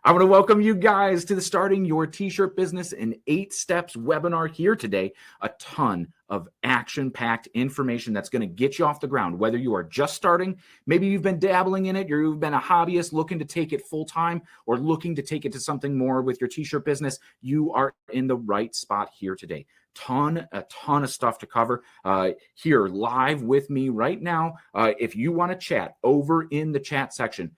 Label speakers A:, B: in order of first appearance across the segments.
A: I want to welcome you guys to the Starting Your T-Shirt Business in 8 Steps webinar here today. A ton of action-packed information that's going to get you off the ground, whether you are just starting, maybe you've been dabbling in it, you've been a hobbyist looking to take it full-time, or looking to take it to something more with your T-shirt business. You are in the right spot here today. A ton of stuff to cover here live with me right now. If you want to chat over in the chat section,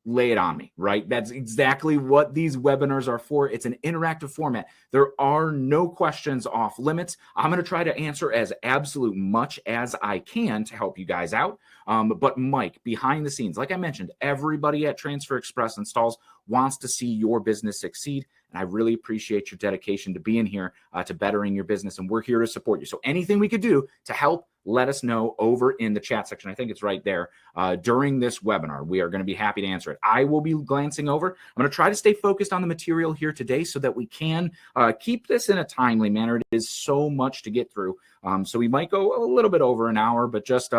A: lay it on me, right? That's exactly what these webinars are for. It's an interactive format. There are no questions off limits. I'm going to try to answer as absolute much as I can to help you guys out. But Mike, behind the scenes, like I mentioned, everybody at Transfer Express Installs wants to see your business succeed. And I really appreciate your dedication to being here, to bettering your business. And we're here to support you. So anything we could do to help, let us know over in the chat section. I think it's right there during this webinar. We are going to be happy to answer it. I will be glancing over. I'm going to try to stay focused on the material here today so that we can keep this in a timely manner. It is so much to get through. So we might go a little bit over an hour, but just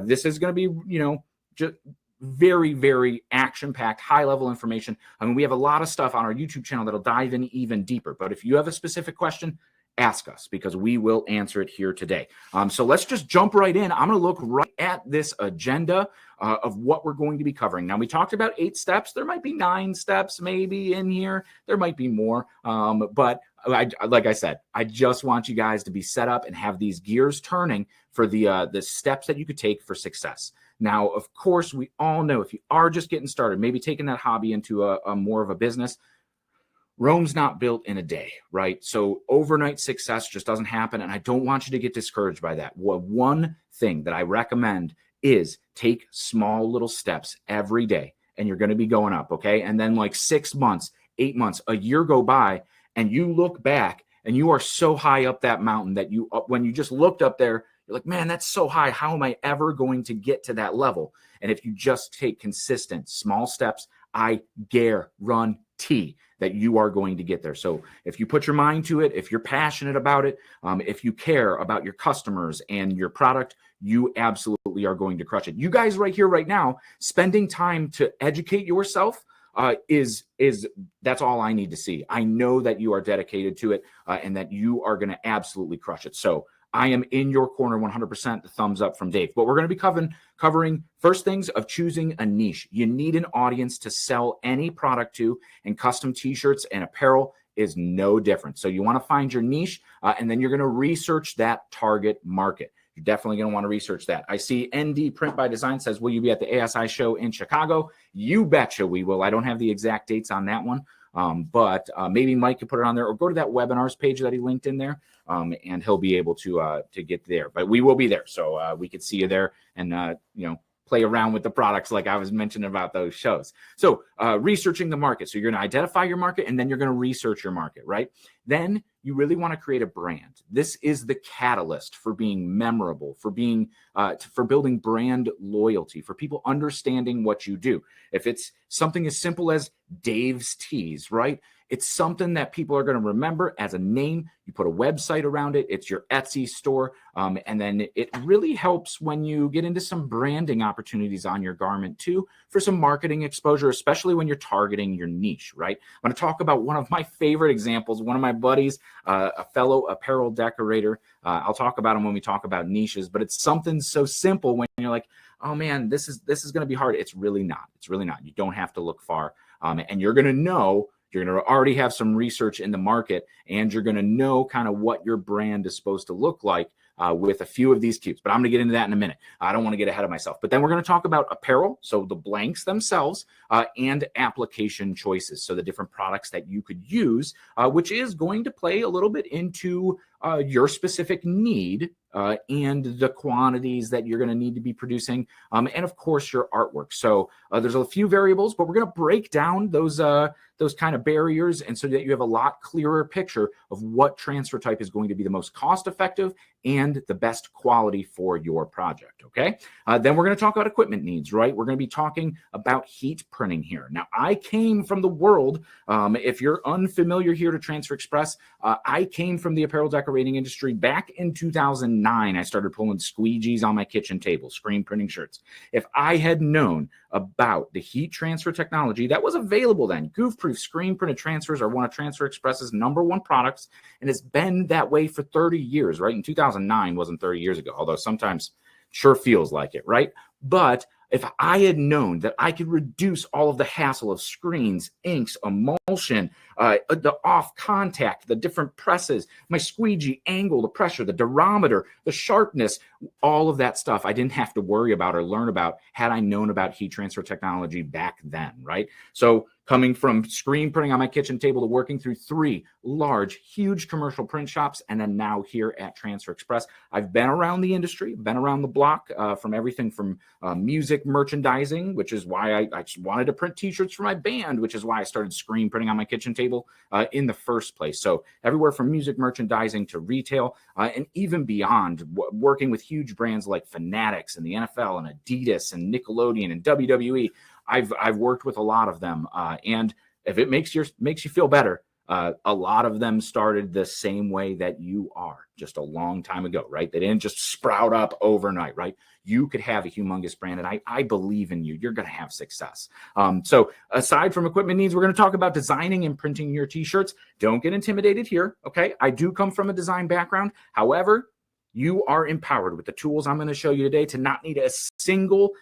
A: this is going to be, just very, very action-packed, high-level information. I mean, we have a lot of stuff on our YouTube channel that'll dive in even deeper. But if you have a specific question, ask us, because we will answer it here today. So let's just jump right in. I'm going to look right at this agenda of what we're going to be covering. Now, we talked about 8 steps. There might be 9 steps maybe in here. There might be more. But like I said, I just want you guys to be set up and have these gears turning for the steps that you could take for success. Now, of course, we all know if you are just getting started, maybe taking that hobby into a more of a business, Rome's not built in a day, right? So overnight success just doesn't happen. And I don't want you to get discouraged by that. One thing that I recommend is take small little steps every day, and you're going to be going up, okay? And then like 6 months, 8 months, a year go by, and you look back and you are so high up that mountain that when you just looked up there, you're like, man, that's so high. How am I ever going to get to that level? And if you just take consistent small steps, I guarantee that you are going to get there. So if you put your mind to it, if you're passionate about it, if you care about your customers and your product, you absolutely are going to crush it. You guys right here, right now, spending time to educate yourself that's all I need to see. I know that you are dedicated to it and that you are going to absolutely crush it. So I am in your corner 100%, the thumbs up from Dave. But we're going to be covering first things of choosing a niche. You need an audience to sell any product to, and custom t-shirts and apparel is no different. So you want to find your niche, and then you're going to research that target market. You're definitely going to want to research that. I see ND Print by Design says, will you be at the ASI show in Chicago? You betcha we will. I don't have the exact dates on that one. But maybe Mike could put it on there, or go to that webinars page that he linked in there, and he'll be able to get there. But we will be there, so we could see you there and play around with the products like I was mentioning about those shows. So researching the market. So you're going to identify your market, and then you're going to research your market, right? Then you really want to create a brand. This is the catalyst for being memorable, for building brand loyalty, for people understanding what you do. If it's something as simple as Dave's Tees, right? It's something that people are going to remember as a name. You put a website around it. It's your Etsy store. And then it really helps when you get into some branding opportunities on your garment too, for some marketing exposure, especially when you're targeting your niche, right? I'm going to talk about one of my favorite examples. One of my buddies, a fellow apparel decorator. I'll talk about him when we talk about niches, but it's something so simple when you're like, oh man, this is going to be hard. It's really not. It's really not. You don't have to look far. And you're going to know. You're going to already have some research in the market, and you're going to know kind of what your brand is supposed to look like with a few of these cubes. But I'm going to get into that in a minute. I don't want to get ahead of myself. But then we're going to talk about apparel, so the blanks themselves, and application choices, so the different products that you could use, which is going to play a little bit into your specific need and the quantities that you're going to need to be producing, and of course your artwork. So there's a few variables, but we're going to break down those kind of barriers, and so that you have a lot clearer picture of what transfer type is going to be the most cost effective and the best quality for your project. Okay. Then we're going to talk about equipment needs, right? We're going to be talking about heat printing here. Now, I came from the world. If you're unfamiliar here to Transfer Express, I came from the apparel decorating industry back in 2009. 2009, I started pulling squeegees on my kitchen table, screen printing shirts. If I had known about the heat transfer technology that was available then, goof-proof screen printed transfers are one of Transfer Express's #1 products, and it's been that way for 30 years, right? In 2009 wasn't 30 years ago, although sometimes sure feels like it, right? But if I had known that I could reduce all of the hassle of screens, inks, emulsion, the off contact, the different presses, my squeegee angle, the pressure, the durometer, the sharpness, all of that stuff I didn't have to worry about or learn about had I known about heat transfer technology back then, right? So coming from screen printing on my kitchen table to working through 3 large, huge commercial print shops, and then now here at Transfer Express, I've been around the industry, been around the block, from everything from music merchandising, which is why I just wanted to print t-shirts for my band, which is why I started screen printing on my kitchen table in the first place. So everywhere from music merchandising to retail, and even beyond, working with huge brands like Fanatics and the NFL and Adidas and Nickelodeon and WWE. I've worked with a lot of them, and if it makes you feel better, a lot of them started the same way that you are, just a long time ago, right? They didn't just sprout up overnight, right? You could have a humongous brand, and I believe in you. You're going to have success. So aside from equipment needs, we're going to talk about designing and printing your t-shirts. Don't get intimidated here, okay? I do come from a design background. However, you are empowered with the tools I'm going to show you today to not need a single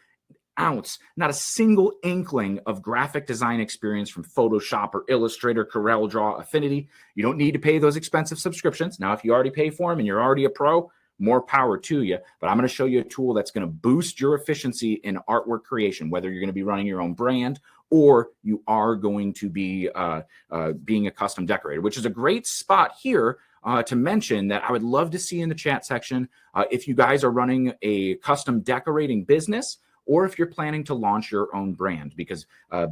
A: ounce, not a single inkling of graphic design experience from Photoshop or Illustrator, CorelDRAW, Affinity. You don't need to pay those expensive subscriptions. Now, if you already pay for them and you're already a pro, more power to you. But I'm going to show you a tool that's going to boost your efficiency in artwork creation, whether you're going to be running your own brand or you are going to be being a custom decorator, which is a great spot here to mention that I would love to see in the chat section if you guys are running a custom decorating business, or if you're planning to launch your own brand, because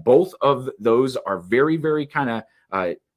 A: both of those are very, very kind of,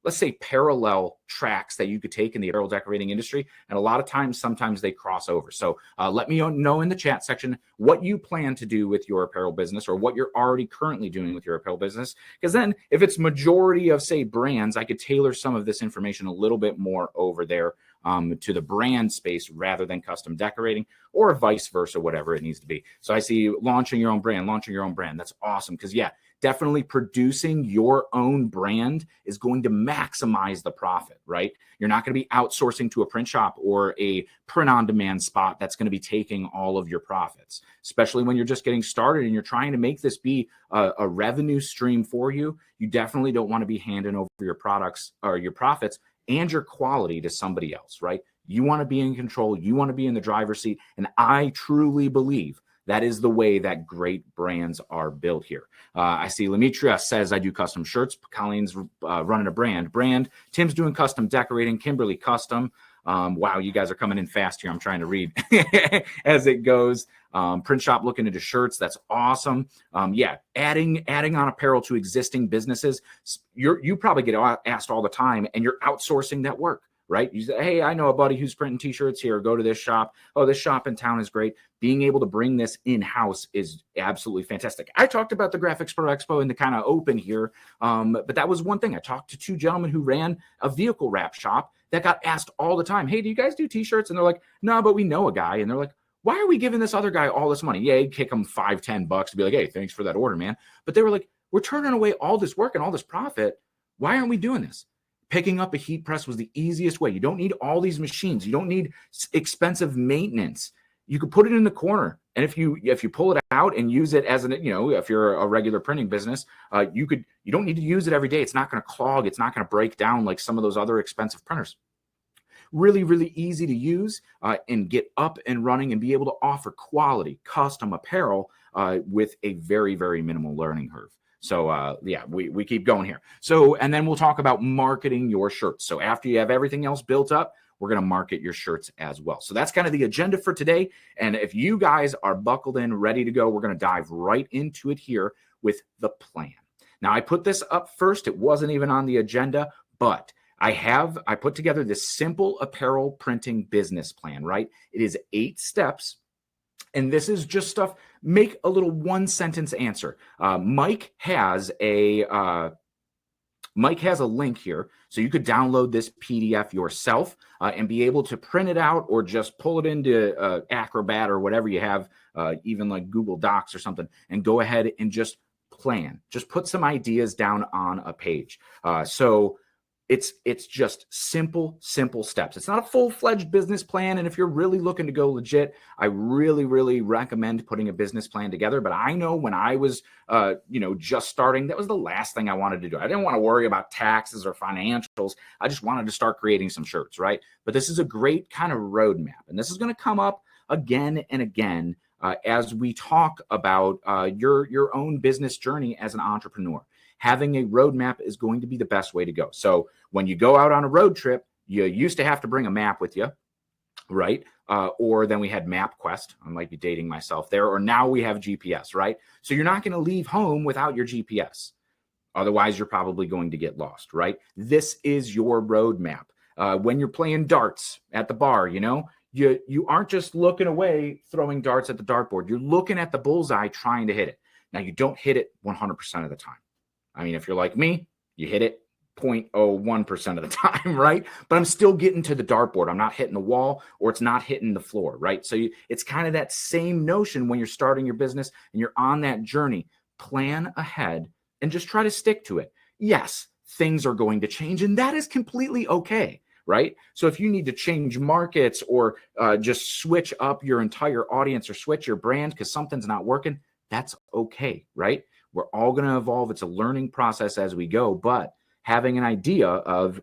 A: let's say, parallel tracks that you could take in the apparel decorating industry. And a lot of times, sometimes they cross over. So let me know in the chat section what you plan to do with your apparel business, or what you're already currently doing with your apparel business. Because then if it's majority of, say, brands, I could tailor some of this information a little bit more over there to the brand space rather than custom decorating, or vice versa, whatever it needs to be. So I see launching your own brand. That's awesome, because yeah, definitely producing your own brand is going to maximize the profit, right? You're not going to be outsourcing to a print shop or a print on demand spot that's going to be taking all of your profits, especially when you're just getting started and you're trying to make this be a revenue stream for you. You definitely don't want to be handing over your products or your profits and your quality to somebody else, right? You want to be in control. You want to be in the driver's seat. And I truly believe that is the way that great brands are built here. I see Lemitria says, I do custom shirts. Colleen's running a brand. Tim's doing custom decorating. Kimberly custom. Wow, you guys are coming in fast here. I'm trying to read as it goes. Print shop looking into shirts. That's awesome. Yeah, adding on apparel to existing businesses. You probably get asked all the time, and you're outsourcing that work, right? You say, hey, I know a buddy who's printing t-shirts here. Go to this shop. Oh, this shop in town is great. Being able to bring this in-house is absolutely fantastic. I talked about the Graphics Pro Expo in the kind of open here, but that was one thing. I talked to 2 gentlemen who ran a vehicle wrap shop that got asked all the time, hey, do you guys do t-shirts? And they're like, no, but we know a guy. And they're like, why are we giving this other guy all this money? Yeah, he'd kick him $5-10 to be like, hey, thanks for that order, man. But they were like, we're turning away all this work and all this profit. Why aren't we doing this? Picking up a heat press was the easiest way. You don't need all these machines. You don't need expensive maintenance. You could put it in the corner. And if you pull it out and use it as if you're a regular printing business, you don't need to use it every day. It's not going to clog. It's not going to break down like some of those other expensive printers. Really, really easy to use and get up and running and be able to offer quality custom apparel with a very, very minimal learning curve. So yeah, we keep going here. So, and then we'll talk about marketing your shirts. So after you have everything else built up, we're going to market your shirts as well. So that's kind of the agenda for today. And if you guys are buckled in, ready to go, we're going to dive right into it here with the plan. Now, I put this up first. It wasn't even on the agenda, but I put together this simple apparel printing business plan, right? It is 8 steps. And this is just stuff, make a little 1-sentence answer. Mike has a Mike has a link here, so you could download this PDF yourself and be able to print it out or just pull it into Acrobat or whatever you have, even like Google Docs or something, and go ahead and just plan. Just put some ideas down on a page. So it's just simple steps. It's not a full-fledged business plan. And if you're really looking to go legit, I really recommend putting a business plan together. But I know when I was, just starting, that was the last thing I wanted to do. I didn't want to worry about taxes or financials. I just wanted to start creating some shirts, right? But this is a great kind of roadmap. And this is going to come up again and again as we talk about your own business journey as an entrepreneur. Having a roadmap is going to be the best way to go. So when you go out on a road trip, you used to have to bring a map with you, right? Or then we had MapQuest. I might be dating myself there. Or now we have GPS, right? So you're not going to leave home without your GPS. Otherwise, you're probably going to get lost, right? This is your roadmap. When you're playing darts at the bar, you aren't just looking away, throwing darts at the dartboard. You're looking at the bullseye, trying to hit it. Now, you don't hit it 100% of the time. I mean, if you're like me, you hit it 0.01% of the time, right? But I'm still getting to the dartboard. I'm not hitting the wall or it's not hitting the floor, right? So it's kind of that same notion when you're starting your business and you're on that journey. Plan ahead and just try to stick to it. Yes, things are going to change, and that is completely okay, right? So if you need to change markets or just switch up your entire audience or switch your brand because something's not working, that's okay, right? We're all going to evolve. It's a learning process as we go, but having an idea of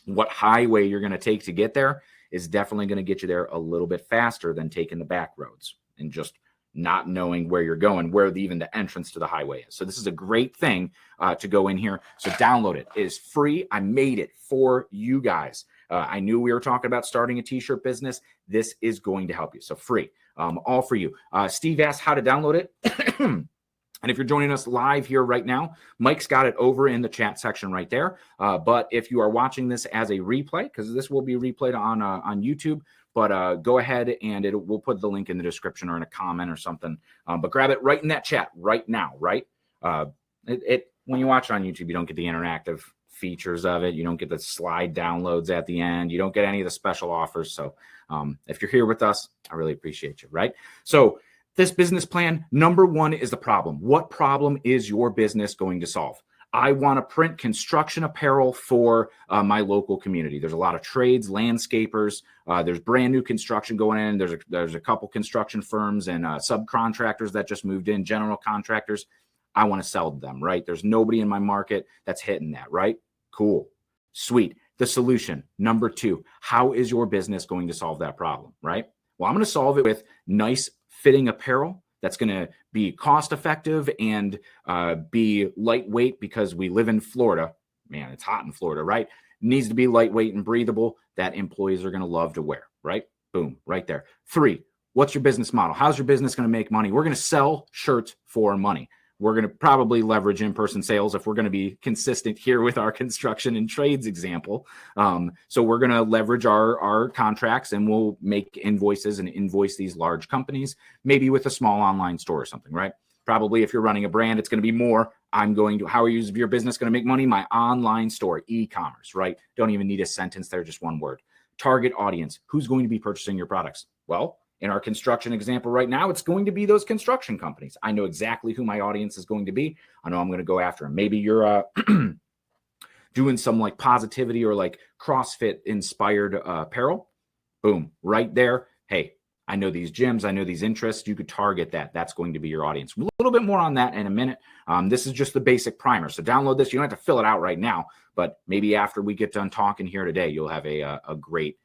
A: what highway you're going to take to get there is definitely going to get you there a little bit faster than taking the back roads and just not knowing where you're going, where even the entrance to the highway is. So this is a great thing to go in here. So download it. It is free. I made it for you guys. I knew we were talking about starting a t-shirt business. This is going to help you. So free, all for you. Steve asked how to download it. And if you're joining us live here right now, Mike's got it over in the chat section right there. But if you are watching this as a replay, because this will be replayed on YouTube, but go ahead and we'll put the link in the description or in a comment or something. But grab it right in that chat right now, right? When you watch it on YouTube, you don't get the interactive features of it. You don't get the slide downloads at the end. You don't get any of the special offers. So if you're here with us, I really appreciate you, right? So this business plan, number one is the problem. What problem is your business going to solve? I want to print construction apparel for my local community. There's a lot of trades, landscapers. There's brand new construction going in. There's a couple construction firms and subcontractors that just moved in, general contractors. I want to sell to them, right? There's nobody in my market that's hitting that, right? Cool. Sweet. The solution, number two, how is your business going to solve that problem, right? Well, I'm going to solve it with nice fitting apparel that's going to be cost effective and be lightweight because we live in Florida. Man, it's hot in Florida, right? It needs to be lightweight and breathable that employees are going to love to wear, right? Boom, right there. Three, what's your business model? How's your business going to make money? We're going to sell shirts for money. We're going to probably leverage in-person sales if we're going to be consistent here with our construction and trades example. So we're going to leverage our contracts and we'll make invoices and invoice these large companies, maybe with a small online store or something, right? Probably if you're running a brand, it's going to be more. How are your business going to make money? My online store, e-commerce, right? Don't even need a sentence there, just one word. Target audience. Who's going to be purchasing your products? Well, in our construction example right now, it's going to be those construction companies. I know exactly who my audience is going to be. I know I'm going to go after them. Maybe you're doing some like positivity or like CrossFit inspired apparel. Boom, right there. Hey, I know these gyms. I know these interests. You could target that. That's going to be your audience. A little bit more on that in a minute. This is just the basic primer. So download this. You don't have to fill it out right now, but maybe after we get done talking here today, you'll have a great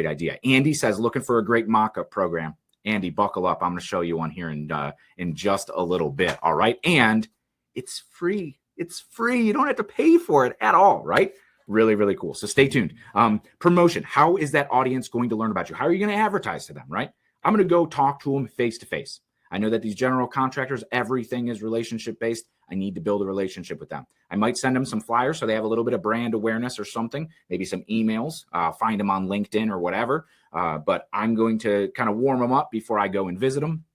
A: idea. Andy says, looking for a great mock-up program. Andy, buckle up. I'm going to show you one here in just a little bit. All right. And it's free. It's free. You don't have to pay for it at all. Right. Really, really cool. So stay tuned. Promotion. How is that audience going to learn about you? How are you going to advertise to them? Right. I'm going to go talk to them face to face. I know that these general contractors, everything is relationship based. I need to build a relationship with them. I might send them some flyers so they have a little bit of brand awareness or something, maybe some emails, find them on LinkedIn or whatever. But I'm going to kind of warm them up before I go and visit them.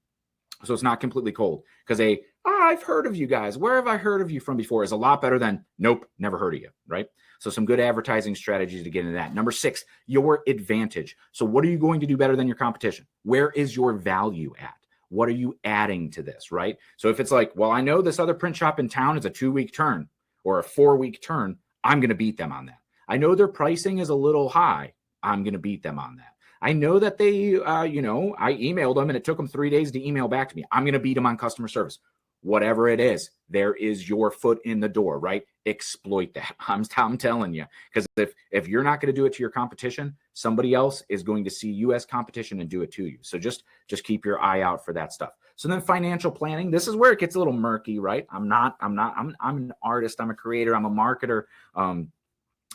A: So it's not completely cold, because a I've heard of you guys. Where have I heard of you from before is a lot better than nope, never heard of you, right? So some good advertising strategies to get into that. Number 6, your advantage. So what are you going to do better than your competition? Where is your value at? What are you adding to this, right? So if it's like, well, I know this other print shop in town is a 2-week turn or a 4-week turn, I'm going to beat them on that. I know their pricing is a little high. I'm going to beat them on that. I know that they, I emailed them and it took them 3 days to email back to me. I'm going to beat them on customer service. Whatever it is, there is your foot in the door, right? Exploit that. I'm telling you, because if you're not going to do it to your competition, somebody else is going to see you as competition and do it to you. So just keep your eye out for that stuff. So then financial planning, this is where it gets a little murky, right? I'm an artist. I'm a creator. I'm a marketer. I'm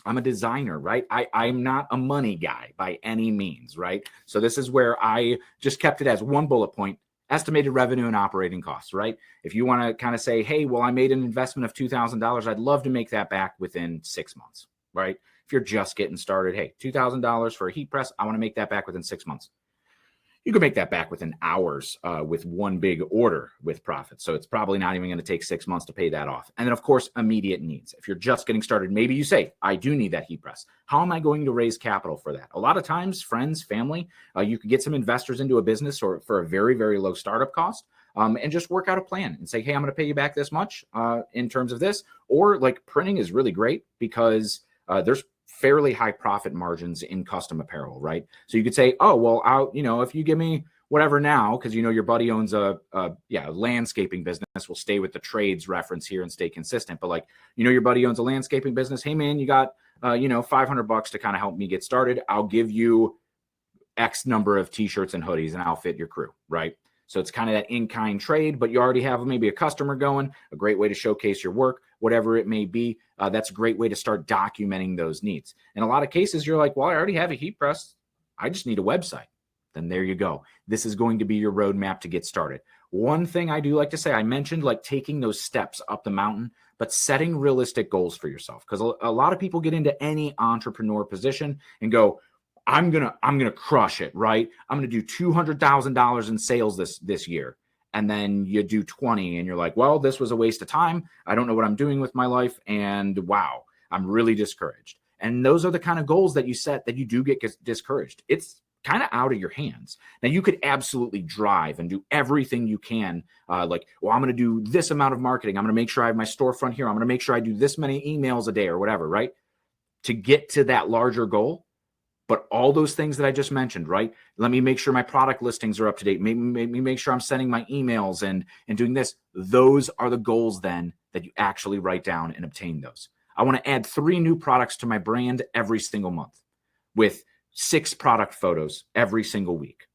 A: a designer, right? I'm not a money guy by any means, right? So this is where I just kept it as one bullet point. Estimated revenue and operating costs, right? If you want to kind of say, hey, well, I made an investment of $2,000. I'd love to make that back within 6 months, right? If you're just getting started, hey, $2,000 for a heat press, I want to make that back within 6 months. You can make that back within hours with one big order with profit. So it's probably not even going to take 6 months to pay that off. And then, of course, immediate needs. If you're just getting started, maybe you say, I do need that heat press. How am I going to raise capital for that? A lot of times, friends, family, you could get some investors into a business or for a very, very low startup cost and just work out a plan and say, hey, I'm going to pay you back this much in terms of this. Or like printing is really great because there's fairly high profit margins in custom apparel, right? So you could say, oh, well, if you give me whatever now, because your buddy owns a landscaping business, we'll stay with the trades reference here and stay consistent. But like, your buddy owns a landscaping business. Hey man, you got, $500 to kind of help me get started. I'll give you X number of t-shirts and hoodies and I'll fit your crew, right? So it's kind of that in-kind trade, but you already have maybe a customer going, a great way to showcase your work, whatever it may be. That's a great way to start documenting those needs. In a lot of cases, you're like, well, I already have a heat press. I just need a website. Then there you go. This is going to be your roadmap to get started. One thing I do like to say, I mentioned like taking those steps up the mountain, but setting realistic goals for yourself. Because a lot of people get into any entrepreneur position and go, I'm gonna crush it, right? I'm gonna do $200,000 in sales this year, and then you do 20, and you're like, well, this was a waste of time. I don't know what I'm doing with my life, and wow, I'm really discouraged. And those are the kind of goals that you set that you do get discouraged. It's kind of out of your hands. Now you could absolutely drive and do everything you can. Like, well, I'm gonna do this amount of marketing. I'm gonna make sure I have my storefront here. I'm gonna make sure I do this many emails a day or whatever, right? To get to that larger goal. But all those things that I just mentioned, right? Let me make sure my product listings are up to date. Maybe make sure I'm sending my emails and doing this. Those are the goals then that you actually write down and obtain those. I want to add 3 new products to my brand every single month with 6 product photos every single week.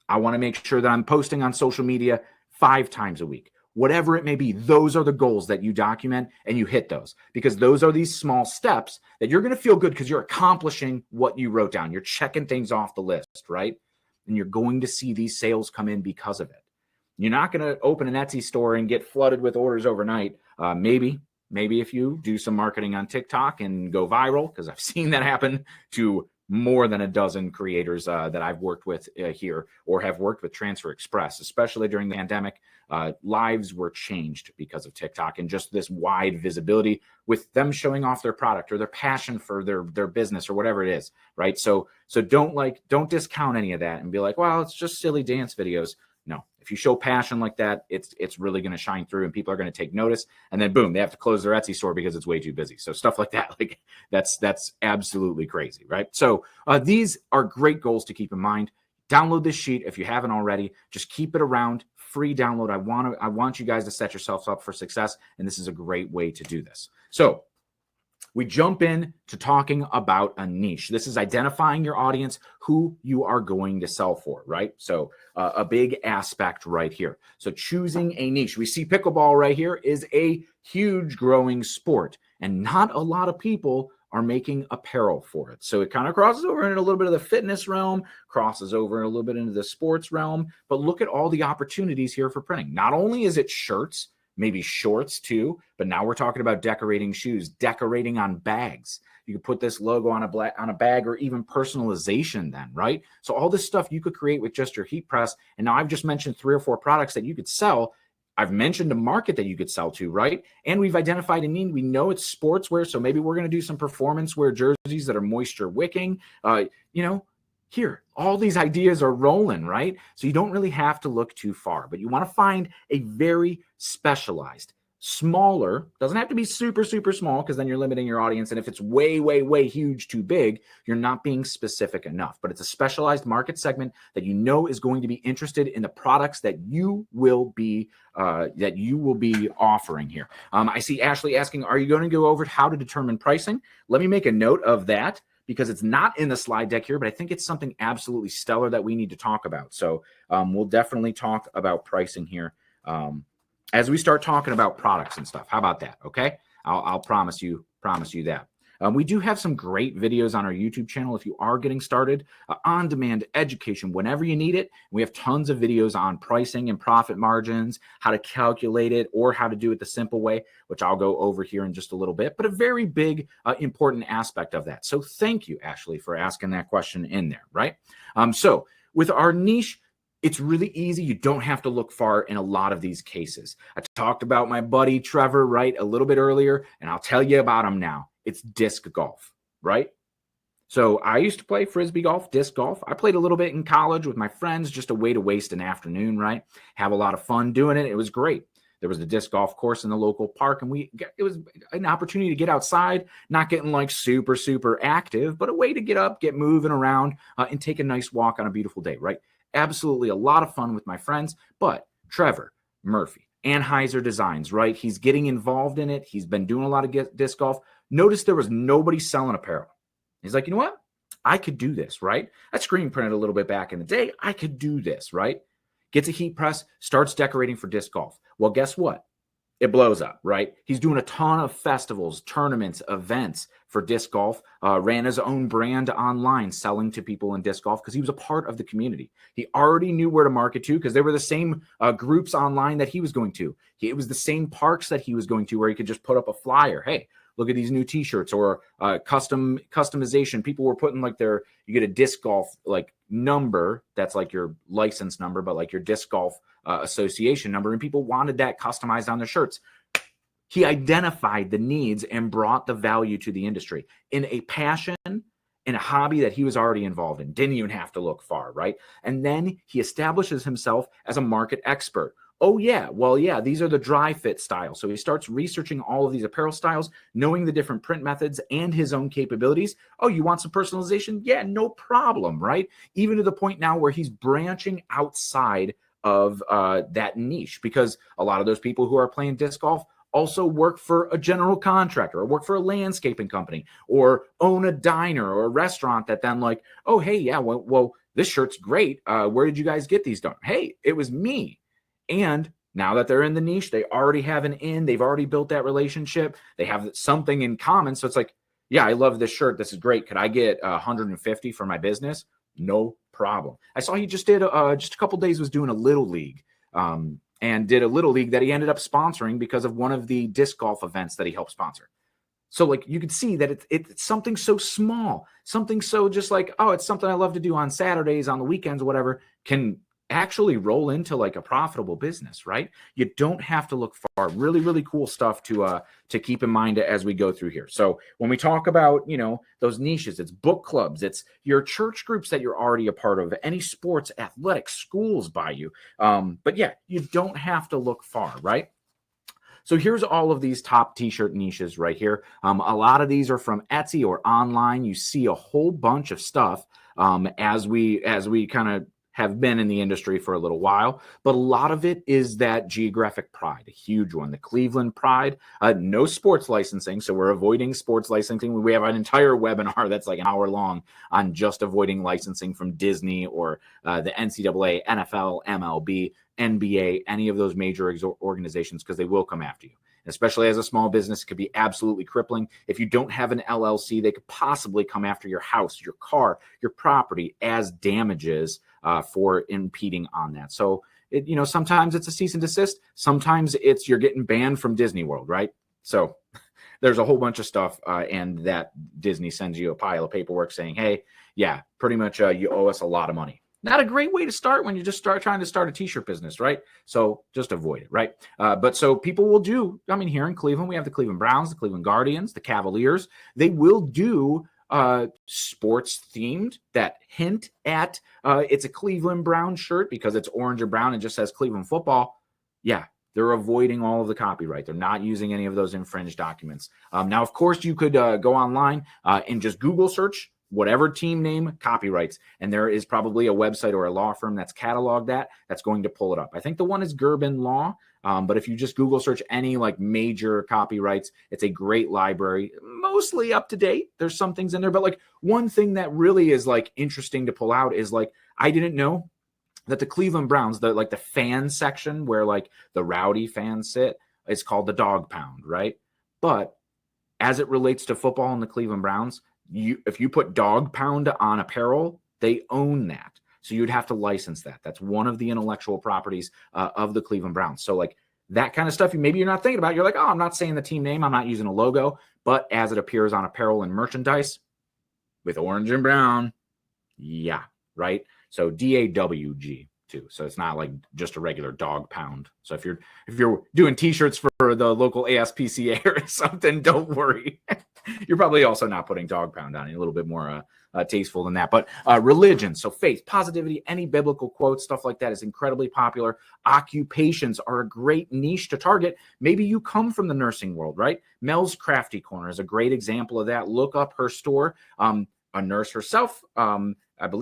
A: I want to make sure that I'm posting on social media 5 times a week. Whatever it may be, those are the goals that you document and you hit those, because those are these small steps that you're going to feel good because you're accomplishing what you wrote down. You're checking things off the list, right? And you're going to see these sales come in because of it. You're not going to open an Etsy store and get flooded with orders overnight. Maybe if you do some marketing on TikTok and go viral, because I've seen that happen to more than a dozen creators that I've worked with here or have worked with Transfer Express, especially during the pandemic. Lives were changed because of TikTok and just this wide visibility with them showing off their product or their passion for their business or whatever it is, right? So don't discount any of that and be like, well, it's just silly dance videos. No, if you show passion like that, it's really going to shine through and people are going to take notice. And then boom, they have to close their Etsy store because it's way too busy. So stuff like that, like that's absolutely crazy, right? So these are great goals to keep in mind. Download this sheet if you haven't already. Just keep it around. Free download. I want you guys to set yourselves up for success, and this is a great way to do this. So we jump in to talking about a niche. This is identifying your audience, who you are going to sell for, right? So a big aspect right here. So choosing a niche. We see pickleball right here is a huge growing sport, and not a lot of people are making apparel for it. So it kind of crosses over in a little bit of the fitness realm, crosses over in a little bit into the sports realm, but look at all the opportunities here for printing. Not only is it shirts, maybe shorts too, but now we're talking about decorating shoes, decorating on bags. You could put this logo on a bag or even personalization then, right? So all this stuff you could create with just your heat press. And now I've just mentioned 3 or 4 products that you could sell I've mentioned a market that you could sell to, right? And we've identified a need. We know it's sportswear, so maybe we're going to do some performance wear jerseys that are moisture wicking. Here, all these ideas are rolling, right? So you don't really have to look too far, but you want to find a very specialized, smaller, doesn't have to be super, super small because then you're limiting your audience. And if it's way, way, way huge, too big, you're not being specific enough. But it's a specialized market segment that you know is going to be interested in the products that you will be offering here. I see Ashley asking, are you going to go over how to determine pricing? Let me make a note of that, because it's not in the slide deck here, but I think it's something absolutely stellar that we need to talk about. So we'll definitely talk about pricing here as we start talking about products and stuff. How about that? Okay. I'll promise you that. We do have some great videos on our YouTube channel if you are getting started, on-demand education whenever you need it. We have tons of videos on pricing and profit margins, how to calculate it, or how to do it the simple way, which I'll go over here in just a little bit, but a very big, important aspect of that. So thank you, Ashley, for asking that question in there, right? So with our niche, it's really easy. You don't have to look far in a lot of these cases. I talked about my buddy Trevor, right, a little bit earlier, and I'll tell you about him now. It's disc golf, right? So I used to play frisbee golf, disc golf. I played a little bit in college with my friends, just a way to waste an afternoon, right? Have a lot of fun doing it. It was great. There was a disc golf course in the local park, and it was an opportunity to get outside, not getting like super, super active, but a way to get up, get moving around, and take a nice walk on a beautiful day, right? Absolutely a lot of fun with my friends. But Trevor Murphy, Anheuser Designs, right? He's getting involved in it. He's been doing a lot of disc golf. Notice there was nobody selling apparel. He's like, you know what? I could do this, right? I screen printed a little bit back in the day. I could do this, right? Gets a heat press, starts decorating for disc golf. Well, guess what? It blows up, right? He's doing a ton of festivals, tournaments, events for disc golf, ran his own brand online, selling to people in disc golf because he was a part of the community. He already knew where to market to because they were the same groups online that he was going to. It was the same parks that he was going to where he could just put up a flyer. Hey, look at these new t-shirts, or customization. People were putting like you get a disc golf like number. That's like your license number, but like your disc golf association number. And people wanted that customized on their shirts. He identified the needs and brought the value to the industry in a passion, in a hobby that he was already involved in. Didn't even have to look far, right? And then he establishes himself as a market expert. Oh, yeah. Well, yeah, these are the dry fit styles. So he starts researching all of these apparel styles, knowing the different print methods and his own capabilities. Oh, you want some personalization? Yeah, no problem, right? Even to the point now where he's branching outside of that niche, because a lot of those people who are playing disc golf also work for a general contractor or work for a landscaping company or own a diner or a restaurant that then like, oh, hey, yeah, well, this shirt's great. Where did you guys get these done? Hey, it was me. And now that they're in the niche, they already have an in, they've already built that relationship. They have something in common. So it's like, yeah, I love this shirt. This is great. Could I get 150 for my business? No problem. I saw he just did just a couple days was doing a little league and did a little league that he ended up sponsoring because of one of the disc golf events that he helped sponsor. So like you could see that it's something so small, something so just like, oh, it's something I love to do on Saturdays, on the weekends, whatever, can actually roll into like a profitable business, right? You don't have to look far. Really, really cool stuff to keep in mind as we go through here. So when we talk about, those niches, it's book clubs, it's your church groups that you're already a part of, any sports, athletics, schools buy you. But yeah, you don't have to look far, right? So here's all of these top t-shirt niches right here. A lot of these are from Etsy or online. You see a whole bunch of stuff as we kind of have been in the industry for a little while, but a lot of it is that geographic pride, a huge one. The Cleveland pride, no sports licensing. So we're avoiding sports licensing. We have an entire webinar that's like an hour long on just avoiding licensing from Disney or the NCAA, NFL, MLB, NBA, any of those major organizations, because they will come after you. Especially as a small business, it could be absolutely crippling. If you don't have an LLC, they could possibly come after your house, your car, your property as damages for impeding on that. So, sometimes it's a cease and desist. Sometimes it's you're getting banned from Disney World, right? So there's a whole bunch of stuff, and that Disney sends you a pile of paperwork saying, hey, yeah, pretty much you owe us a lot of money. Not a great way to start when you just start trying to start a t-shirt business, right? So just avoid it, right? But so people will do, I mean, here in Cleveland, we have the Cleveland Browns, the Cleveland Guardians, the Cavaliers. They will do sports themed that hint at it's a Cleveland Brown shirt because it's orange or brown and just says Cleveland football. Yeah, they're avoiding all of the copyright. They're not using any of those infringed documents. Now, of course, you could go online and just Google search whatever team name, copyrights, and there is probably a website or a law firm that's cataloged that's going to pull it up. I think the one is Gerben Law, but if you just Google search any like major copyrights, it's a great library, mostly up to date. There's some things in there, but like one thing that really is like interesting to pull out is like, I didn't know that the Cleveland Browns, the fan section where like the rowdy fans sit, is called the Dog Pound, right? But as it relates to football and the Cleveland Browns, if you put Dog Pound on apparel, they own that. So you'd have to license that. That's one of the intellectual properties of the Cleveland Browns. So like that kind of stuff, maybe you're not thinking about. You're like, oh, I'm not saying the team name. I'm not using a logo. But as it appears on apparel and merchandise with orange and brown, yeah, right? So DAWG too. So it's not like just a regular Dog Pound. So if you're doing t-shirts for the local ASPCA or something, don't worry. You're probably also not putting Dog Pound on it. A little bit more tasteful than that. But religion, so faith, positivity, any biblical quotes, stuff like that is incredibly popular. Occupations are a great niche to target. Maybe you come from the nursing world, right? Mel's Crafty Corner is a great example of that. Look up her store. A nurse herself, I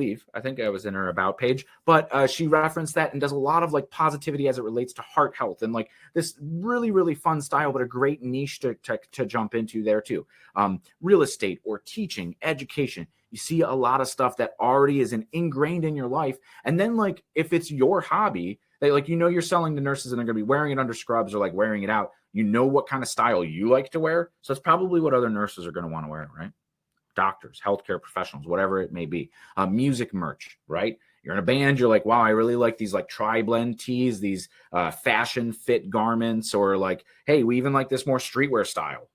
A: think I was in her about page, but she referenced that and does a lot of like positivity as it relates to heart health and like this really, really fun style, but a great niche to jump into there too. Real estate or teaching, education. You see a lot of stuff that already is ingrained in your life. And then like, if it's your hobby, like, you're selling to nurses and they're going to be wearing it under scrubs or like wearing it out, what kind of style you like to wear. So it's probably what other nurses are going to want to wear, right? Doctors, healthcare professionals, whatever it may be. Music merch, right? You're in a band, you're like, wow, I really like these like tri-blend tees, these fashion fit garments, or like, hey, we even like this more streetwear style.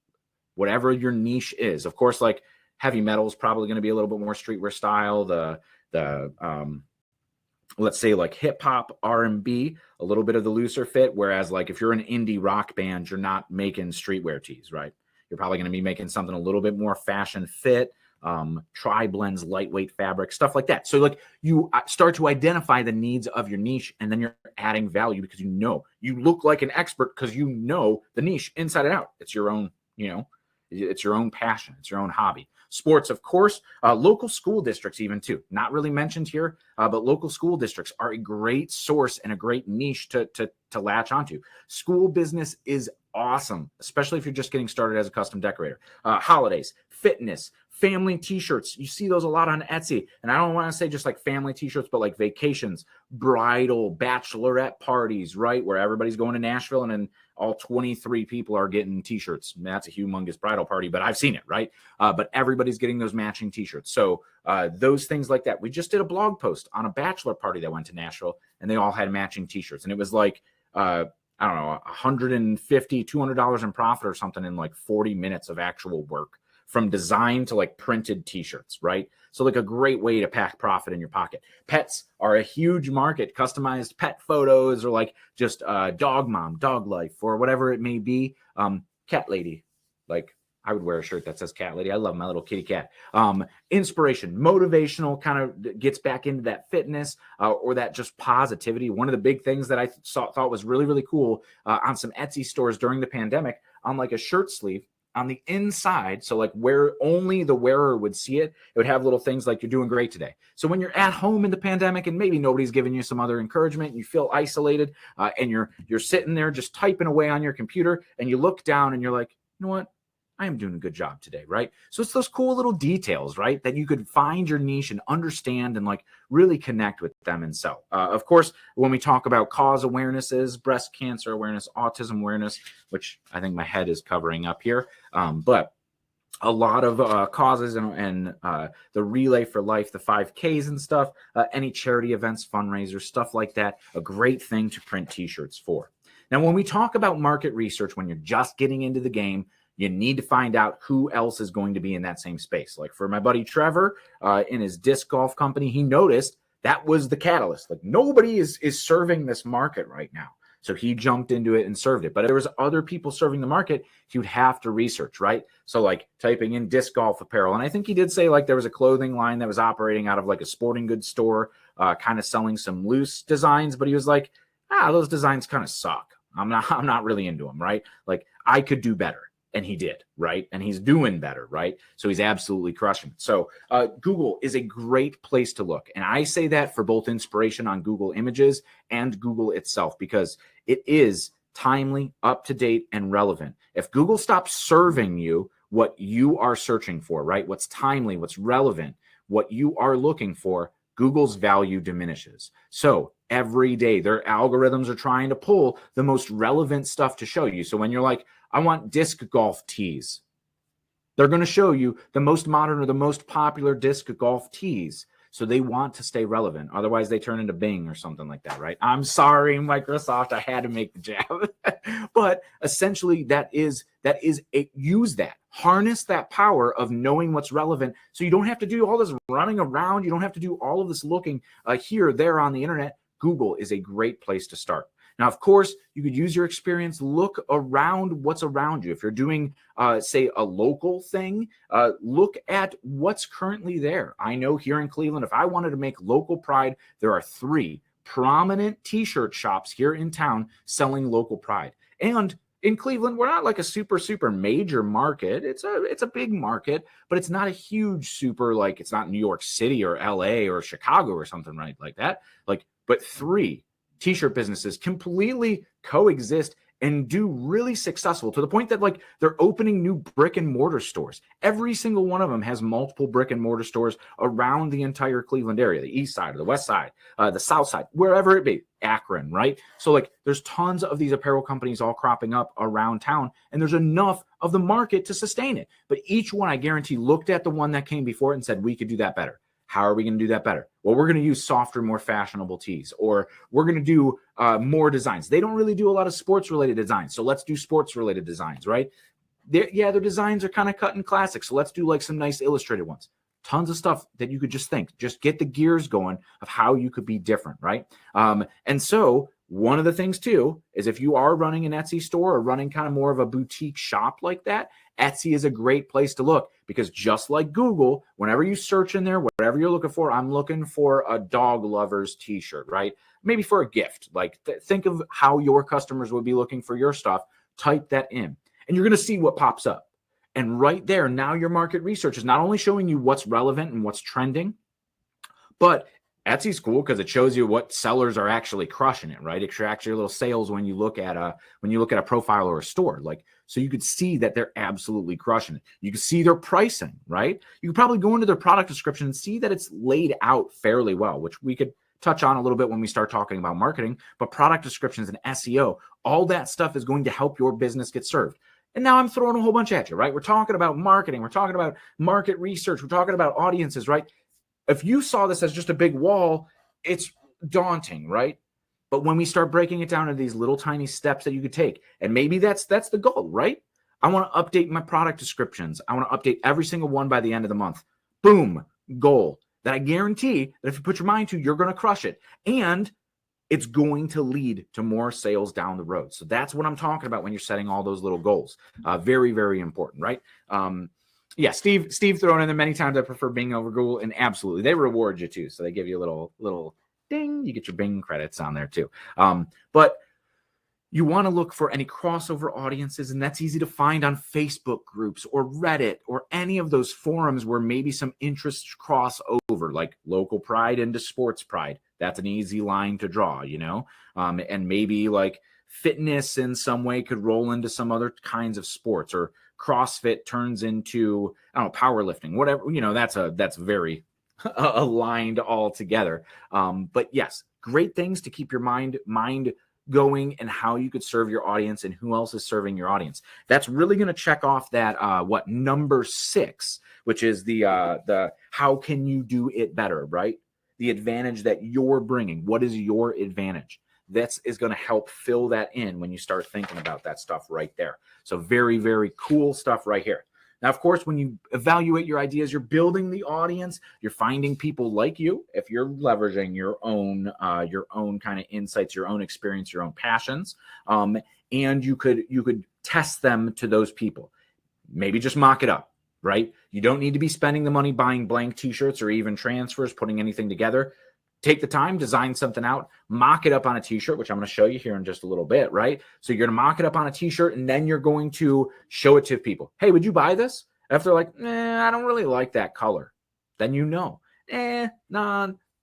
A: Whatever your niche is. Of course, like heavy metal is probably going to be a little bit more streetwear style. The let's say like hip hop, R&B, a little bit of the looser fit. Whereas like if you're an indie rock band, you're not making streetwear tees, right? You're probably going to be making something a little bit more fashion fit, tri-blends, lightweight fabric, stuff like that. So like you start to identify the needs of your niche, and then you're adding value because you look like an expert because you know the niche inside and out. It's your own, it's your own passion. It's your own hobby. Sports, of course, local school districts even too. Not really mentioned here, but local school districts are a great source and a great niche to latch onto. School business is awesome, especially if you're just getting started as a custom decorator. Holidays, fitness, family t-shirts. You see those a lot on Etsy. And I don't want to say just like family t-shirts, but like vacations, bridal, bachelorette parties, right? Where everybody's going to Nashville and then all 23 people are getting t-shirts. That's a humongous bridal party, but I've seen it, right? But everybody's getting those matching t-shirts. So those things like that. We just did a blog post on a bachelor party that went to Nashville, and they all had matching t-shirts. And it was like, I don't know, $150, $200 in profit or something in like 40 minutes of actual work, from design to like printed t-shirts, right? So like a great way to pack profit in your pocket. Pets are a huge market. Customized pet photos, or like just dog mom, dog life, or whatever it may be. Cat lady, like I would wear a shirt that says cat lady. I love my little kitty cat. Inspiration, motivational, kind of gets back into that fitness or that just positivity. One of the big things that I thought was really, really cool on some Etsy stores during the pandemic, on like a shirt sleeve, on the inside, so like where only the wearer would see it, it would have little things like, you're doing great today. So when you're at home in the pandemic and maybe nobody's giving you some other encouragement, and you feel isolated and you're sitting there just typing away on your computer, and you look down and you're like, you know what? I am doing a good job today, right? So it's those cool little details, right, that you could find your niche and understand and like really connect with them and sell. Of course, when we talk about cause awarenesses, breast cancer awareness, autism awareness, which I think my head is covering up here, but a lot of causes and the Relay for Life, the 5Ks and stuff, any charity events, fundraisers, stuff like that, a great thing to print t-shirts for. Now, when we talk about market research, when you're just getting into the game, you need to find out who else is going to be in that same space. Like for my buddy Trevor in his disc golf company, he noticed that was the catalyst. Like nobody is serving this market right now. So he jumped into it and served it. But if there was other people serving the market, he would have to research, right? So like typing in disc golf apparel. And I think he did say like there was a clothing line that was operating out of like a sporting goods store, kind of selling some loose designs. But he was like, those designs kind of suck. I'm not really into them, right? Like I could do better. And he did, right? And he's doing better, right? So he's absolutely crushing it. So Google is a great place to look. And I say that for both inspiration on Google Images and Google itself, because it is timely, up-to-date, and relevant. If Google stops serving you what you are searching for, right? What's timely, what's relevant, what you are looking for, Google's value diminishes. So every day their algorithms are trying to pull the most relevant stuff to show you. So when you're like, I want disc golf tees, they're going to show you the most modern or the most popular disc golf tees. So they want to stay relevant. Otherwise, they turn into Bing or something like that, right? I'm sorry, Microsoft. I had to make the jab. But essentially, use that. Harness that power of knowing what's relevant so you don't have to do all this running around. You don't have to do all of this looking here or there on the internet. Google is a great place to start. Now, of course, you could use your experience, look around what's around you. If you're doing, say, a local thing, look at what's currently there. I know here in Cleveland, if I wanted to make local pride, there are 3 prominent t-shirt shops here in town selling local pride. And in Cleveland, we're not like a super, super major market. It's a big market, but it's not a huge super, like it's not New York City or LA or Chicago or something right like that. But 3 t-shirt businesses completely coexist and do really successful to the point that like they're opening new brick and mortar stores. Every single one of them has multiple brick and mortar stores around the entire Cleveland area, the east side or the west side, the south side, wherever it be, Akron, right? So like there's tons of these apparel companies all cropping up around town, and there's enough of the market to sustain it. But each one, I guarantee, looked at the one that came before it and said, we could do that better. How are we going to do that better? Well, we're going to use softer, more fashionable tees, or we're going to do more designs. They don't really do a lot of sports-related designs, so let's do sports-related designs, right? Their designs are kind of cut and classic, so let's do like some nice illustrated ones. Tons of stuff that you could just think, just get the gears going of how you could be different, right? And so one of the things too is if you are running an Etsy store or running kind of more of a boutique shop like that, Etsy is a great place to look, because just like Google, whenever you search in there, whatever you're looking for, I'm looking for a dog lover's t-shirt, right? Maybe for a gift. Like think of how your customers would be looking for your stuff. Type that in and you're going to see what pops up. And right there, now your market research is not only showing you what's relevant and what's trending, but Etsy's cool because it shows you what sellers are actually crushing it, right? It tracks your little sales when you look at a profile or a store, like, so you could see that they're absolutely crushing it. You can see their pricing, right? You could probably go into their product description and see that it's laid out fairly well, which we could touch on a little bit when we start talking about marketing. But product descriptions and SEO, all that stuff is going to help your business get served. And now I'm throwing a whole bunch at you, right? We're talking about marketing. We're talking about market research. We're talking about audiences, right? If you saw this as just a big wall, it's daunting, right? But when we start breaking it down into these little tiny steps that you could take, and maybe that's the goal, right? I want to update my product descriptions. I want to update every single one by the end of the month. Boom, goal that I guarantee that if you put your mind to, you're going to crush it. And it's going to lead to more sales down the road. So that's what I'm talking about when you're setting all those little goals. Very, very important, right? Yeah, Steve thrown in there many times. I prefer Bing over Google, and absolutely, they reward you too. So they give you a little ding. You get your Bing credits on there too. But you want to look for any crossover audiences, and that's easy to find on Facebook groups or Reddit or any of those forums where maybe some interests cross over, like local pride into sports pride. That's an easy line to draw, you know, and maybe like fitness in some way could roll into some other kinds of sports, or CrossFit turns into, I don't know, powerlifting, whatever, you know, that's very aligned all together. But yes, great things to keep your mind going, and how you could serve your audience and who else is serving your audience. That's really going to check off that, number 6, which is the how can you do it better, right? The advantage that you're bringing. What is your advantage? That is going to help fill that in when you start thinking about that stuff right there. So very, very cool stuff right here. Now, of course, when you evaluate your ideas, you're building the audience, you're finding people like you. If you're leveraging your own kind of insights, your own experience, your own passions, and you could test them to those people. Maybe just mock it up, right? You don't need to be spending the money buying blank t-shirts or even transfers, putting anything together. Take the time, design something out, mock it up on a t-shirt, which I'm going to show you here in just a little bit, right? So you're going to mock it up on a t-shirt, and then you're going to show it to people. Hey, would you buy this? If they're like, I don't really like that color, then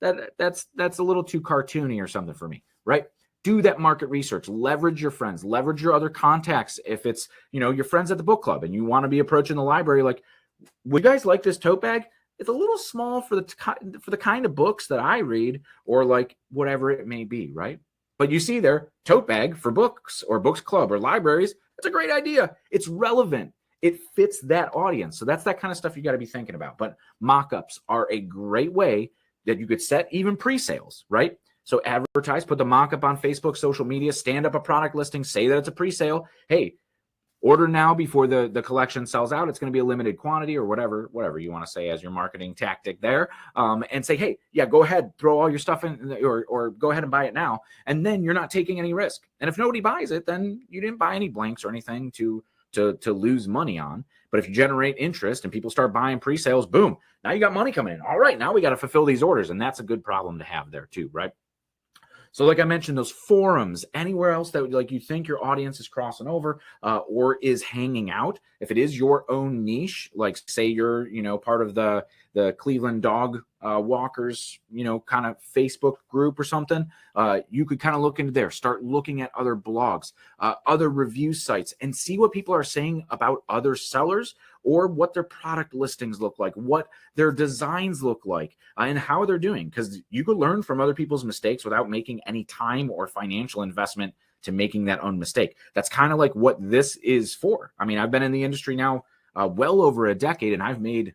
A: that's a little too cartoony or something for me, right? Do that market research, leverage your friends, leverage your other contacts. If it's, your friends at the book club and you want to be approaching the library, like, would you guys like this tote bag? It's a little small for the kind of books that I read, or like whatever it may be, right? But you see there, tote bag for books or books club or libraries. It's a great idea. It's relevant. It fits that audience. So that's that kind of stuff you got to be thinking about. But mock-ups are a great way that you could set even pre-sales, right? So advertise, put the mock-up on Facebook, social media, stand up a product listing, say that it's a pre-sale. Hey, order now before the collection sells out. It's going to be a limited quantity, or whatever you want to say as your marketing tactic there. And say, hey, yeah, go ahead, throw all your stuff in, or go ahead and buy it now. And then you're not taking any risk. And if nobody buys it, then you didn't buy any blanks or anything to lose money on. But if you generate interest and people start buying pre-sales, boom, now you got money coming in. All right, now we got to fulfill these orders. And that's a good problem to have there too, right? So like I mentioned, those forums, anywhere else that like you think your audience is crossing over or is hanging out, if it is your own niche, like say you're, part of the Cleveland dog walkers, kind of Facebook group or something, you could kind of look into there, start looking at other blogs, other review sites, and see what people are saying about other sellers, or what their product listings look like, what their designs look like, and how they're doing. Because you could learn from other people's mistakes without making any time or financial investment to making that own mistake. That's kind of like what this is for. I mean, I've been in the industry now well over a decade, and I've made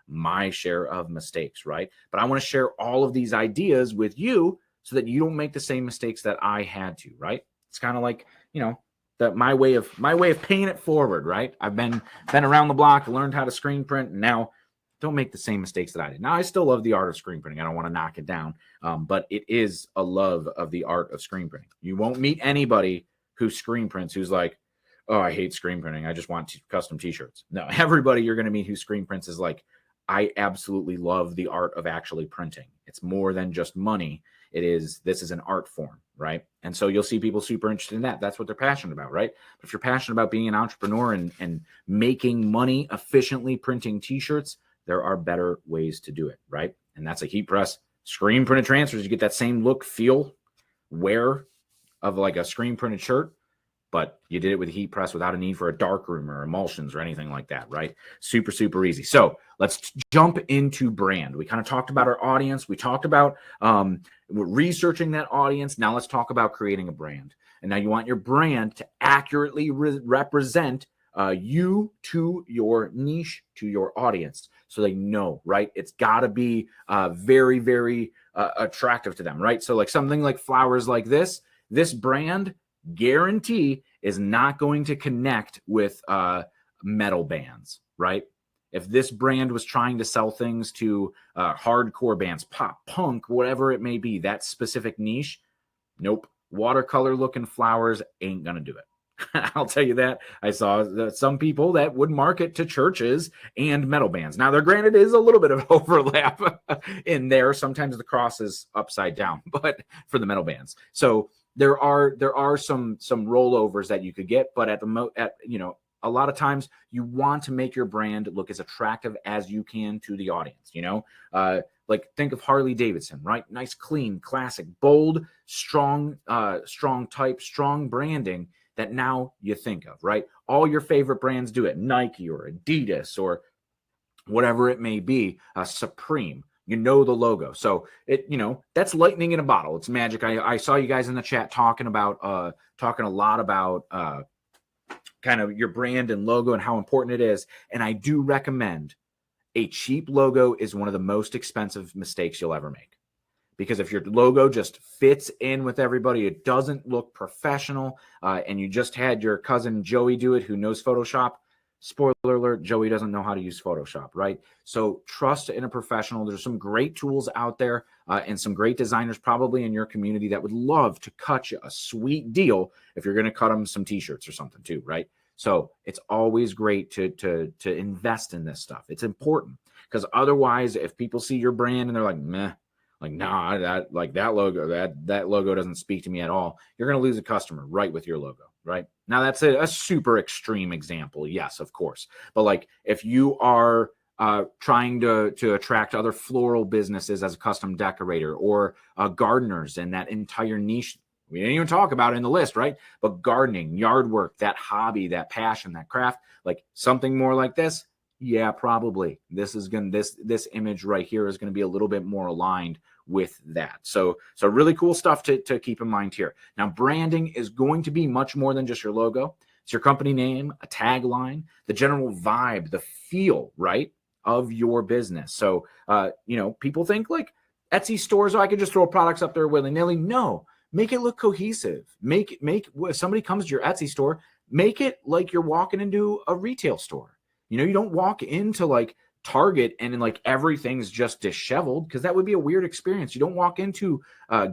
A: my share of mistakes, right? But I want to share all of these ideas with you so that you don't make the same mistakes that I had to, right? It's kind of like, that my way of paying it forward, right? I've been around the block, learned how to screen print, and now don't make the same mistakes that I did. Now, I still love the art of screen printing. I don't want to knock it down, but it is a love of the art of screen printing. You won't meet anybody who screen prints who's like, oh, I hate screen printing. I just want custom t-shirts. No, everybody you're going to meet who screen prints is like, I absolutely love the art of actually printing. It's more than just money. This is an art form, right? And so you'll see people super interested in that. That's what they're passionate about, right? But if you're passionate about being an entrepreneur and making money efficiently printing t-shirts, there are better ways to do it, right? And that's a heat press, screen printed transfers. You get that same look, feel, wear of like a screen printed shirt, but you did it with a heat press without a need for a dark room or emulsions or anything like that, right? Super, super easy. So let's jump into brand. We kind of talked about our audience. We talked about researching that audience. Now let's talk about creating a brand. And now you want your brand to accurately represent you to your niche, to your audience, so they know, right? It's got to be very, very attractive to them, right? So like something like flowers like this brand guarantee is not going to connect with metal bands, right? If this brand was trying to sell things to hardcore bands, pop, punk, whatever it may be, that specific niche, nope. Watercolor looking flowers ain't going to do it. I'll tell you that. I saw some people that would market to churches and metal bands. Now, there granted is a little bit of overlap in there. Sometimes the cross is upside down, but for the metal bands. So there are some rollovers that you could get, but a lot of times you want to make your brand look as attractive as you can to the audience, like think of Harley Davidson, right? Nice, clean, classic, bold, strong type, strong branding that now you think of, right? All your favorite brands do it, Nike or Adidas or whatever it may be, Supreme. The logo. So that's lightning in a bottle. It's magic. I saw you guys in the chat talking a lot about kind of your brand and logo and how important it is. And I do recommend a cheap logo is one of the most expensive mistakes you'll ever make. Because if your logo just fits in with everybody, it doesn't look professional, and you just had your cousin Joey do it who knows Photoshop, Spoiler alert, Joey doesn't know how to use Photoshop, right? So trust in a professional. There's some great tools out there and some great designers probably in your community that would love to cut you a sweet deal if you're going to cut them some t-shirts or something too, right? So it's always great to invest in this stuff. It's important because otherwise, if people see your brand and they're like, meh, like, nah, that logo doesn't speak to me at all, you're going to lose a customer right with your logo, right? Now, that's a super extreme example. Yes, of course. But like if you are trying to attract other floral businesses as a custom decorator or gardeners and that entire niche, we didn't even talk about it in the list, right? But gardening, yard work, that hobby, that passion, that craft, like something more like this. Yeah, probably. This image right here is going to be a little bit more aligned with that. So really cool stuff to keep in mind here. Now, branding is going to be much more than just your logo. It's your company name, a tagline, the general vibe, the feel, right, of your business. So, people think like Etsy stores, I could just throw products up there willy-nilly. No, make it look cohesive. Make if somebody comes to your Etsy store, make it like you're walking into a retail store. You don't walk into like Target and then like everything's just disheveled, because that would be a weird experience. You don't walk into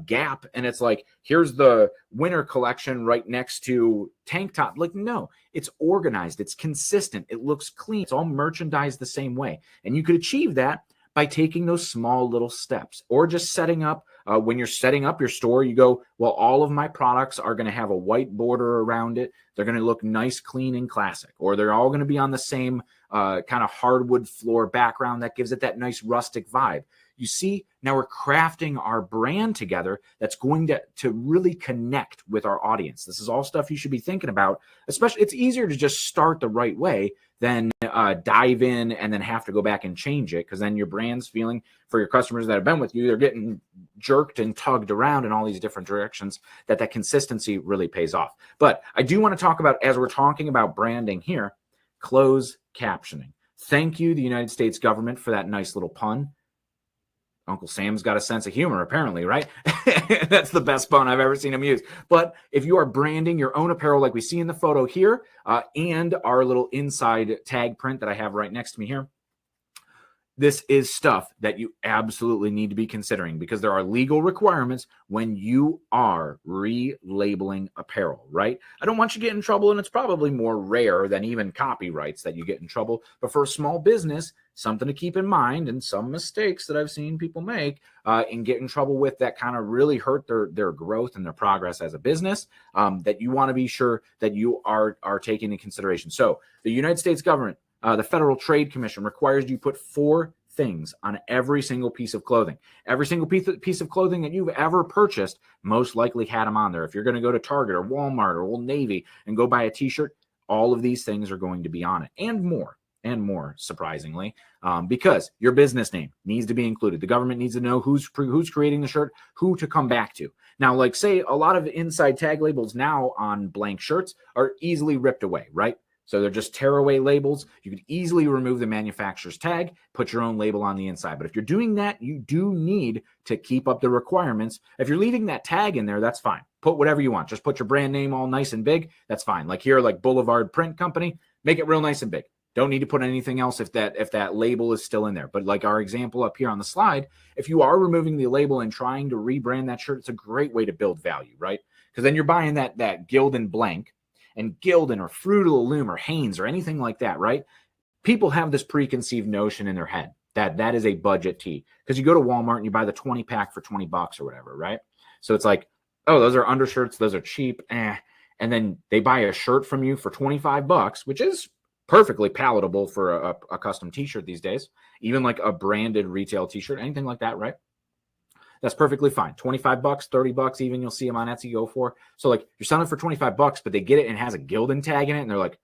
A: Gap and it's like, here's the winter collection right next to tank top. Like, no, it's organized. It's consistent. It looks clean. It's all merchandised the same way. And you could achieve that by taking those small little steps, or just setting up, when you're setting up your store, you go, well, all of my products are going to have a white border around it. They're going to look nice, clean, and classic, or they're all going to be on the same kind of hardwood floor background that gives it that nice rustic vibe. You see, now we're crafting our brand together that's going to really connect with our audience. This is all stuff you should be thinking about. Especially, it's easier to just start the right way than dive in and then have to go back and change it, because then your brand's feeling, for your customers that have been with you, they're getting jerked and tugged around in all these different directions, that consistency really pays off. But I do want to talk about, as we're talking about branding here, closed captioning. Thank you, the United States government, for that nice little pun. Uncle Sam's got a sense of humor, apparently, right? That's the best pun I've ever seen him use. But if you are branding your own apparel like we see in the photo here, and our little inside tag print that I have right next to me here, this is stuff that you absolutely need to be considering, because there are legal requirements when you are relabeling apparel, right? I don't want you to get in trouble, and it's probably more rare than even copyrights that you get in trouble. But for a small business, something to keep in mind, and some mistakes that I've seen people make and get in trouble with that kind of really hurt their growth and their progress as a business, that you want to be sure that you are taking into consideration. So the United States government, the Federal Trade Commission, requires you put 4 things on every single piece of clothing. Every single piece of clothing that you've ever purchased most likely had them on there. If you're going to go to Target or Walmart or Old Navy and go buy a t-shirt, all of these things are going to be on it, and more, surprisingly, because your business name needs to be included. The government needs to know who's creating the shirt, who to come back to. Now, like, say a lot of inside tag labels now on blank shirts are easily ripped away, right? So they're just tearaway labels. You could easily remove the manufacturer's tag, put your own label on the inside. But if you're doing that, you do need to keep up the requirements. If you're leaving that tag in there, that's fine. Put whatever you want. Just put your brand name all nice and big. That's fine. Like here, like Boulevard Print Company, make it real nice and big. Don't need to put anything else if that label is still in there. But like our example up here on the slide, if you are removing the label and trying to rebrand that shirt, it's a great way to build value, right? Because then you're buying that Gildan blank, and Gildan or Fruit of the Loom or Hanes or anything like that, right? People have this preconceived notion in their head that is a budget tee, because you go to Walmart and you buy the 20 pack for $20 or whatever, right? So it's like, oh, those are undershirts, those are cheap, and then they buy a shirt from you for $25, which is perfectly palatable for a custom t-shirt these days, even like a branded retail t-shirt, anything like that, right? That's perfectly fine. $25, $30, even you'll see them on Etsy go for. So like you're selling it for $25, but they get it and it has a Gildan tag in it, and they're like,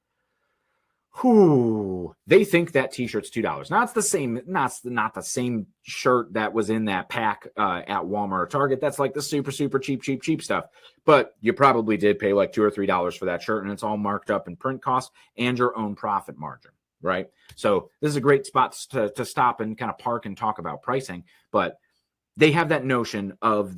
A: whoo, they think that t-shirt's $2. Now it's the same, not the same shirt that was in that pack at Walmart or Target. That's like the super, super cheap stuff. But you probably did pay like $2 or $3 for that shirt, and it's all marked up in print cost and your own profit margin, right? So this is a great spot to stop and kind of park and talk about pricing. But they have that notion of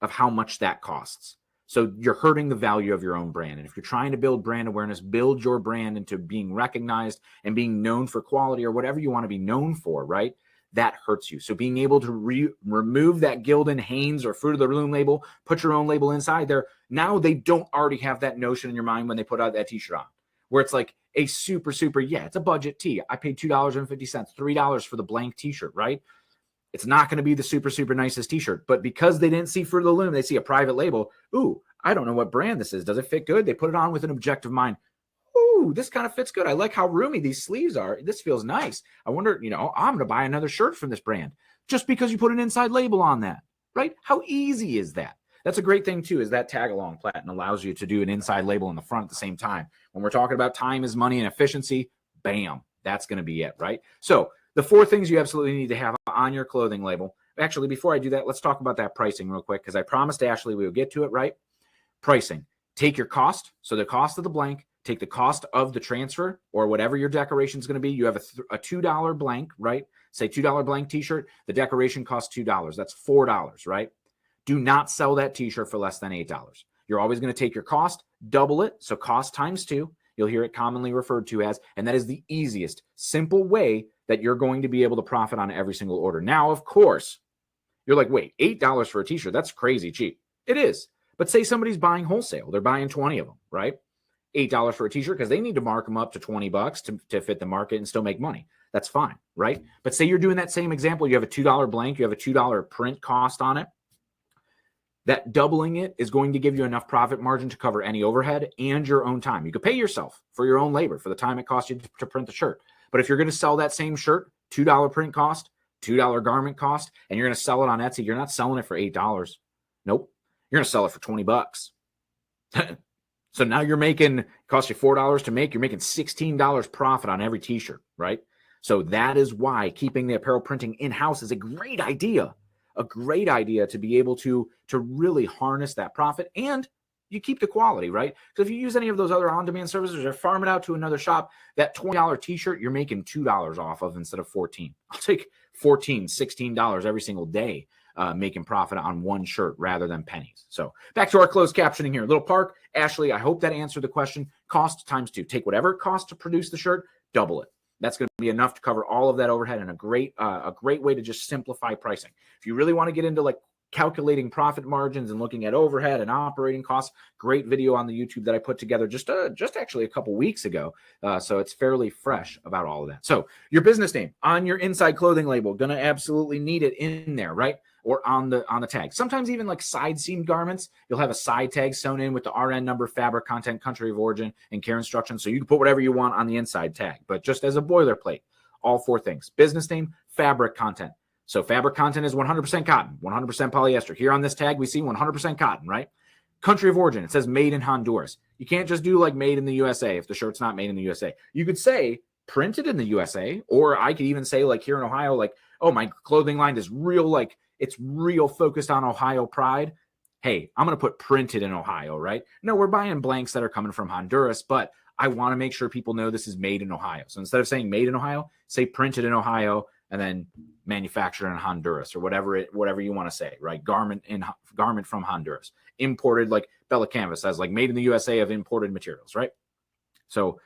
A: how much that costs. So you're hurting the value of your own brand. And if you're trying to build brand awareness, build your brand into being recognized and being known for quality or whatever you want to be known for, right? That hurts you. So being able to remove that Gildan, Hanes, or Fruit of the Loom label, put your own label inside there. Now they don't already have that notion in your mind when they put out that t-shirt on, where it's like a super, yeah, it's a budget tee. I paid $2.50, $3 for the blank t-shirt, right? It's not going to be the super nicest t-shirt, but because they didn't see Fruit of the Loom, they see a private label. Ooh, I don't know what brand this is. Does it fit good? They put it on with an objective mind. Ooh, this kind of fits good. I like how roomy these sleeves are. This feels nice. I wonder, I'm going to buy another shirt from this brand just because you put an inside label on that, right? How easy is that? That's a great thing too, is that tag along Platin allows you to do an inside label in the front at the same time. When we're talking about time is money and efficiency, bam, that's going to be it, right? So the 4 things you absolutely need to have on your clothing label. Actually, before I do that, let's talk about that pricing real quick, because I promised Ashley we would get to it, right? Pricing. Take your cost, so the cost of the blank, take the cost of the transfer or whatever your decoration is going to be. You have a $2 blank, right? Say $2 blank t-shirt. The decoration costs $2. That's $4, right? Do not sell that t-shirt for less than $8. You're always going to take your cost, double it. So cost times 2. You'll hear it commonly referred to as, and that is the easiest, simple way that you're going to be able to profit on every single order. Now, of course, you're like, wait, $8 for a t-shirt? That's crazy cheap. It is. But say somebody's buying wholesale. They're buying 20 of them, right? $8 for a t-shirt because they need to mark them up to $20 to fit the market and still make money. That's fine, right? But say you're doing that same example. You have a $2 blank. You have a $2 print cost on it. That doubling it is going to give you enough profit margin to cover any overhead and your own time. You could pay yourself for your own labor for the time it costs you to print the shirt. But if you're going to sell that same shirt, $2 print cost, $2 garment cost, and you're going to sell it on Etsy, you're not selling it for $8. Nope. You're going to sell it for $20. So now you're making, it costs you $4 to make, you're making $16 profit on every t-shirt, right? So that is why keeping the apparel printing in-house is a great idea. A great idea to be able to really harness that profit, and you keep the quality, right? So if you use any of those other on-demand services or farm it out to another shop, that $20 t-shirt you're making $2 off of instead of $14. I'll take $14, $16 every single day making profit on one shirt rather than pennies. So back to our closed captioning here. Little Park, Ashley, I hope that answered the question. Cost times 2. Take whatever it costs to produce the shirt, double it. That's going to be enough to cover all of that overhead, and a great way to just simplify pricing. If you really want to get into like calculating profit margins and looking at overhead and operating costs, great video on the YouTube that I put together just actually a couple weeks ago. So it's fairly fresh about all of that. So your business name on your inside clothing label, going to absolutely need it in there, right? Or on the tag. Sometimes even like side seam garments, you'll have a side tag sewn in with the RN number, fabric content, country of origin, and care instructions. So you can put whatever you want on the inside tag, but just as a boilerplate, all 4 things. Business name, fabric content. So fabric content is 100% cotton, 100% polyester. Here on this tag, we see 100% cotton, right? Country of origin, it says made in Honduras. You can't just do like made in the USA if the shirt's not made in the USA. You could say printed in the USA, or I could even say like here in Ohio, like, oh, my clothing line is real, like it's real focused on Ohio pride. Hey, I'm going to put printed in Ohio, right? No, we're buying blanks that are coming from Honduras, but I want to make sure people know this is made in Ohio. So instead of saying made in Ohio, say printed in Ohio and then manufactured in Honduras or whatever you want to say, right? Garment from Honduras. Imported, like Bella Canvas says, like made in the USA of imported materials, right? So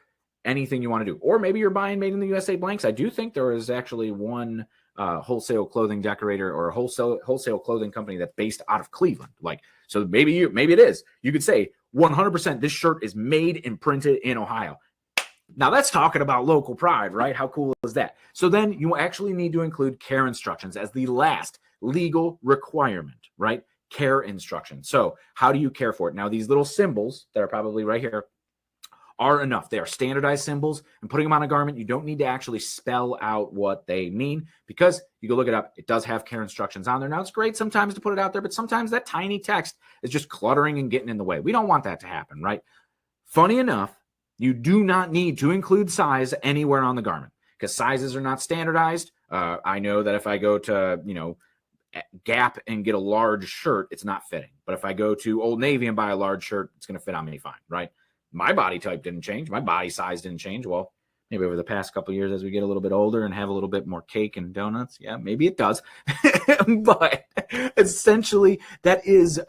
A: anything you want to do. Or maybe you're buying made in the USA blanks. I do think there is actually one wholesale clothing decorator or a wholesale clothing company that's based out of Cleveland. Like, so maybe it is. You could say 100% this shirt is made and printed in Ohio. Now that's talking about local pride, right? How cool is that? So then you actually need to include care instructions as the last legal requirement, right? Care instructions. So how do you care for it? Now these little symbols that are probably right here are enough. They are standardized symbols, and putting them on a garment, you don't need to actually spell out what they mean, because you can look it up. It does have care instructions on there. Now, it's great sometimes to put it out there, but sometimes that tiny text is just cluttering and getting in the way. We don't want that to happen, right? Funny enough, you do not need to include size anywhere on the garment because sizes are not standardized. I know that if I go to, Gap and get a large shirt, it's not fitting. But if I go to Old Navy and buy a large shirt, it's going to fit on me fine, right? My body type didn't change. My body size didn't change. Well, maybe over the past couple of years as we get a little bit older and have a little bit more cake and donuts. Yeah, maybe it does. But essentially, that is,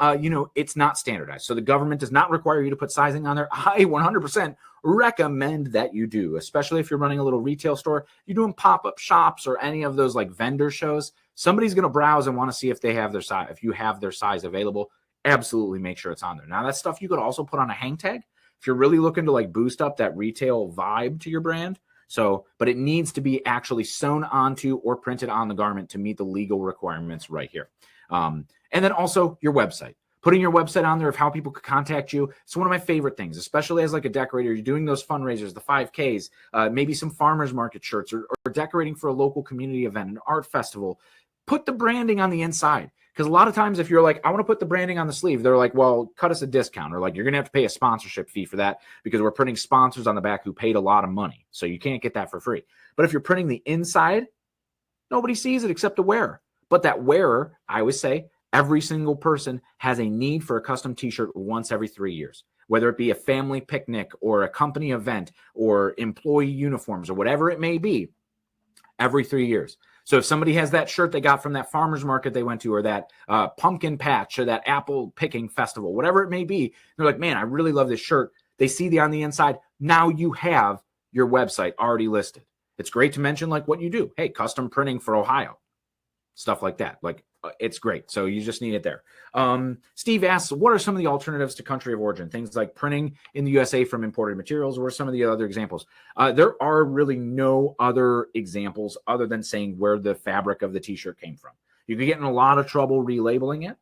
A: it's not standardized. So the government does not require you to put sizing on there. I 100% recommend that you do, especially if you're running a little retail store, you're doing pop-up shops or any of those like vendor shows. Somebody's going to browse and want to see if they have their size, if you have their size available. Absolutely make sure it's on there. Now, that stuff you could also put on a hang tag if you're really looking to like boost up that retail vibe to your brand. So, but it needs to be actually sewn onto or printed on the garment to meet the legal requirements right here. And then also your website. Putting your website on there of how people could contact you. It's one of my favorite things, especially as like a decorator. You're doing those fundraisers, the 5Ks, maybe some farmers market shirts or decorating for a local community event, an art festival. Put the branding on the inside. Because a lot of times if you're like, I want to put the branding on the sleeve, they're like, well, cut us a discount. Or like, you're going to have to pay a sponsorship fee for that because we're putting sponsors on the back who paid a lot of money. So you can't get that for free. But if you're printing the inside, nobody sees it except the wearer. But that wearer, I always say, every single person has a need for a custom t-shirt once every 3 years, whether it be a family picnic or a company event or employee uniforms or whatever it may be, every 3 years. So if somebody has that shirt they got from that farmer's market they went to or that pumpkin patch or that apple picking festival, whatever it may be, they're like, man, I really love this shirt. They see on the inside. Now you have your website already listed. It's great to mention like what you do. Hey, custom printing for Ohio, stuff like that. Like, it's great. So you just need it there. Steve asks, what are some of the alternatives to country of origin? Things like printing in the USA from imported materials, or some of the other examples? There are really no other examples other than saying where the fabric of the t-shirt came from. You could get in a lot of trouble relabeling it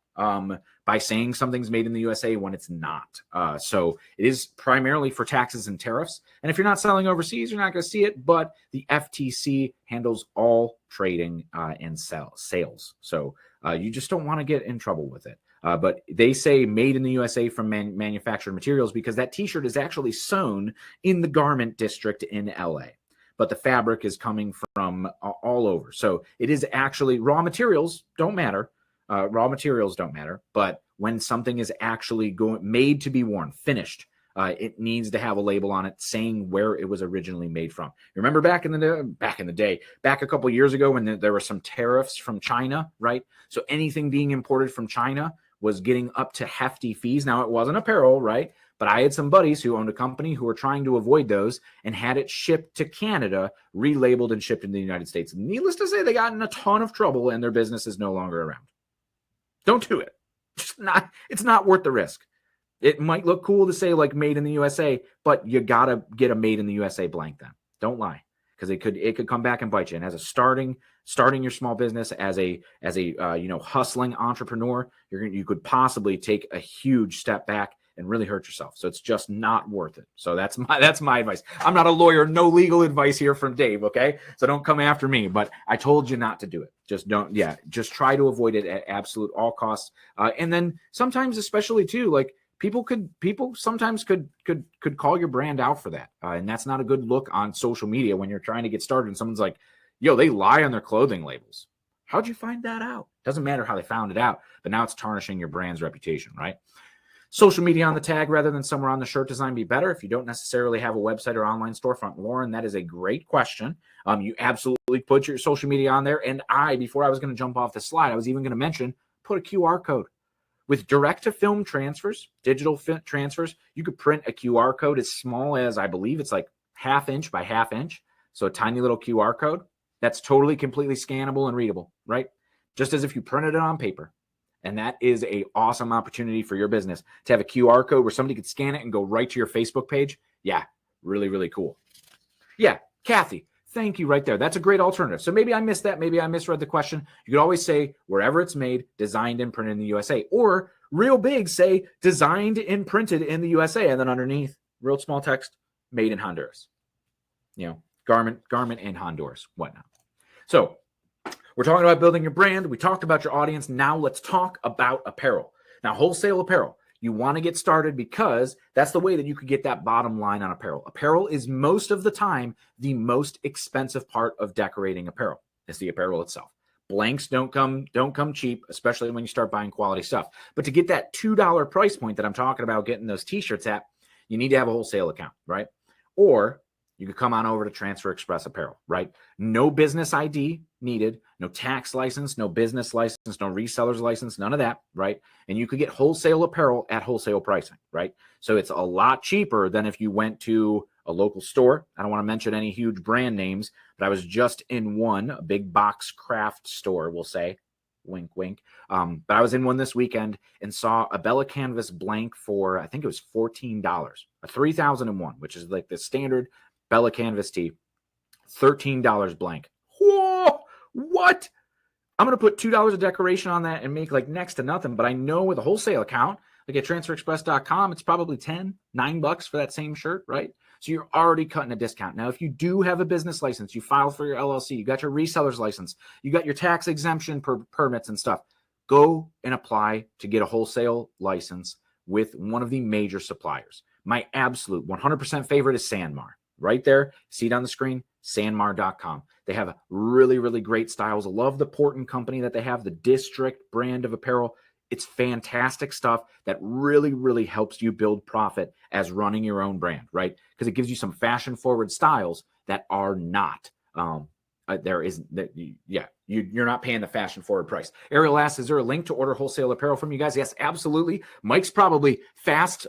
A: by saying something's made in the USA when it's not. So it is primarily for taxes and tariffs. And if you're not selling overseas, you're not going to see it. But the FTC handles all trading and sales. So you just don't want to get in trouble with it. But they say made in the USA from manufactured materials because that t-shirt is actually sewn in the garment district in LA. But the fabric is coming from all over. So it is actually raw materials don't matter. But when something is actually made to be worn, finished, it needs to have a label on it saying where it was originally made from. Remember back in the day, back a couple of years ago when there were some tariffs from China, right? So anything being imported from China was getting up to hefty fees. Now, it wasn't apparel, right? But I had some buddies who owned a company who were trying to avoid those and had it shipped to Canada, relabeled and shipped into the United States. Needless to say, they got in a ton of trouble and their business is no longer around. Don't do it. It's not worth the risk. It might look cool to say like made in the USA, but you got to get a made in the USA blank then. Don't lie. Because it could come back and bite you. And as a starting your small business as a hustling entrepreneur, you could possibly take a huge step back and really hurt yourself. So it's just not worth it. So that's my advice. I'm not a lawyer, no legal advice here from Dave, okay? So don't come after me, but I told you not to do it. Just try to avoid it at absolute all costs. And then sometimes, especially too, like people sometimes could call your brand out for that. And that's not a good look on social media when you're trying to get started and someone's like, yo, they lie on their clothing labels. How'd you find that out? Doesn't matter how they found it out, but now it's tarnishing your brand's reputation, right? Social media on the tag rather than somewhere on the shirt design be better if you don't necessarily have a website or online storefront? Lauren, that is a great question. You absolutely put your social media on there. And before I was going to jump off the slide, I was even going to mention, put a QR code. With direct-to-film transfers, digital transfers, you could print a QR code as small as, I believe it's like 1/2 inch by 1/2 inch. So a tiny little QR code that's totally, completely scannable and readable, right? Just as if you printed it on paper. And that is an awesome opportunity for your business to have a QR code where somebody could scan it and go right to your Facebook page. Yeah, really, really cool. Yeah, Kathy, thank you right there. That's a great alternative. So maybe I missed that. Maybe I misread the question. You could always say wherever it's made, designed and printed in the USA. Or real big, say designed and printed in the USA. And then underneath, real small text, made in Honduras. Garment in Honduras, whatnot. So we're talking about building your brand. We talked about your audience. Now let's talk about apparel. Now, wholesale apparel. You want to get started because that's the way that you could get that bottom line on apparel. Apparel is most of the time the most expensive part of decorating apparel. It's the apparel itself. Blanks don't come cheap, especially when you start buying quality stuff. But to get that $2 price point that I'm talking about getting those t-shirts at, you need to have a wholesale account, right? Or you could come on over to Transfer Express Apparel, right? No business ID needed, no tax license, no business license, no reseller's license, none of that, right? And you could get wholesale apparel at wholesale pricing, right? So it's a lot cheaper than if you went to a local store. I don't want to mention any huge brand names, but I was just in one, a big box craft store, we'll say, wink, wink. But I was in one this weekend and saw a Bella Canvas blank for, I think it was $14, a 3001, which is like the standard Bella Canvas tee, $13 blank. Whoa, what? I'm going to put $2 of decoration on that and make like next to nothing. But I know with a wholesale account, like at transferexpress.com, it's probably $9 for that same shirt, right? So you're already cutting a discount. Now, if you do have a business license, you filed for your LLC, you got your reseller's license, you got your tax exemption permits and stuff, go and apply to get a wholesale license with one of the major suppliers. My absolute 100% favorite is Sanmar. Right there, see it on the screen, sanmar.com. They have really, really great styles. I love the Porton company that they have, the District brand of apparel. It's fantastic stuff that really, really helps you build profit as running your own brand, right? Because it gives you some fashion-forward styles that are not. You're not paying the fashion-forward price. Ariel asks, is there a link to order wholesale apparel from you guys? Yes, absolutely. Mike's probably fast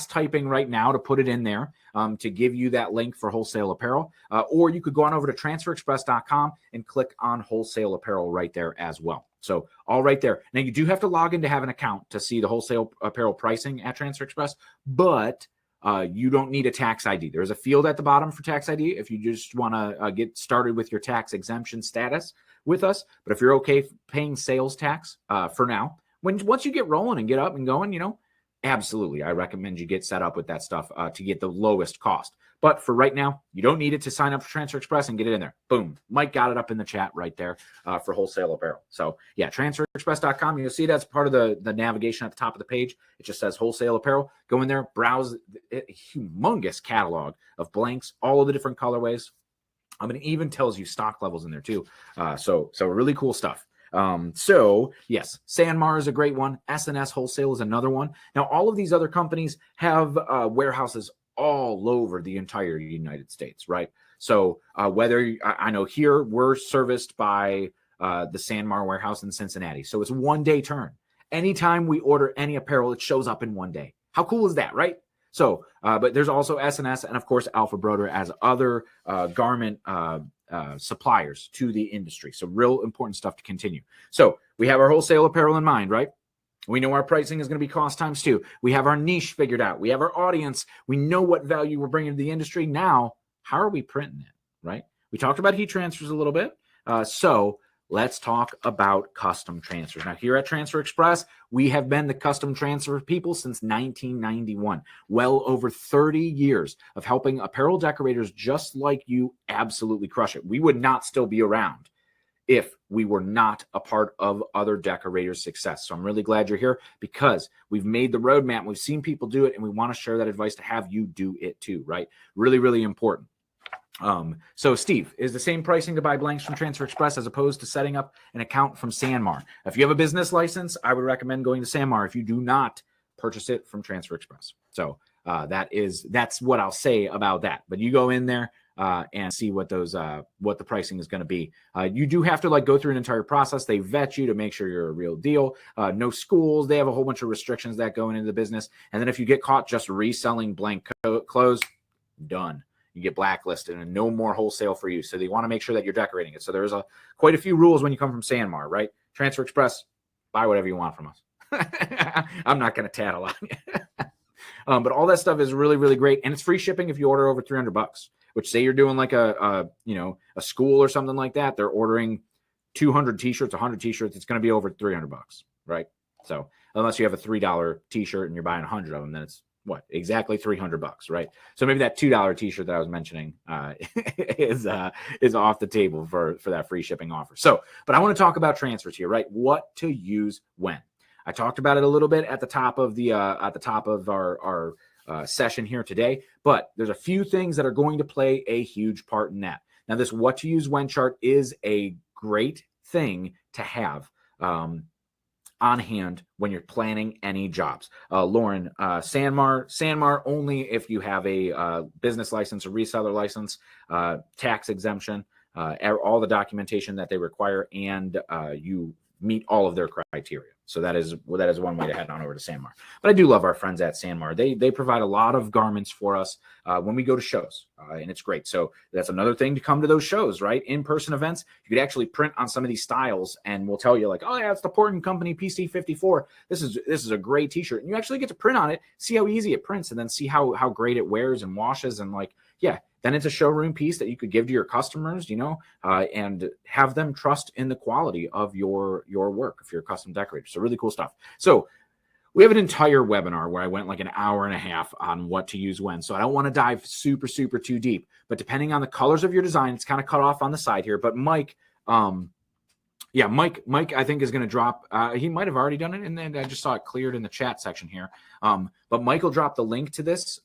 A: typing right now to put it in there to give you that link for wholesale apparel. Or you could go on over to transferexpress.com and click on wholesale apparel right there as well. So all right there. Now, you do have to log in to have an account to see the wholesale apparel pricing at Transfer Express, but you don't need a tax ID. There's a field at the bottom for tax ID if you just want to get started with your tax exemption status with us. But if you're okay paying sales tax for now, once you get rolling and get up and going, absolutely, I recommend you get set up with that stuff to get the lowest cost. But for right now, you don't need it to sign up for Transfer Express and get it in there. Boom. Mike got it up in the chat right there for wholesale apparel. So yeah, transferexpress.com. You'll see that's part of the navigation at the top of the page. It just says wholesale apparel. Go in there, browse a humongous catalog of blanks, all of the different colorways. It even tells you stock levels in there too. So really cool stuff. So yes, Sanmar is a great one. S&S Wholesale is another one. Now, all of these other companies have warehouses all over the entire United States, right? So whether I know here we're serviced by the Sanmar warehouse in Cincinnati. So it's 1 day turn. Anytime we order any apparel, it shows up in 1 day. How cool is that, right? So, but there's also S&S and of course Alpha Broder as other garment suppliers to the industry. So real important stuff to continue. So we have our wholesale apparel in mind, right? We know our pricing is going to be cost times 2. We have our niche figured out. We have our audience. We know what value we're bringing to the industry. Now, how are we printing it, right? We talked about heat transfers a little bit. So let's talk about custom transfers. Now, here at Transfer Express, we have been the custom transfer people since 1991. Well over 30 years of helping apparel decorators just like you absolutely crush it. We would not still be around if we were not a part of other decorators' success. So I'm really glad you're here because we've made the roadmap. We've seen people do it, and we want to share that advice to have you do it too, right? Really, really important. So Steve, is the same pricing to buy blanks from Transfer Express as opposed to setting up an account from Sanmar? If you have a business license, I would recommend going to Sanmar. If you do not, purchase it from Transfer Express. So that's what I'll say about that. But you go in there and see what the pricing is going to be. You do have to go through an entire process. They vet you to make sure you're a real deal. No schools. They have a whole bunch of restrictions that go into the business. And then if you get caught just reselling blank clothes, done. You get blacklisted and no more wholesale for you. So they want to make sure that you're decorating it. So there's quite a few rules when you come from Sanmar, right? Transfer Express, buy whatever you want from us. I'm not going to tattle on you. But all that stuff is really, really great. And it's free shipping if you order over $300, which say you're doing like a school or something like that. They're ordering 200 t-shirts, 100 t-shirts. It's going to be over $300, right? So unless you have a $3 t-shirt and you're buying 100 of them, then it's exactly $300, right? So maybe that $2 t-shirt that I was mentioning is off the table for that free shipping offer. So, but I want to talk about transfers here, right? What to use when. I talked about it a little bit at the top of our session here today, but there's a few things that are going to play a huge part in that. Now, this what to use when chart is a great thing to have. on hand when you're planning any jobs. Lauren, Sanmar only if you have a business license, a reseller license, tax exemption, all the documentation that they require, and you meet all of their criteria. So that is one way to head on over to Sanmar. But I do love our friends at Sanmar. They provide a lot of garments for us when we go to shows, and it's great. So that's another thing to come to those shows, right? In-person events, you could actually print on some of these styles, and we'll tell you like, oh yeah, it's the Portland Company PC54. This is a great T-shirt, and you actually get to print on it, see how easy it prints, and then see how great it wears and washes, and like, yeah. Then it's a showroom piece that you could give to your customers, and have them trust in the quality of your work if you're a custom decorator. So really cool stuff. So we have an entire webinar where I went like an hour and a half on what to use when. So I don't want to dive super too deep, but depending on the colors of your design, it's kind of cut off on the side here. But Mike, Mike, I think is going to drop. He might have already done it, and then I just saw it cleared in the chat section here. But Mike will drop the link to this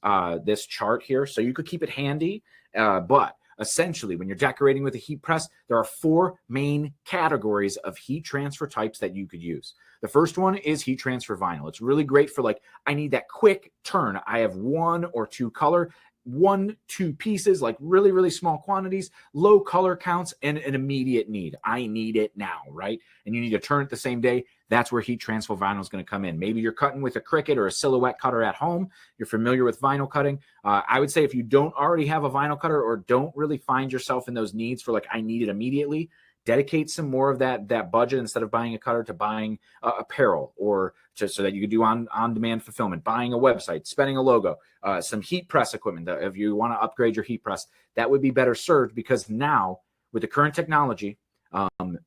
A: chart here, so you could keep it handy. But essentially, when you're decorating with a heat press, there are 4 main categories of heat transfer types that you could use. The first one is heat transfer vinyl. It's really great for like, I need that quick turn. I have 1 or 2 color. 1-2 pieces, like really small quantities, low color counts, and an immediate need. I need it now, right? And you need to turn it the same day. That's where heat transfer vinyl is going to come in. Maybe you're cutting with a Cricut or a silhouette cutter at home. You're familiar with vinyl cutting. I would say if you don't already have a vinyl cutter or don't really find yourself in those needs for like, I need it immediately, dedicate some more of that budget instead of buying a cutter to buying apparel, or just so that you could do on-demand fulfillment, buying a website, spending a logo, some heat press equipment. If you want to upgrade your heat press, that would be better served, because now with the current technology,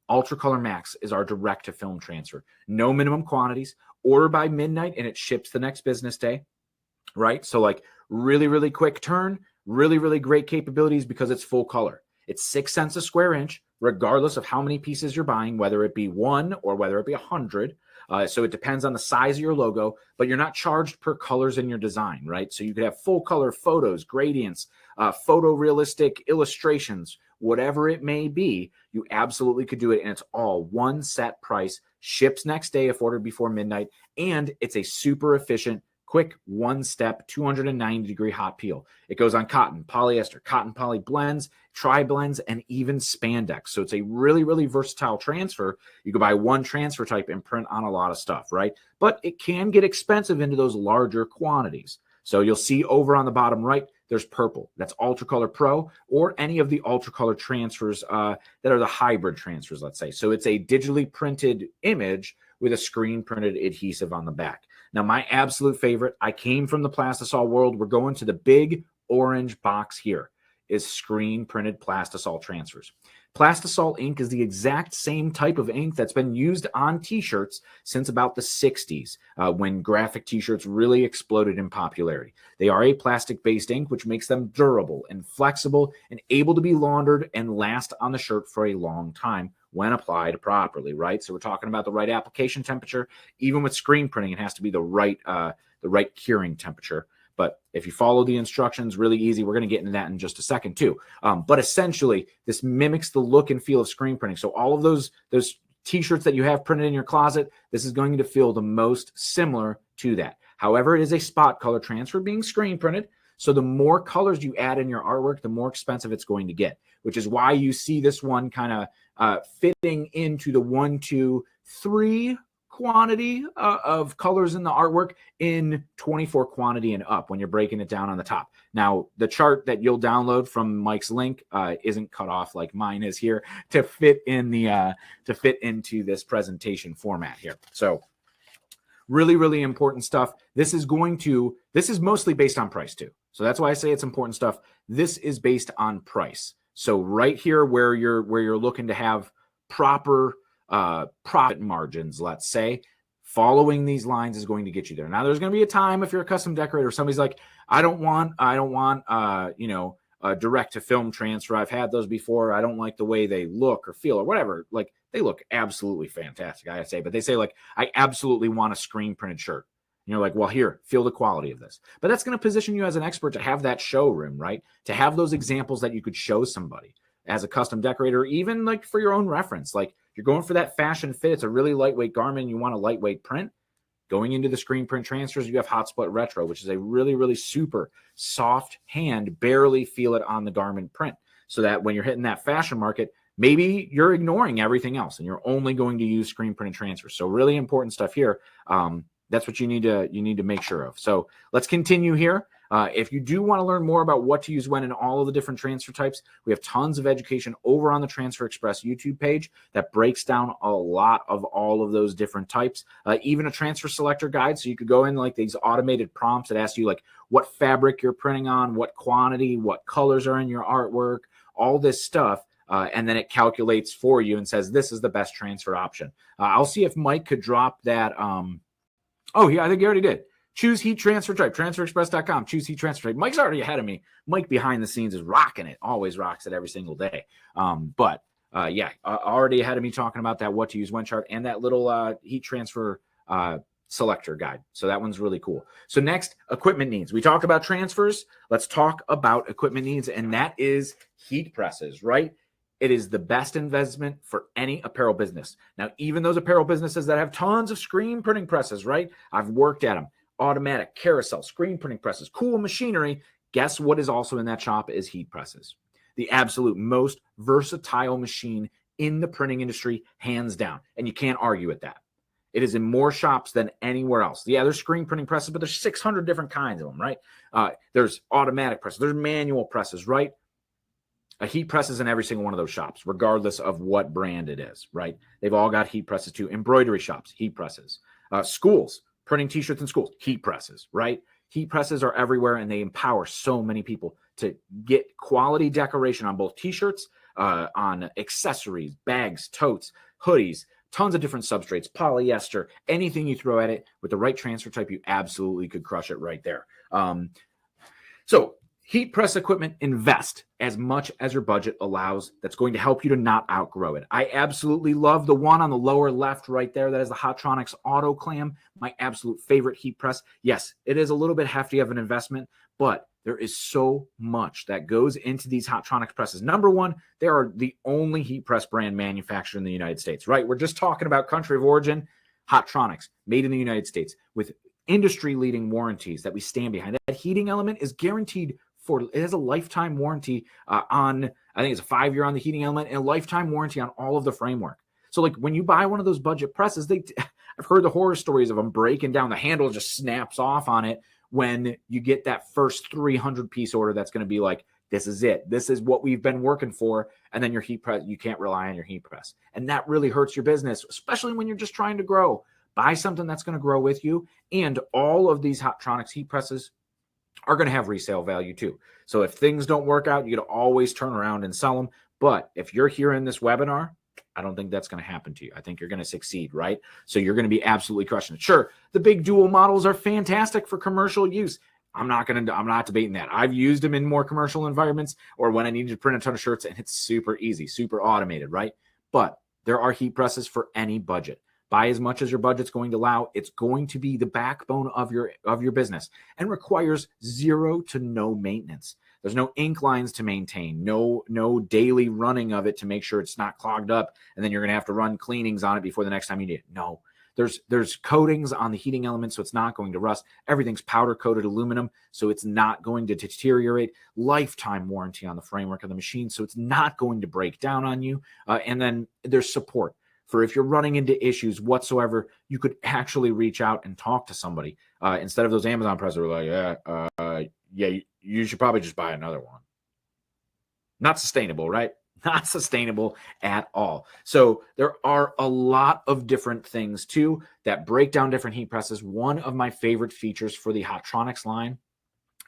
A: Ultra Color Max is our direct to film transfer. No minimum quantities, order by midnight and it ships the next business day, right? So like really quick turn, really great capabilities because it's full color. It's 6 cents a square inch, regardless of how many pieces you're buying, whether it be 1 or whether it be 100. So it depends on the size of your logo, but you're not charged per colors in your design, right? So you could have full color photos, gradients, photorealistic illustrations, whatever it may be, you absolutely could do it. And it's all one set price, ships next day if ordered before midnight. And it's a super efficient, quick, one-step, 290-degree hot peel. It goes on cotton, polyester, cotton poly blends, tri-blends, and even spandex. So it's a really versatile transfer. You can buy one transfer type and print on a lot of stuff, right? But it can get expensive into those larger quantities. So you'll see over on the bottom right, there's purple. That's Ultra Color Pro, or any of the Ultra Color transfers that are the hybrid transfers, let's say. So it's a digitally printed image with a screen printed adhesive on the back. Now, my absolute favorite, I came from the Plastisol world. We're going to the big orange box here, is screen printed Plastisol transfers. Plastisol ink is the exact same type of ink that's been used on t-shirts since about the 60s, when graphic t-shirts really exploded in popularity. They are a plastic-based ink, which makes them durable and flexible and able to be laundered and last on the shirt for a long time when applied properly, right? So we're talking about the right application temperature. Even with screen printing, it has to be the right curing temperature. But if you follow the instructions, really easy. We're going to get into that in just a second too. But essentially, this mimics the look and feel of screen printing. So all of those t-shirts that you have printed in your closet, this is going to feel the most similar to that. However, it is a spot color transfer being screen printed. So the more colors you add in your artwork, the more expensive it's going to get, which is why you see this one kind of fitting into the 1, 2, 3 quantity of colors in the artwork in 24 quantity and up when you're breaking it down on the top. Now, the chart that you'll download from Mike's link isn't cut off like mine is here to fit in the to fit into this presentation format here. So really important stuff. This is mostly based on price too. So that's why I say it's important stuff. This is based on price. So right here where you're looking to have proper profit margins, let's say, following these lines is going to get you there. Now, there's going to be a time if you're a custom decorator, somebody's like, I don't want a direct to film transfer. I've had those before. I don't like the way they look or feel or whatever. Like, they look absolutely fantastic, I say, but they say like, I absolutely want a screen printed shirt. And you're like, well, here, feel the quality of this. But that's going to position you as an expert to have that showroom, right? To have those examples that you could show somebody as a custom decorator, even like for your own reference. Like, you're going for that fashion fit, it's a really lightweight garment, and you want a lightweight print, going into the screen print transfers, you have Hot Split Retro, which is a really, really super soft hand, barely feel it on the garment print. So that when you're hitting that fashion market, maybe you're ignoring everything else and you're only going to use screen print and transfers. So really important stuff here. That's what you need to make sure of. So let's continue here. If you do want to learn more about what to use when in all of the different transfer types, we have tons of education over on the Transfer Express YouTube page that breaks down a lot of all of those different types, even a transfer selector guide. So you could go in like these automated prompts that ask you like what fabric you're printing on, what quantity, what colors are in your artwork, all this stuff. And then it calculates for you and says, this is the best transfer option. I'll see if Mike could drop that. Oh, yeah, I think he already did. Choose heat transfer type, transferexpress.com. Choose heat transfer type. Mike's already ahead of me. Mike behind the scenes is rocking it, always rocks it every single day. Yeah, already ahead of me talking about that what to use when chart and that little heat transfer selector guide. So that one's really cool. So next, equipment needs. We talked about transfers. Let's talk about equipment needs, and that is heat presses, right? It is the best investment for any apparel business. Now, even those apparel businesses that have tons of screen printing presses, right? I've worked at them. Automatic, carousel, screen printing presses, cool machinery. Guess what is also in that shop is heat presses. The absolute most versatile machine in the printing industry, hands down. And you can't argue with that. It is in more shops than anywhere else. Yeah, there's screen printing presses, but there's 600 different kinds of them, right? There's automatic presses. There's manual presses, right? A heat press is in every single one of those shops, regardless of what brand it is, right? They've all got heat presses too. Embroidery shops, heat presses. Schools, printing t-shirts in schools, heat presses, right? Heat presses are everywhere, and they empower so many people to get quality decoration on both t-shirts, on accessories, bags, totes, hoodies, tons of different substrates, polyester, anything you throw at it with the right transfer type, you absolutely could crush it right there. So heat press equipment, invest as much as your budget allows. That's going to help you to not outgrow it. I absolutely love the one on the lower left right there. That is the Hotronix Auto Clam, my absolute favorite heat press. Yes, it is a little bit hefty of an investment, but there is so much that goes into these Hotronix presses. Number one, they are the only heat press brand manufactured in the United States, right? We're just talking about country of origin, Hotronix, made in the United States with industry-leading warranties that we stand behind. That heating element is guaranteed. It has a lifetime warranty on, I think it's a 5-year on the heating element and a lifetime warranty on all of the framework. So like when you buy one of those budget presses, I've heard the horror stories of them breaking down. The handle just snaps off on it when you get that first 300-piece order that's going to be like, this is it. This is what we've been working for. And then your heat press, you can't rely on your heat press. And that really hurts your business, especially when you're just trying to grow. Buy something that's going to grow with you. And all of these Hotronix heat presses are going to have resale value too. So if things don't work out, you got to always turn around and sell them. But if you're hearing this webinar, I don't think that's going to happen to you. I think you're going to succeed, right? So you're going to be absolutely crushing it. Sure, the big dual models are fantastic for commercial use. I'm not debating that. I've used them in more commercial environments or when I needed to print a ton of shirts, and it's super easy, super automated, right? But there are heat presses for any budget. Buy as much as your budget's going to allow. It's going to be the backbone of your business and requires zero to no maintenance. There's no ink lines to maintain, no daily running of it to make sure it's not clogged up, and then you're going to have to run cleanings on it before the next time you need it. No, there's coatings on the heating element, so it's not going to rust. Everything's powder coated aluminum, so it's not going to deteriorate. Lifetime warranty on the framework of the machine, so it's not going to break down on you. And then there's support. For if you're running into issues whatsoever, you could actually reach out and talk to somebody instead of those Amazon presses who are like, you should probably just buy another one. Not sustainable, right? Not sustainable at all. So there are a lot of different things too that break down different heat presses. One of my favorite features for the Hotronix line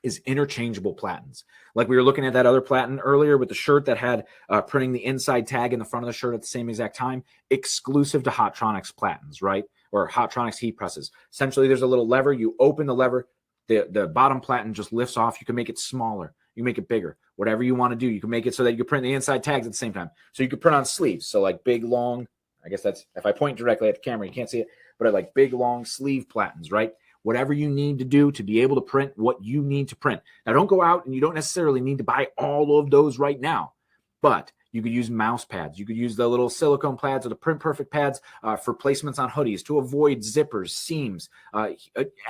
A: is interchangeable platens. Like we were looking at that other platen earlier with the shirt that had printing the inside tag in the front of the shirt at the same exact time, exclusive to Hotronix platens, right? Or Hotronix heat presses. Essentially, there's a little lever. You open the lever, the bottom platen just lifts off. You can make it smaller. You make it bigger. Whatever you want to do, you can make it so that you can print the inside tags at the same time. So you can print on sleeves. So like big, long, I guess that's, if I point directly at the camera, you can't see it, but I like big, long sleeve platens, right? Whatever you need to do to be able to print what you need to print. Now, don't go out and you don't necessarily need to buy all of those right now, but You could use mouse pads. You could use the little silicone pads or the Print Perfect pads for placements on hoodies to avoid zippers, seams,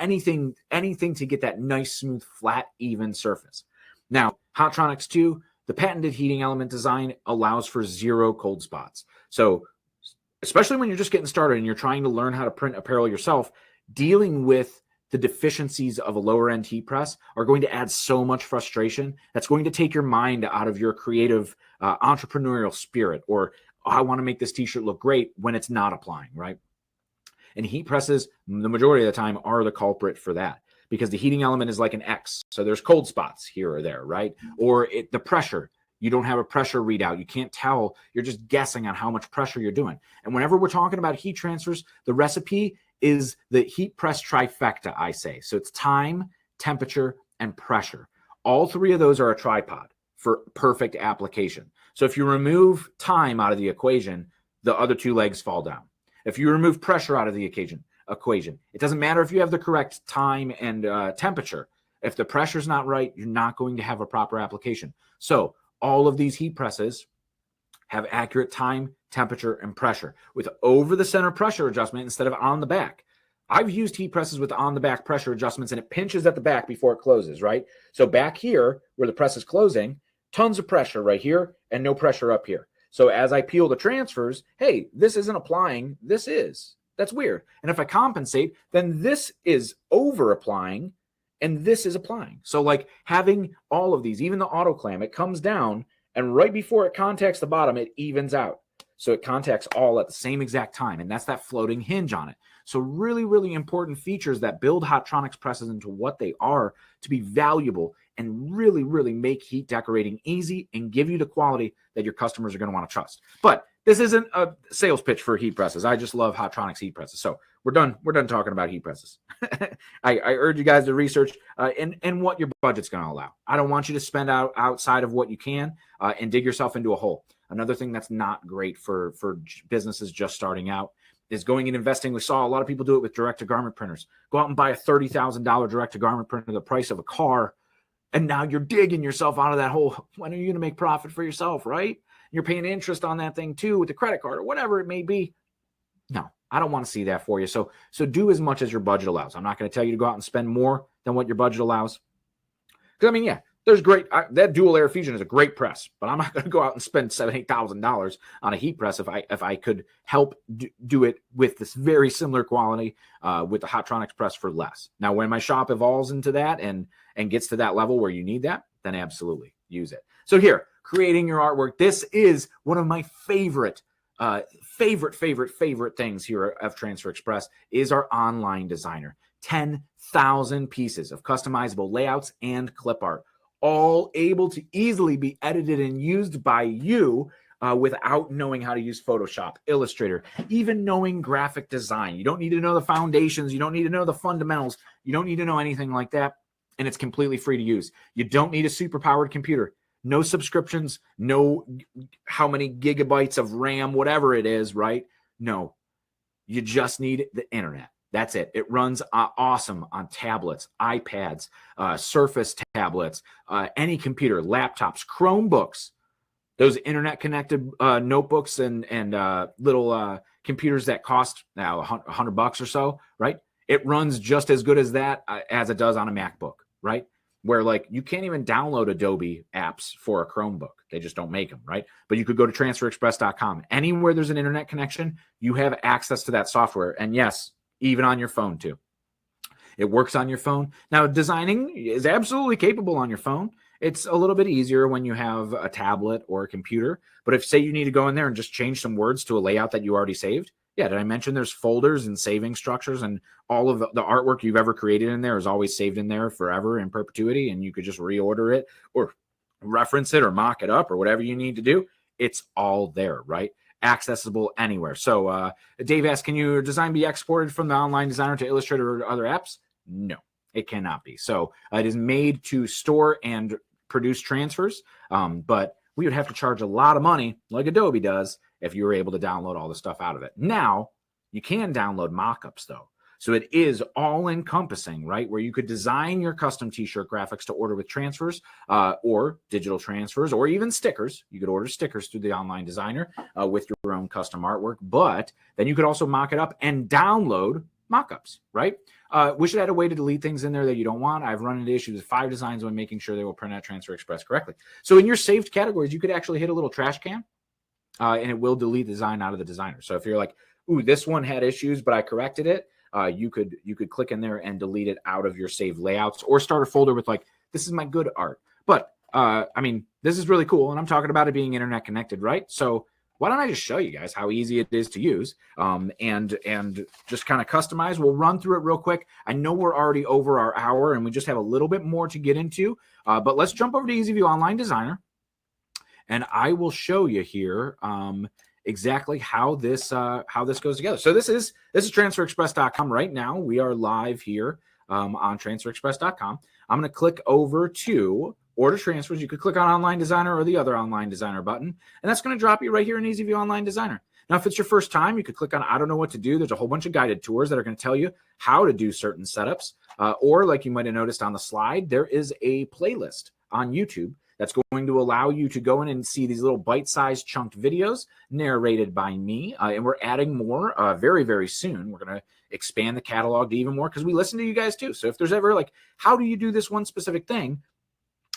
A: anything to get that nice, smooth, flat, even surface. Now, Hotronics 2, the patented heating element design allows for 0 cold spots. So especially when you're just getting started and you're trying to learn how to print apparel yourself, dealing with the deficiencies of a lower end heat press are going to add so much frustration. That's going to take your mind out of your creative entrepreneurial spirit, or I want to make this t-shirt look great when it's not applying, right? And heat presses, the majority of the time, are the culprit for that, because the heating element is like an X. So there's cold spots here or there, right? Or the pressure. You don't have a pressure readout. You can't tell. You're just guessing on how much pressure you're doing. And whenever we're talking about heat transfers, the recipe is the heat press trifecta, I say. So it's time, temperature, and pressure. All 3 of those are a tripod for perfect application. So if you remove time out of the equation, the other 2 legs fall down. If you remove pressure out of the equation, it doesn't matter if you have the correct time and temperature. If the pressure's not right, you're not going to have a proper application. So all of these heat presses have accurate time, temperature, and pressure with over the center pressure adjustment instead of on the back. I've used heat presses with on the back pressure adjustments, and it pinches at the back before it closes, right? So back here where the press is closing, tons of pressure right here and no pressure up here. So as I peel the transfers, hey, this isn't applying, this is. That's weird. And if I compensate, then this is over applying and this is applying. So like having all of these, even the auto clam, it comes down and right before it contacts the bottom, it evens out. So it contacts all at the same exact time. And that's that floating hinge on it. So really, really important features that build Hotronics presses into what they are to be valuable and really, really make heat decorating easy and give you the quality that your customers are going to want to trust. But this isn't a sales pitch for heat presses. I just love Hotronics heat presses. So we're done talking about heat presses. I urge you guys to research and what your budget's going to allow. I don't want you to spend outside of what you can and dig yourself into a hole. Another thing that's not great for businesses just starting out is going and investing. We saw a lot of people do it with direct-to-garment printers. Go out and buy a $30,000 direct-to-garment printer, the price of a car, and now you're digging yourself out of that hole. When are you going to make profit for yourself, right? You're paying interest on that thing too with the credit card or whatever it may be. No, I don't want to see that for you. So do as much as your budget allows. I'm not going to tell you to go out and spend more than what your budget allows. Because, I mean, yeah, there's great, that dual air fusion is a great press, but I'm not going to go out and spend $7,000, $8,000 on a heat press if I could help do it with this very similar quality with the Hotronics press for less. Now, when my shop evolves into that and gets to that level where you need that, then absolutely use it. So here, creating your artwork. This is one of my favorite things here of Transfer Express is our online designer. 10,000 pieces of customizable layouts and clip art, all able to easily be edited and used by you without knowing how to use Photoshop, Illustrator, even knowing graphic design. You don't need to know the foundations. You don't need to know the fundamentals. You don't need to know anything like that. And it's completely free to use. You don't need a super powered computer. No subscriptions, no how many gigabytes of RAM, whatever it is, right? No, you just need the internet. That's it. It runs awesome on tablets, iPads, Surface tablets, any computer, laptops, Chromebooks, those internet-connected notebooks and little computers that cost now $100 or so, right? It runs just as good as that as it does on a MacBook, right? Where like you can't even download Adobe apps for a Chromebook. They just don't make them, right? But you could go to transferexpress.com. Anywhere there's an internet connection, you have access to that software. And yes, even on your phone too. It works on your phone. Now, designing is absolutely capable on your phone. It's a little bit easier when you have a tablet or a computer. But if, say, you need to go in there and just change some words to a layout that you already saved, yeah, did I mention there's folders and saving structures, and all of the artwork you've ever created in there is always saved in there forever in perpetuity, and you could just reorder it or reference it or mock it up or whatever you need to do. It's all there, right? Accessible anywhere. So Dave asked, can your design be exported from the online designer to Illustrator or other apps? No, it cannot be. So it is made to store and produce transfers, but we would have to charge a lot of money like Adobe does if you were able to download all the stuff out of it. Now, you can download mockups though. So it is all encompassing, right? Where you could design your custom t-shirt graphics to order with transfers or digital transfers or even stickers. You could order stickers through the online designer with your own custom artwork, but then you could also mock it up and download mock-ups, right? Wish it had a way to delete things in there that you don't want. I've run into issues with 5 designs when making sure they will print out Transfer Express correctly. So in your saved categories, you could actually hit a little trash can and it will delete the design out of the designer. So if you're like, ooh, this one had issues, but I corrected it, you could click in there and delete it out of your saved layouts or start a folder with like, this is my good art. But I mean, this is really cool. And I'm talking about it being internet connected, right? So why don't I just show you guys how easy it is to use and just kind of customize. We'll run through it real quick. I know we're already over our hour and we just have a little bit more to get into, but let's jump over to EasyView Online Designer. And I will show you here exactly how this goes together. So this is transferexpress.com right now. We are live here on transferexpress.com. I'm going to click over to order transfers. You could click on Online Designer or the other Online Designer button, and that's going to drop you right here in EasyView Online Designer. Now, if it's your first time, you could click on I don't know what to do. There's a whole bunch of guided tours that are going to tell you how to do certain setups. Or like you might have noticed on the slide, there is a playlist on YouTube that's going to allow you to go in and see these little bite-sized chunked videos narrated by me. And we're adding more very, very soon. We're going to expand the catalog to even more because we listen to you guys too. So if there's ever like, how do you do this one specific thing?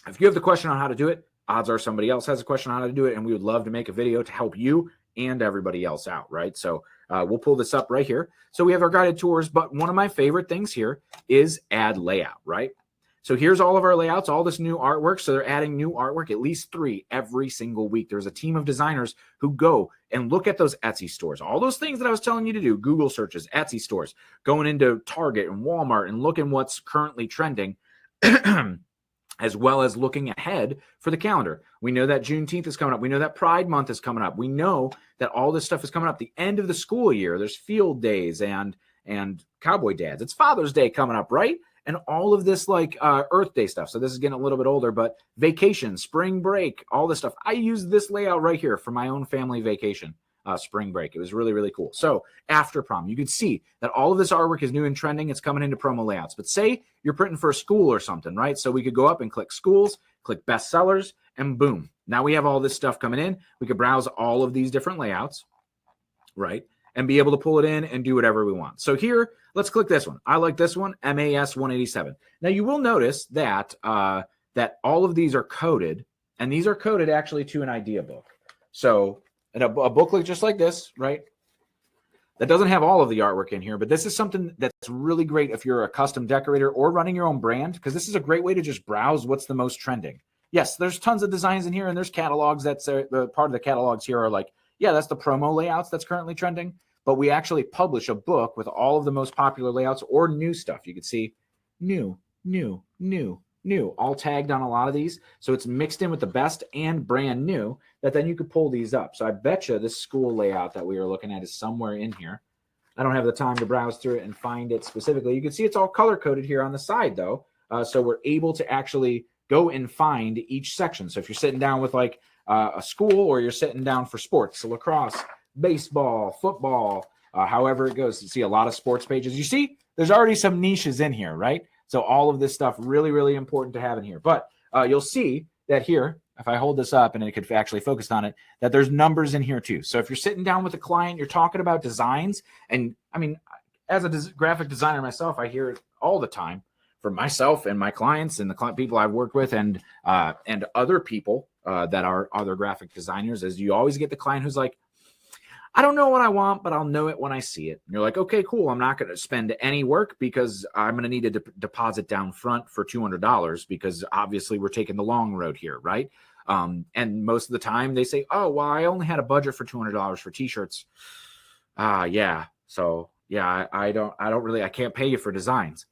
A: If you have the question on how to do it, odds are somebody else has a question on how to do it, and we would love to make a video to help you and everybody else out, right? So we'll pull this up right here. So we have our guided tours, but one of my favorite things here is add layout, right? So here's all of our layouts, all this new artwork. So they're adding new artwork, at least 3 every single week. There's a team of designers who go and look at those Etsy stores, all those things that I was telling you to do, Google searches, Etsy stores, going into Target and Walmart and looking what's currently trending, as well as looking ahead for the calendar. We know that Juneteenth is coming up. We know that Pride Month is coming up. We know that all this stuff is coming up. The end of the school year, there's field days and cowboy dads. It's Father's Day coming up, right? And all of this like Earth Day stuff. So this is getting a little bit older, but vacation, spring break, all this stuff. I use this layout right here for my own family vacation, spring break. It was really, really cool. So after prom, you can see that all of this artwork is new and trending. It's coming into promo layouts. But say you're printing for a school or something, right? So we could go up and click schools, click bestsellers, and boom. Now we have all this stuff coming in. We could browse all of these different layouts, right? And be able to pull it in and do whatever we want. So here, let's click this one. I like this one, MAS 187. Now you will notice that that all of these are coded, and these are coded actually to an idea book. So and a booklet just like this, right? That doesn't have all of the artwork in here, but this is something that's really great if you're a custom decorator or running your own brand, because this is a great way to just browse what's the most trending. Yes, there's tons of designs in here, and there's catalogs. That's the part of the catalogs here are like, yeah, that's the promo layouts that's currently trending. But we actually publish a book with all of the most popular layouts or new stuff. You can see new, all tagged on a lot of these. So it's mixed in with the best and brand new that then you could pull these up. So I bet you this school layout that we are looking at is somewhere in here. I don't have the time to browse through it and find it specifically. You can see it's all color coded here on the side though. So we're able to actually go and find each section. So if you're sitting down with like a school or you're sitting down for sports, so lacrosse, baseball, football, however it goes. You see a lot of sports pages. You see, there's already some niches in here, right? So all of this stuff really, really important to have in here. But you'll see that here, if I hold this up and it could actually focus on it, that there's numbers in here too. So if you're sitting down with a client, you're talking about designs. And I mean, as a graphic designer myself, I hear it all the time from myself and my clients and the people I've worked with and other people that are other graphic designers, is you always get the client who's like, I don't know what I want, but I'll know it when I see it. And you're like, okay, cool. I'm not going to spend any work because I'm going to need a deposit down front for $200 because obviously we're taking the long road here, right? And most of the time they say, oh, well, I only had a budget for $200 for t-shirts. Yeah. So yeah, I can't pay you for designs.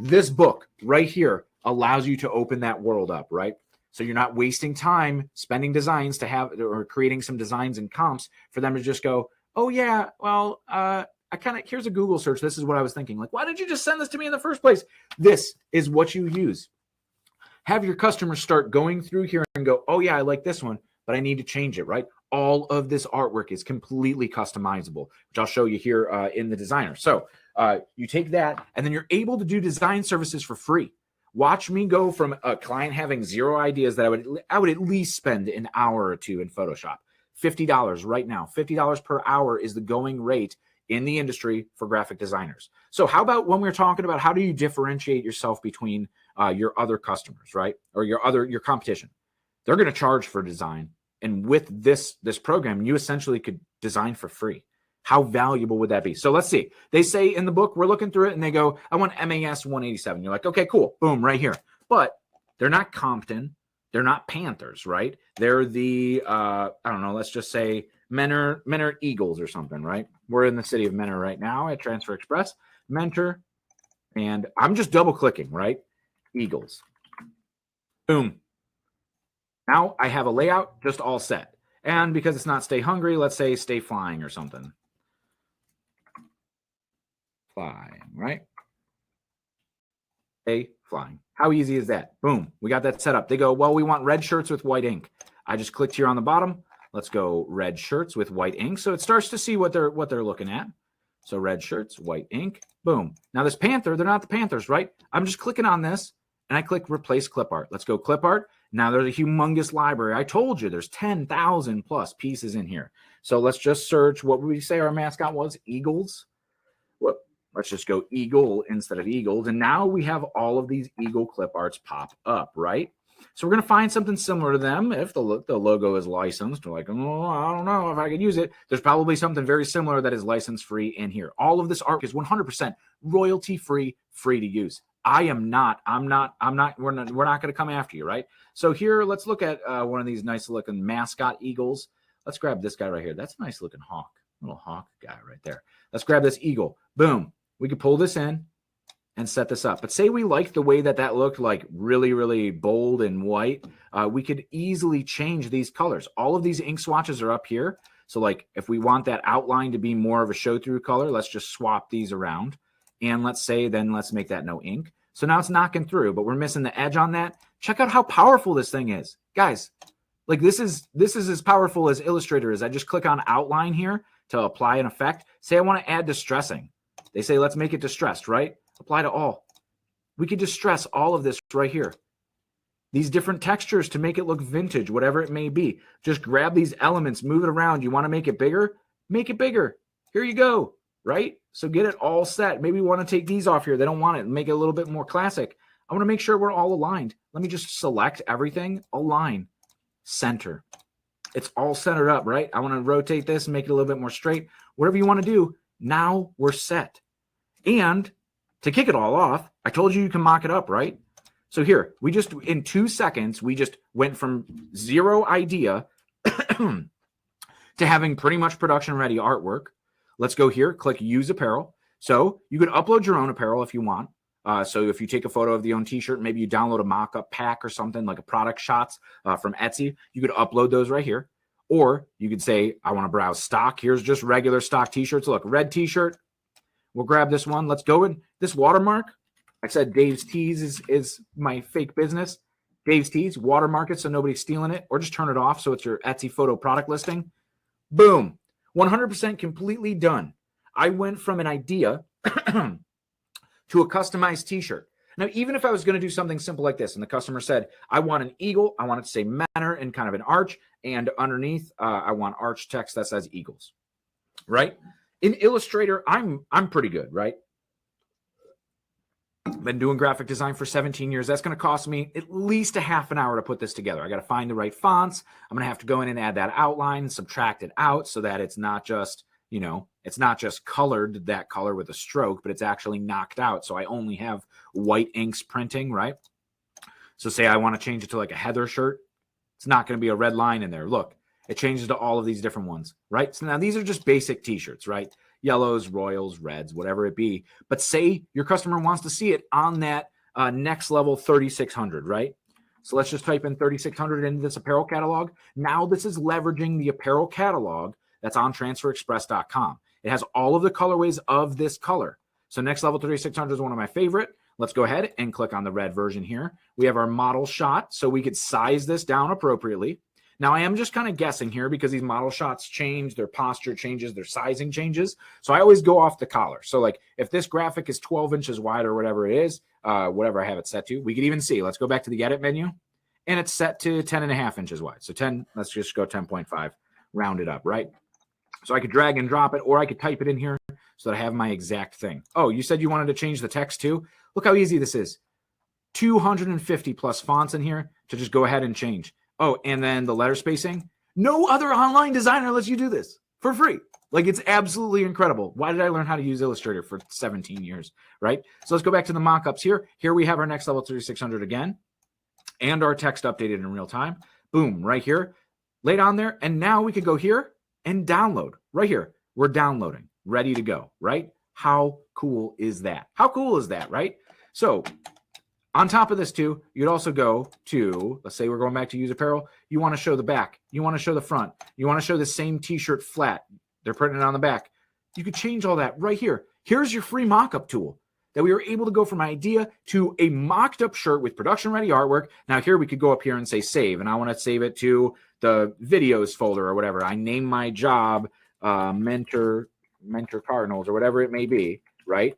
A: This book right here allows you to open that world up, right? So you're not wasting time spending designs to have or creating some designs and comps for them to just go, oh yeah, well, here's a Google search. This is what I was thinking. Like, why did you just send this to me in the first place? This is what you use. Have your customers start going through here and go, oh yeah, I like this one, but I need to change it, right? All of this artwork is completely customizable, which I'll show you here in the designer. So you take that, and then you're able to do design services for free. Watch me go from a client having zero ideas that I would at least spend an hour or two in Photoshop. $50 right now. $50 per hour is the going rate in the industry for graphic designers. So how about when we're talking about how do you differentiate yourself between your other customers, right? Or your competition? They're going to charge for design. And with this program, you essentially could design for free. How valuable would that be? So let's see. They say in the book, we're looking through it and they go, I want MAS 187. You're like, okay, cool. Boom, right here. But they're not Compton. They're not Panthers, right? They're the, I don't know, let's just say Mentor Eagles or something, right? We're in the city of Mentor right now at Transfer Express. Mentor, and I'm just double clicking, right? Eagles. Boom. Now I have a layout just all set. And because it's not stay hungry, let's say stay flying or something. Flying, right? Stay flying. How easy is that? Boom. We got that set up. They go, well, we want red shirts with white ink. I just clicked here on the bottom. Let's go red shirts with white ink. So it starts to see what they're looking at. So red shirts, white ink. Boom. Now this Panther, they're not the Panthers, right? I'm just clicking on this and I click replace clip art. Let's go clip art. Now there's a humongous library. I told you there's 10,000 plus pieces in here. So let's just search. What would we say our mascot was? Eagles. What? Let's just go eagle instead of eagles. And now we have all of these eagle clip arts pop up, right? So we're going to find something similar to them. If the logo is licensed, we're like, oh, I don't know if I can use it. There's probably something very similar that is license free in here. All of this art is 100% royalty free, free to use. We're not going to come after you, right? So here, let's look at one of these nice looking mascot eagles. Let's grab this guy right here. That's a nice looking hawk, little hawk guy right there. Let's grab this eagle. Boom. We could pull this in and set this up. But say we like the way that looked, like really, really bold and white. We could easily change these colors. All of these ink swatches are up here. So like if we want that outline to be more of a show through color, let's just swap these around. And let's make that no ink. So now it's knocking through, but we're missing the edge on that. Check out how powerful this thing is. Guys, like this is as powerful as Illustrator is. I just click on outline here to apply an effect. Say I want to add distressing. They say, let's make it distressed, right? Apply to all. We could distress all of this right here. These different textures to make it look vintage, whatever it may be. Just grab these elements, move it around. You want to make it bigger? Make it bigger. Here you go, right? So get it all set. Maybe we want to take these off here. They don't want it. Make it a little bit more classic. I want to make sure we're all aligned. Let me just select everything, align, center. It's all centered up, right? I want to rotate this and make it a little bit more straight. Whatever you want to do, now we're set. And to kick it all off, I told you can mock it up, right? So here, in 2 seconds, we just went from zero idea to having pretty much production ready artwork. Let's go here, click use apparel. So you could upload your own apparel if you want. So if you take a photo of the own t-shirt, maybe you download a mock-up pack or something like a product shots from Etsy, you could upload those right here. Or you could say, I want to browse stock. Here's just regular stock t-shirts. Look, red t-shirt. We'll grab this one. Let's go in this watermark. I said Dave's Tees is my fake business. Dave's Tees, watermark it so nobody's stealing it, or just turn it off so it's your Etsy photo product listing. Boom. 100% completely done. I went from an idea to a customized t-shirt. Now, even if I was going to do something simple like this, and the customer said, I want an eagle, I want it to say Manor and kind of an arch, and underneath, I want arch text that says Eagles, right? In Illustrator, I'm pretty good, right? Been doing graphic design for 17 years. That's going to cost me at least a half an hour to put this together. I got to find the right fonts. I'm going to have to go in and add that outline and subtract it out so that it's not just, it's not just colored that color with a stroke, but it's actually knocked out. So I only have white inks printing, right? So say I want to change it to like a heather shirt. It's not going to be a red line in there. Look, it changes to all of these different ones, right? So now these are just basic t-shirts, right? Yellows, royals, reds, whatever it be. But say your customer wants to see it on that next level 3600, right? So let's just type in 3600 into this apparel catalog. Now this is leveraging the apparel catalog that's on transferexpress.com. It has all of the colorways of this color. So next level 3600 is one of my favorite. Let's go ahead and click on the red version here. We have our model shot, so we could size this down appropriately. Now, I am just kind of guessing here because these model shots change, their posture changes, their sizing changes. So I always go off the collar. So like if this graphic is 12 inches wide or whatever it is, whatever I have it set to, we could even see, let's go back to the edit menu, and it's set to 10.5 inches wide. So 10, let's just go 10.5, round it up, right? So I could drag and drop it, or I could type it in here so that I have my exact thing. Oh, you said you wanted to change the text too? Look how easy this is. 250 plus fonts in here to just go ahead and change. Oh, and then the letter spacing. No other online designer lets you do this for free. Like, it's absolutely incredible. Why did I learn how to use Illustrator for 17 years, right? So let's go back to the mockups here. Here we have our next level 3600 again, and our text updated in real time. Boom, right here, laid on there. And now we could go here and download right here. We're downloading, ready to go, right? How cool is that? How cool is that, right? So on top of this too, you'd also go to, let's say we're going back to use apparel. You want to show the back. You want to show the front. You want to show the same t-shirt flat. They're printing it on the back. You could change all that right here. Here's your free mock-up tool that we were able to go from idea to a mocked up shirt with production ready artwork. Now here we could go up here and say save, and I want to save it to the videos folder or whatever. I name my job mentor Cardinals or whatever it may be, right?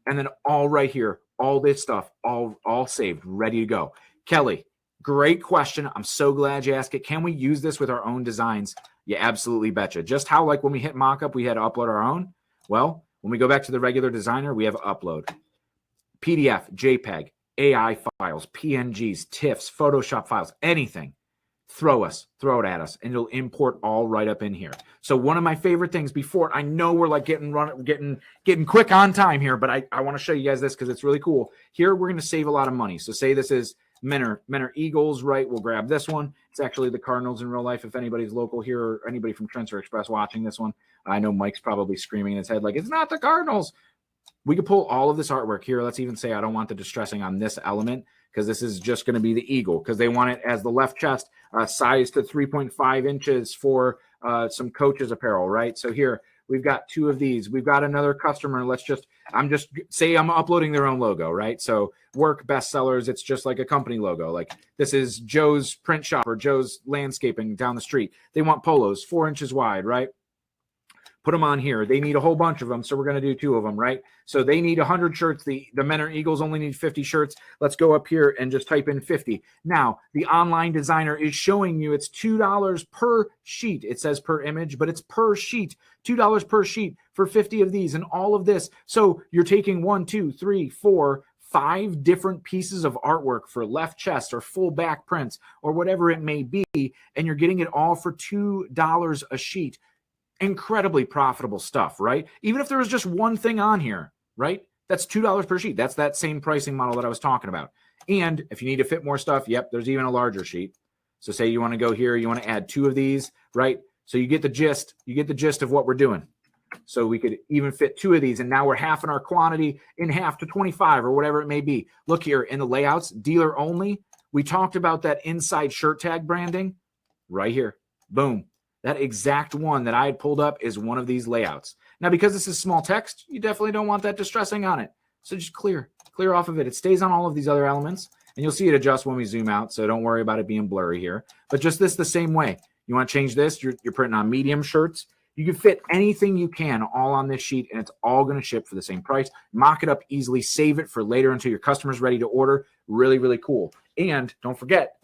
A: And then all right here, all this stuff, all saved, ready to go. Kelly, great question. I'm so glad you asked it. Can we use this with our own designs? You absolutely betcha. Just how like when we hit mockup, we had to upload our own. Well, when we go back to the regular designer, we have upload, PDF, JPEG, AI files, PNGs, TIFFs, Photoshop files, anything. Throw it at us, and it'll import all right up in here. So one of my favorite things before, I know we're like getting quick on time here, but I want to show you guys this because it's really cool. Here we're going to save a lot of money. So say this is Men are Eagles, right? We'll grab this one. It's actually the Cardinals in real life. If anybody's local here or anybody from Transfer Express watching this one, I know Mike's probably screaming in his head like, it's not the Cardinals. We could pull all of this artwork here. Let's even say I don't want the distressing on this element because this is just going to be the eagle because they want it as the left chest, size to 3.5 inches for some coaches apparel, right? So here we've got two of these. We've got another customer. I'm just say I'm uploading their own logo, right? So work bestsellers. It's just like a company logo. Like this is Joe's print shop or Joe's landscaping down the street. They want polos 4 inches wide, right? Put them on here. They need a whole bunch of them, so we're going to do 2 of them, right? So they need 100 shirts. The Men are Eagles only need 50 shirts. Let's go up here and just type in 50. Now, the online designer is showing you it's $2 per sheet. It says per image, but it's per sheet. $2 per sheet for 50 of these and all of this. So you're taking 1, 2, 3, 4, 5 different pieces of artwork for left chest or full back prints or whatever it may be, and you're getting it all for $2 a sheet. Incredibly profitable stuff, right? Even if there was just one thing on here, right? That's $2 per sheet. That's that same pricing model that I was talking about. And if you need to fit more stuff, yep, there's even a larger sheet. So say you want to go here, you want to add 2 of these, right? So you get the gist. You get the gist of what we're doing. So we could even fit 2 of these, and now we're halving our quantity in half to 25 or whatever it may be. Look here in the layouts, dealer only. We talked about that inside shirt tag branding right here. Boom. That exact one that I had pulled up is one of these layouts. Now, because this is small text, you definitely don't want that distressing on it. So just clear off of it. It stays on all of these other elements, and you'll see it adjust when we zoom out, so don't worry about it being blurry here. But just this the same way. You want to change this, you're printing on medium shirts. You can fit anything you can all on this sheet, and it's all going to ship for the same price. Mock it up easily. Save it for later until your customer's ready to order. Really, really cool. And don't forget,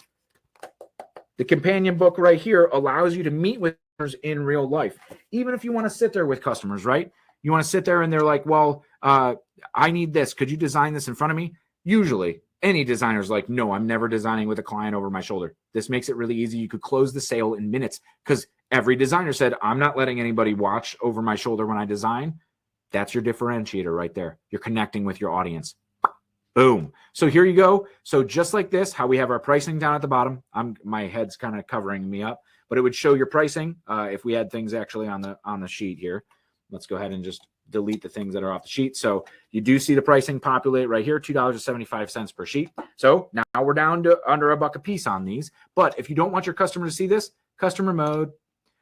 A: the companion book right here allows you to meet with customers in real life. Even if you want to sit there with customers, right? You want to sit there and they're like, well, I need this. Could you design this in front of me? Usually, any designer's like, no, I'm never designing with a client over my shoulder. This makes it really easy. You could close the sale in minutes because every designer said, I'm not letting anybody watch over my shoulder when I design. That's your differentiator right there. You're connecting with your audience. Boom. So here you go. So just like this, how we have our pricing down at the bottom. My head's kind of covering me up, but it would show your pricing if we had things actually on the sheet here. Let's go ahead and just delete the things that are off the sheet. So you do see the pricing populate right here, $2.75 per sheet. So now we're down to under $1 a piece on these. But if you don't want your customer to see this, customer mode.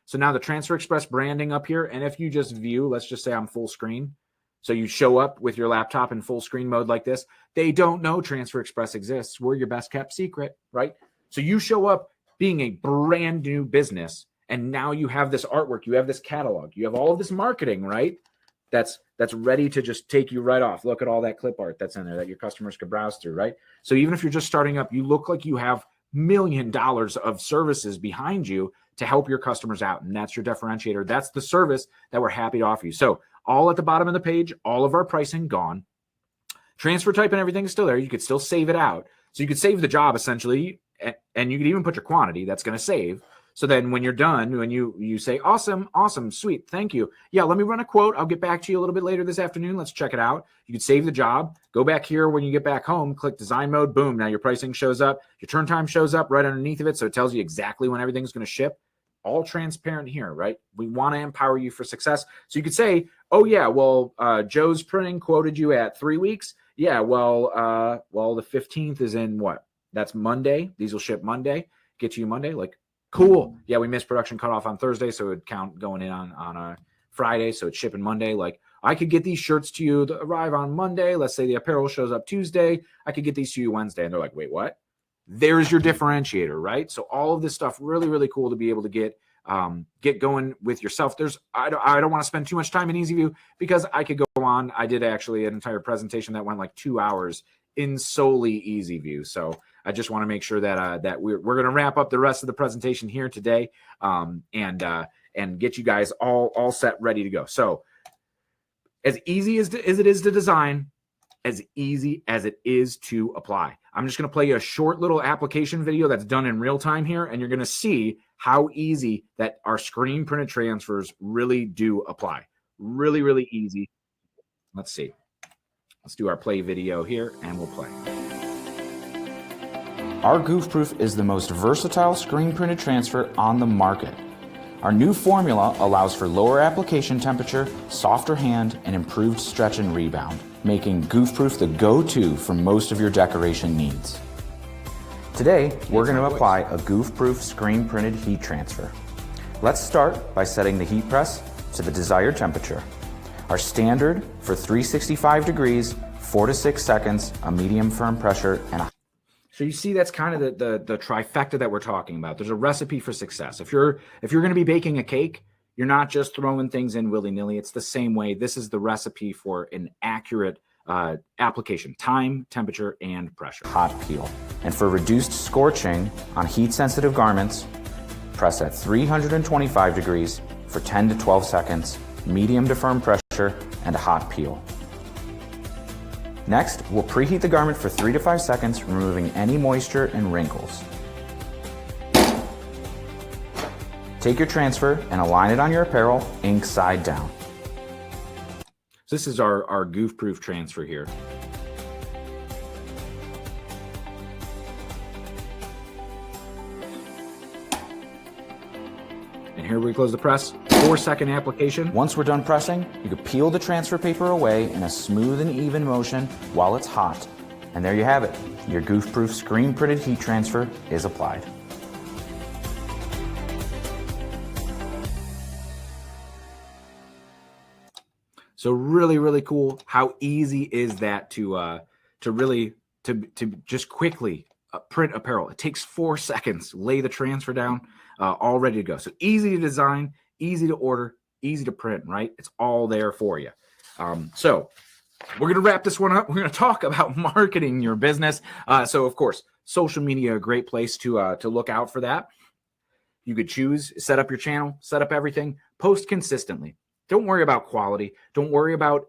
A: So now the Transfer Express branding up here. And if you just view, let's just say I'm full screen. So you show up with your laptop in full screen mode like this. They don't know Transfer Express exists. We're your best kept secret, right? So you show up being a brand new business. And now you have this artwork, you have this catalog, you have all of this marketing, right? That's ready to just take you right off. Look at all that clip art that's in there that your customers could browse through, right? So even if you're just starting up, you look like you have $1 million of services behind you to help your customers out. And that's your differentiator. That's the service that we're happy to offer you. So all at the bottom of the page, all of our pricing gone. Transfer type and everything is still there. You could still save it out. So you could save the job essentially, and you could even put your quantity that's going to save. So then when you're done, when you say, awesome, sweet, thank you. Yeah, let me run a quote. I'll get back to you a little bit later this afternoon. Let's check it out. You could save the job, go back here when you get back home, click design mode, boom. Now your pricing shows up. Your turn time shows up right underneath of it. So it tells you exactly when everything's going to ship. All transparent here, right? We want to empower you for success. So you could say, oh yeah, well, Joe's printing quoted you at 3 weeks. Yeah, well, the 15th is in what? That's Monday. These will ship Monday, get to you Monday. Like, cool. Yeah, we missed production cutoff on Thursday, so it would count going in on a Friday, so it's shipping Monday. Like, I could get these shirts to you to arrive on Monday. Let's say the apparel shows up Tuesday. I could get these to you Wednesday. And they're like, wait, what? There's your differentiator, right? So all of this stuff, really, really cool to be able to get going with yourself. I don't want to spend too much time in EasyView because I could go on. I did actually an entire presentation that went like 2 hours in solely EasyView. So I just want to make sure that we're going to wrap up the rest of the presentation here today, and get you guys all set, ready to go. So as easy as it is to design, as easy as it is to apply. I'm just going to play you a short little application video that's done in real time here, and you're going to see how easy that our screen printed transfers really do apply. Really, really easy. Let's see. Let's do our play video here, and we'll play.
B: Our Goofproof is the most versatile screen printed transfer on the market. Our new formula allows for lower application temperature, softer hand, and improved stretch and rebound, making Goofproof the go-to for most of your decoration needs. Today, we're going to apply a Goofproof screen printed heat transfer. Let's start by setting the heat press to the desired temperature. Our standard for 365 degrees, 4 to 6 seconds, a medium firm pressure, and a...
A: So you see, that's kind of the trifecta that we're talking about. There's a recipe for success. If you're going to be baking a cake, you're not just throwing things in willy-nilly. It's the same way. This is the recipe for an accurate application: time, temperature, and pressure.
B: Hot peel. And for reduced scorching on heat-sensitive garments, press at 325 degrees for 10 to 12 seconds, medium to firm pressure, and a hot peel. Next, we'll preheat the garment for 3 to 5 seconds, removing any moisture and wrinkles. Take your transfer and align it on your apparel, ink side down.
A: So this is our Goofproof transfer here. And here we close the press. 4-second application.
B: Once we're done pressing, you can peel the transfer paper away in a smooth and even motion while it's hot. And there you have it. Your Goofproof screen printed heat transfer is applied.
A: So really, really cool. How easy is that to just quickly print apparel? It takes 4 seconds. Lay the transfer down, all ready to go. So easy to design, easy to order, easy to print, right? It's all there for you. So we're going to wrap this one up. We're going to talk about marketing your business. So of course, social media, a great place to look out for that. You could choose, set up your channel, set up everything, post consistently. Don't worry about quality. Don't worry about,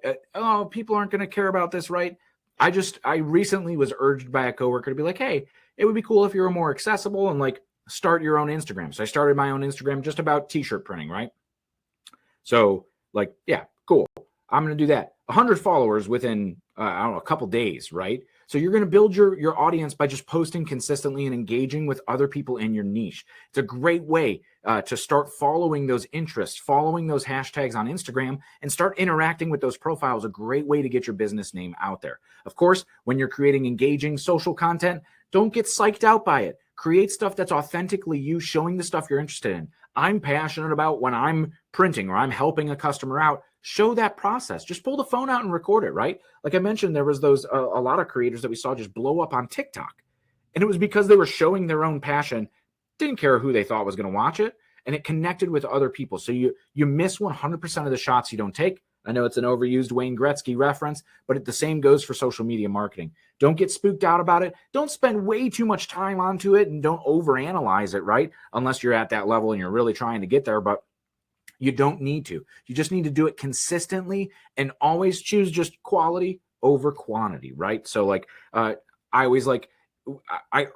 A: people aren't going to care about this, right? I recently was urged by a coworker to be like, hey, it would be cool if you were more accessible and like start your own Instagram. So I started my own Instagram just about t-shirt printing, right? So like, yeah, cool. I'm going to do that. 100 followers within, a couple days, right? So you're going to build your audience by just posting consistently and engaging with other people in your niche. It's a great way to start following those interests, following those hashtags on Instagram, and start interacting with those profiles. A great way to get your business name out there. Of course, when you're creating engaging social content, don't get psyched out by it. Create stuff that's authentically you, showing the stuff you're interested in. I'm passionate about when I'm printing or I'm helping a customer out. Show that process. Just pull the phone out and record it, right? Like I mentioned, there was those a lot of creators that we saw just blow up on TikTok. And it was because they were showing their own passion didn't care who they thought was going to watch it, and it connected with other people. So you miss 100% of the shots you don't take. I know it's an overused Wayne Gretzky reference, but the same goes for social media marketing. Don't get spooked out about it. Don't spend way too much time onto it, and don't overanalyze it, right? Unless you're at that level and you're really trying to get there, but you don't need to. You just need to do it consistently and always choose just quality over quantity, right? So like I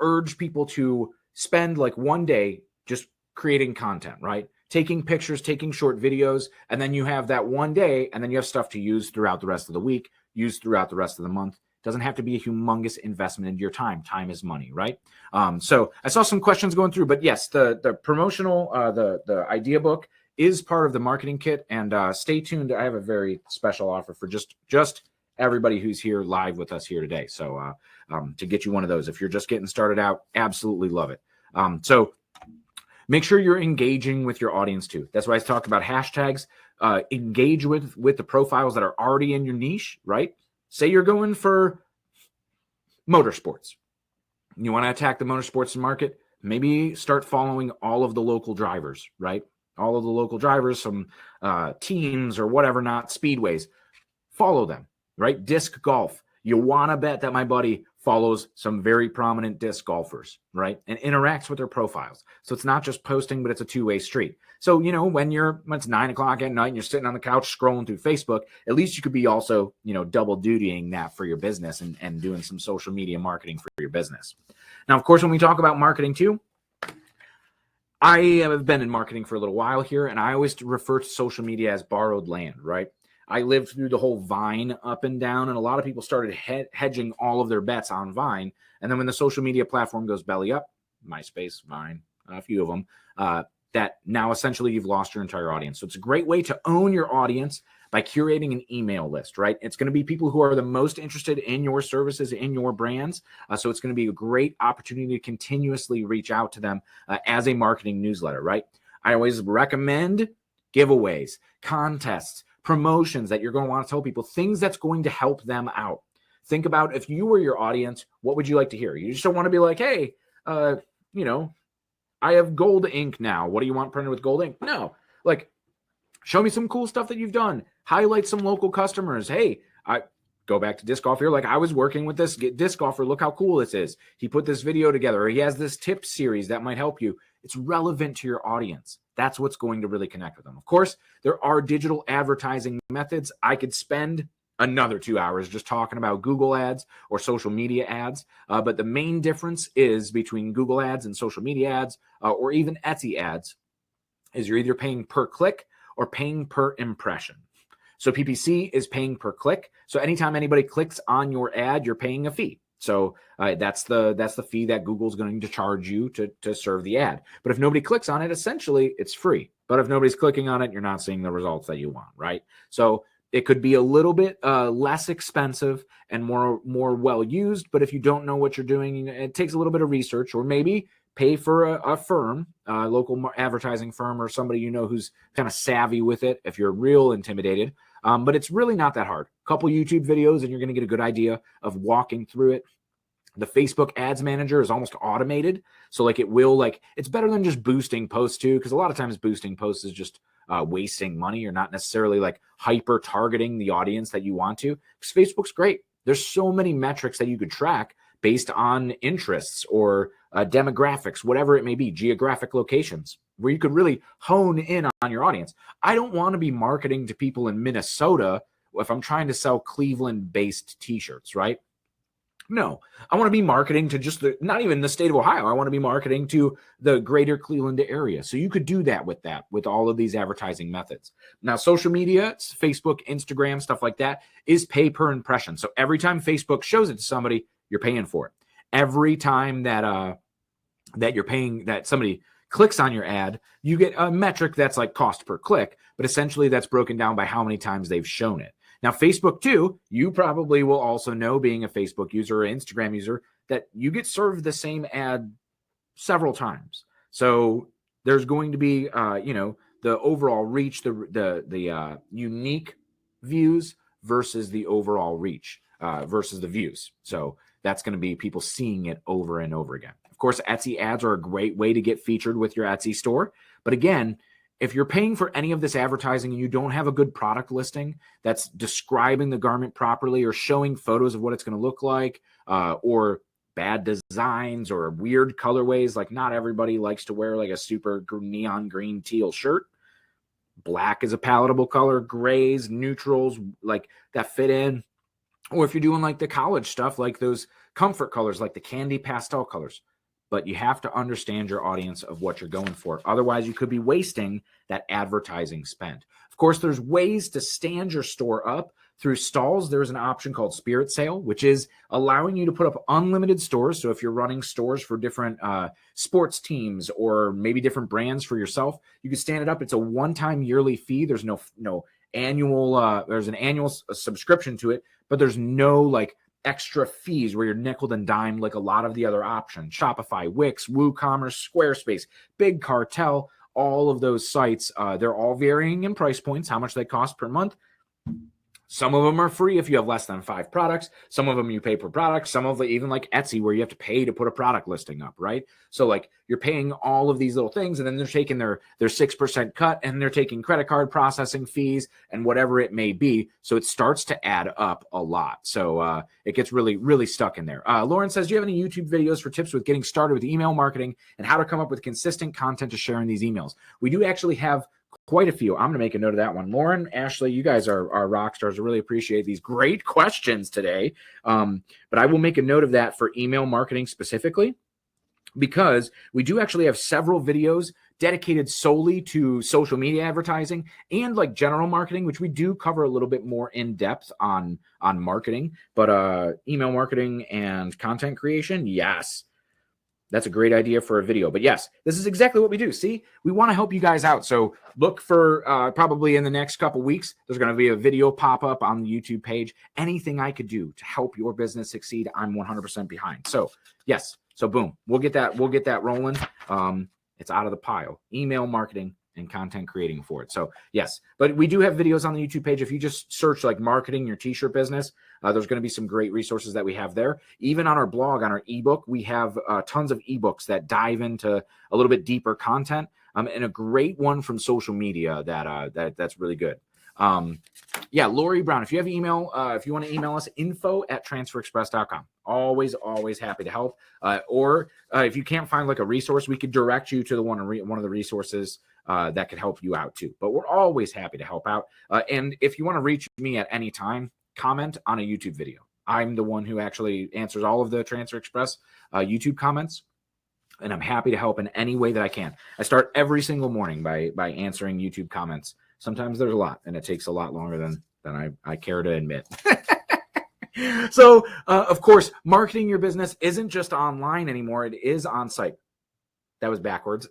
A: urge people to spend like one day just creating content, right? Taking pictures, taking short videos, and then you have that one day, and then you have stuff to use throughout the rest of the week, use throughout the rest of the month. It doesn't have to be a humongous investment into your time. Time is money, right? So I saw some questions going through, but yes, the promotional, the idea book is part of the marketing kit, and stay tuned. I have a very special offer for just everybody who's here live with us here today. So to get you one of those, if you're just getting started out, absolutely love it. So make sure you're engaging with your audience too. That's why I talked about hashtags. Engage with the profiles that are already in your niche, right? Say you're going for motorsports. You want to attack the motorsports market, maybe start following all of the local drivers, right? All of the local drivers, some teams or whatever, not speedways. Follow them, right? Disc golf. You want to bet that my buddy follows some very prominent disc golfers, right? And interacts with their profiles. So it's not just posting, but it's a two-way street. So, you know, when it's 9 o'clock at night and you're sitting on the couch scrolling through Facebook, at least you could be also, you know, double dutying that for your business and doing some social media marketing for your business. Now, of course, when we talk about marketing too, I have been in marketing for a little while here, and I always refer to social media as borrowed land, right? I lived through the whole Vine up and down, and a lot of people started hedging all of their bets on Vine. And then when the social media platform goes belly up, MySpace, Vine, a few of them, that now essentially you've lost your entire audience. So it's a great way to own your audience by curating an email list, right? It's going to be people who are the most interested in your services, in your brands. So it's going to be a great opportunity to continuously reach out to them as a marketing newsletter, right? I always recommend giveaways, contests, promotions that you're going to want to tell people, things that's going to help them out. Think about, if you were your audience, what would you like to hear? You just don't want to be like, hey, you know, I have gold ink now. What do you want printed with gold ink? No, like, show me some cool stuff that you've done. Highlight some local customers. Hey, I go back to disc golf here. Like, I was working with this disc golfer. Look how cool this is. He put this video together, or he has this tip series that might help you. It's relevant to your audience. That's what's going to really connect with them. Of course, there are digital advertising methods. I could spend another 2 hours just talking about Google ads or social media ads. But the main difference is between Google ads and social media ads, or even Etsy ads, is you're either paying per click or paying per impression. So PPC is paying per click. So anytime anybody clicks on your ad, you're paying a fee. So that's the fee that Google's going to charge you to serve the ad. But if nobody clicks on it, essentially it's free. But if nobody's clicking on it, you're not seeing the results that you want, right? So it could be a little bit less expensive and more well used. But if you don't know what you're doing, it takes a little bit of research, or maybe pay for a firm, a local advertising firm, or somebody you know who's kind of savvy with it if you're real intimidated. But it's really not that hard. A couple YouTube videos and you're going to get a good idea of walking through it. The Facebook Ads Manager is almost automated. So like it will, like, it's better than just boosting posts too, because a lot of times boosting posts is just wasting money. You're not necessarily like hyper targeting the audience that you want to, because Facebook's great. There's so many metrics that you could track based on interests or demographics, whatever it may be, geographic locations, where you could really hone in on your audience. I don't want to be marketing to people in Minnesota if I'm trying to sell Cleveland-based t-shirts, right? No, I want to be marketing to just not even the state of Ohio. I want to be marketing to the greater Cleveland area. So you could do that with all of these advertising methods. Now, social media, Facebook, Instagram, stuff like that, is pay per impression. So every time Facebook shows it to somebody, you're paying for it. Every time that you're paying, that somebody clicks on your ad, you get a metric that's like cost per click, but essentially that's broken down by how many times they've shown it. Now, Facebook too, you probably will also know, being a Facebook user or Instagram user, that you get served the same ad several times. So there's going to be, the overall reach, the unique views versus the overall reach versus the views. So that's going to be people seeing it over and over again. Of Of course, Etsy ads are a great way to get featured with your Etsy store. But again, if you're paying for any of this advertising and you don't have a good product listing that's describing the garment properly or showing photos of what it's going to look like, or bad designs or weird colorways, like not everybody likes to wear like a super neon green teal shirt. Black is a palatable color, grays, neutrals, like that fit in. Or if you're doing like the college stuff, like those comfort colors, like the candy pastel colors. But you have to understand your audience of what you're going for. Otherwise, you could be wasting that advertising spend. Of course, there's ways to stand your store up through stalls. There's an option called Spirit Sale, which is allowing you to put up unlimited stores. So if you're running stores for different sports teams or maybe different brands for yourself, you can stand it up. It's a one-time yearly fee. There's no annual, there's an annual subscription to it, but there's no like extra fees where you're nickel and dime like a lot of the other options. Shopify, Wix, WooCommerce, Squarespace, Big Cartel, all of those sites, they're all varying in price points, how much they cost per month. Some of them are free if you have less than 5 products. Some of them you pay per product. Some of them, even like Etsy, where you have to pay to put a product listing up, right? So like you're paying all of these little things, and then they're taking their 6% cut, and they're taking credit card processing fees and whatever it may be. So it starts to add up a lot. So it gets really, really stuck in there. Lauren says, do you have any YouTube videos for tips with getting started with email marketing and how to come up with consistent content to share in these emails? We do actually have quite a few. I'm going to make a note of that one. Lauren, Ashley, you guys are rock stars. I really appreciate these great questions today. But I will make a note of that for email marketing specifically, because we do actually have several videos dedicated solely to social media advertising and like general marketing, which we do cover a little bit more in depth on marketing. But email marketing and content creation, yes. That's a great idea for a video. But yes, this is exactly what we do. See, we want to help you guys out. So look for probably in the next couple weeks, there's going to be a video pop up on the YouTube page. Anything I could do to help your business succeed, I'm 100% behind. So yes, so boom, we'll get that rolling. It's out of the pile. Email marketing and content creating for it. So yes, but we do have videos on the YouTube page. If you just search like marketing your t-shirt business, there's going to be some great resources that we have there. Even on our blog, on our ebook, we have tons of ebooks that dive into a little bit deeper content, and a great one from social media that's really good. Yeah, Lori Brown, if you have email, if you want to email us, info@transferexpress.com. Always happy to help. Or if you can't find like a resource, we could direct you to the one of the resources that could help you out too. But we're always happy to help out. And if you want to reach me at any time, comment on a YouTube video. I'm the one who actually answers all of the Transfer Express YouTube comments, and I'm happy to help in any way that I can. I start every single morning by answering YouTube comments. Sometimes there's a lot, and it takes a lot longer than I care to admit. So, of course, marketing your business isn't just online anymore. It is on site. That was backwards.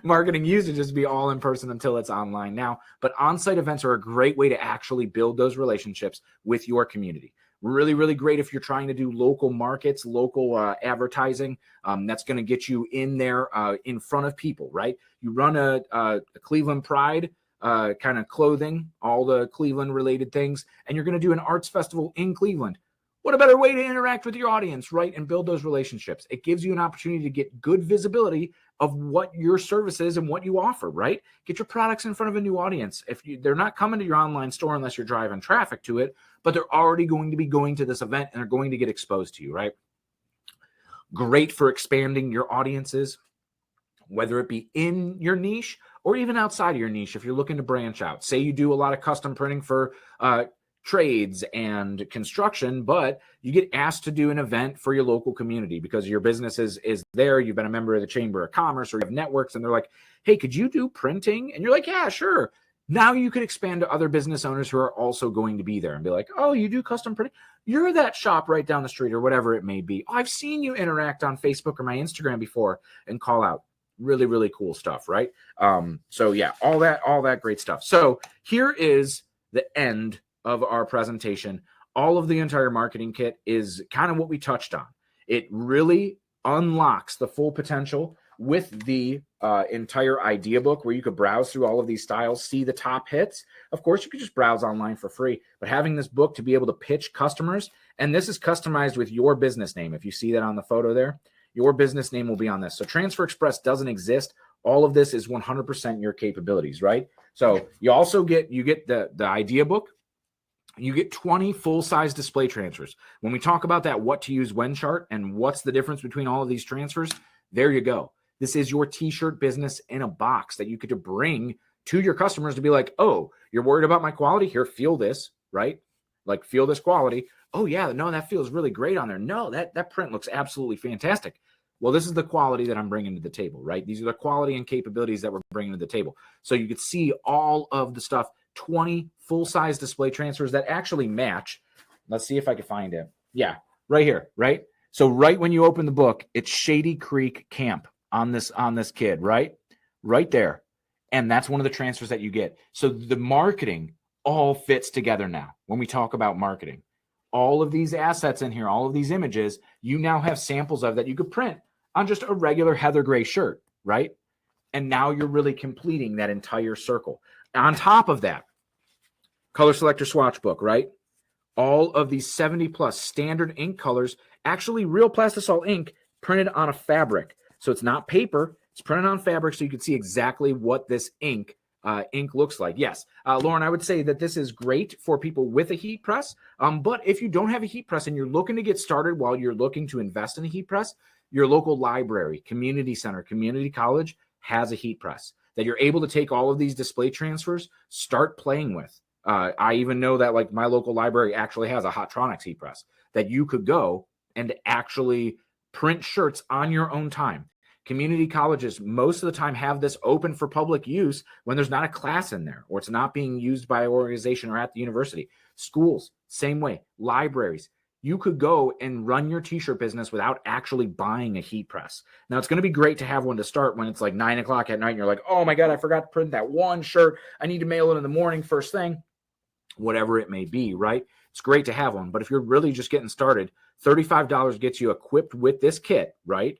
A: Marketing used to just be all in person until it's online now. But on-site events are a great way to actually build those relationships with your community. Really, really great if you're trying to do local markets, local advertising. That's going to get you in there in front of people, right? You run a Cleveland Pride kind of clothing, all the Cleveland related things, and you're going to do an arts festival in Cleveland. What a better way to interact with your audience, right? And build those relationships. It gives you an opportunity to get good visibility of what your service is and what you offer, right? Get your products in front of a new audience. They're not coming to your online store unless you're driving traffic to it, but they're already going to be going to this event and they're going to get exposed to you, right? Great for expanding your audiences, whether it be in your niche or even outside of your niche. If you're looking to branch out, say you do a lot of custom printing for trades and construction, but you get asked to do an event for your local community because your business is there. You've been a member of the Chamber of Commerce or you have networks, and they're like, hey, could you do printing? And you're like, yeah, sure. Now you could expand to other business owners who are also going to be there and be like, oh, you do custom printing? You're that shop right down the street or whatever it may be. Oh, I've seen you interact on Facebook or my Instagram before, and call out. Really, really cool stuff, right? So yeah, all that great stuff. So here is the end of our presentation. All of the entire marketing kit is kind of what we touched on. It really unlocks the full potential with the entire idea book, where you could browse through all of these styles, see the top hits. Of course, you could just browse online for free, but having this book to be able to pitch customers, and this is customized with your business name. If you see that on the photo there, your business name will be on this. So Transfer Express doesn't exist. All of this is 100% your capabilities, right? So you also get the idea book. You get 20 full-size display transfers. When we talk about that what to use when chart and what's the difference between all of these transfers, there you go. This is your t-shirt business in a box that you get to bring to your customers to be like, oh, you're worried about my quality? Here, feel this, right? Like, feel this quality. Oh, yeah, no, that feels really great on there. No, that print looks absolutely fantastic. Well, this is the quality that I'm bringing to the table, right? These are the quality and capabilities that we're bringing to the table. So you could see all of the stuff, 20 full-size display transfers that actually match. Let's see if I can find it. Yeah, right here, right? So right when you open the book, it's Shady Creek Camp on this kid, right? Right there. And that's one of the transfers that you get. So the marketing all fits together now. When we talk about marketing, all of these assets in here, all of these images, you now have samples of that you could print on just a regular heather gray shirt, right? And now you're really completing that entire circle. On top of that, color selector swatch book, right? All of these 70 plus standard ink colors, actually real plastisol ink printed on a fabric. So it's not paper, it's printed on fabric, so you can see exactly what this ink looks like. Yes, Lauren, I would say that this is great for people with a heat press. But if you don't have a heat press and you're looking to get started while you're looking to invest in a heat press, your local library, community center, community college has a heat press that you're able to take all of these display transfers, start playing with. I even know that like my local library actually has a Hotronics heat press that you could go and actually print shirts on your own time. Community colleges most of the time have this open for public use when there's not a class in there or it's not being used by an organization or at the university. Schools, same way. Libraries. You could go and run your t-shirt business without actually buying a heat press. Now, it's going to be great to have one to start when it's like 9 o'clock at night and you're like, oh my God, I forgot to print that one shirt. I need to mail it in the morning first thing. Whatever it may be, right? It's great to have one. But if you're really just getting started, $35 gets you equipped with this kit, right?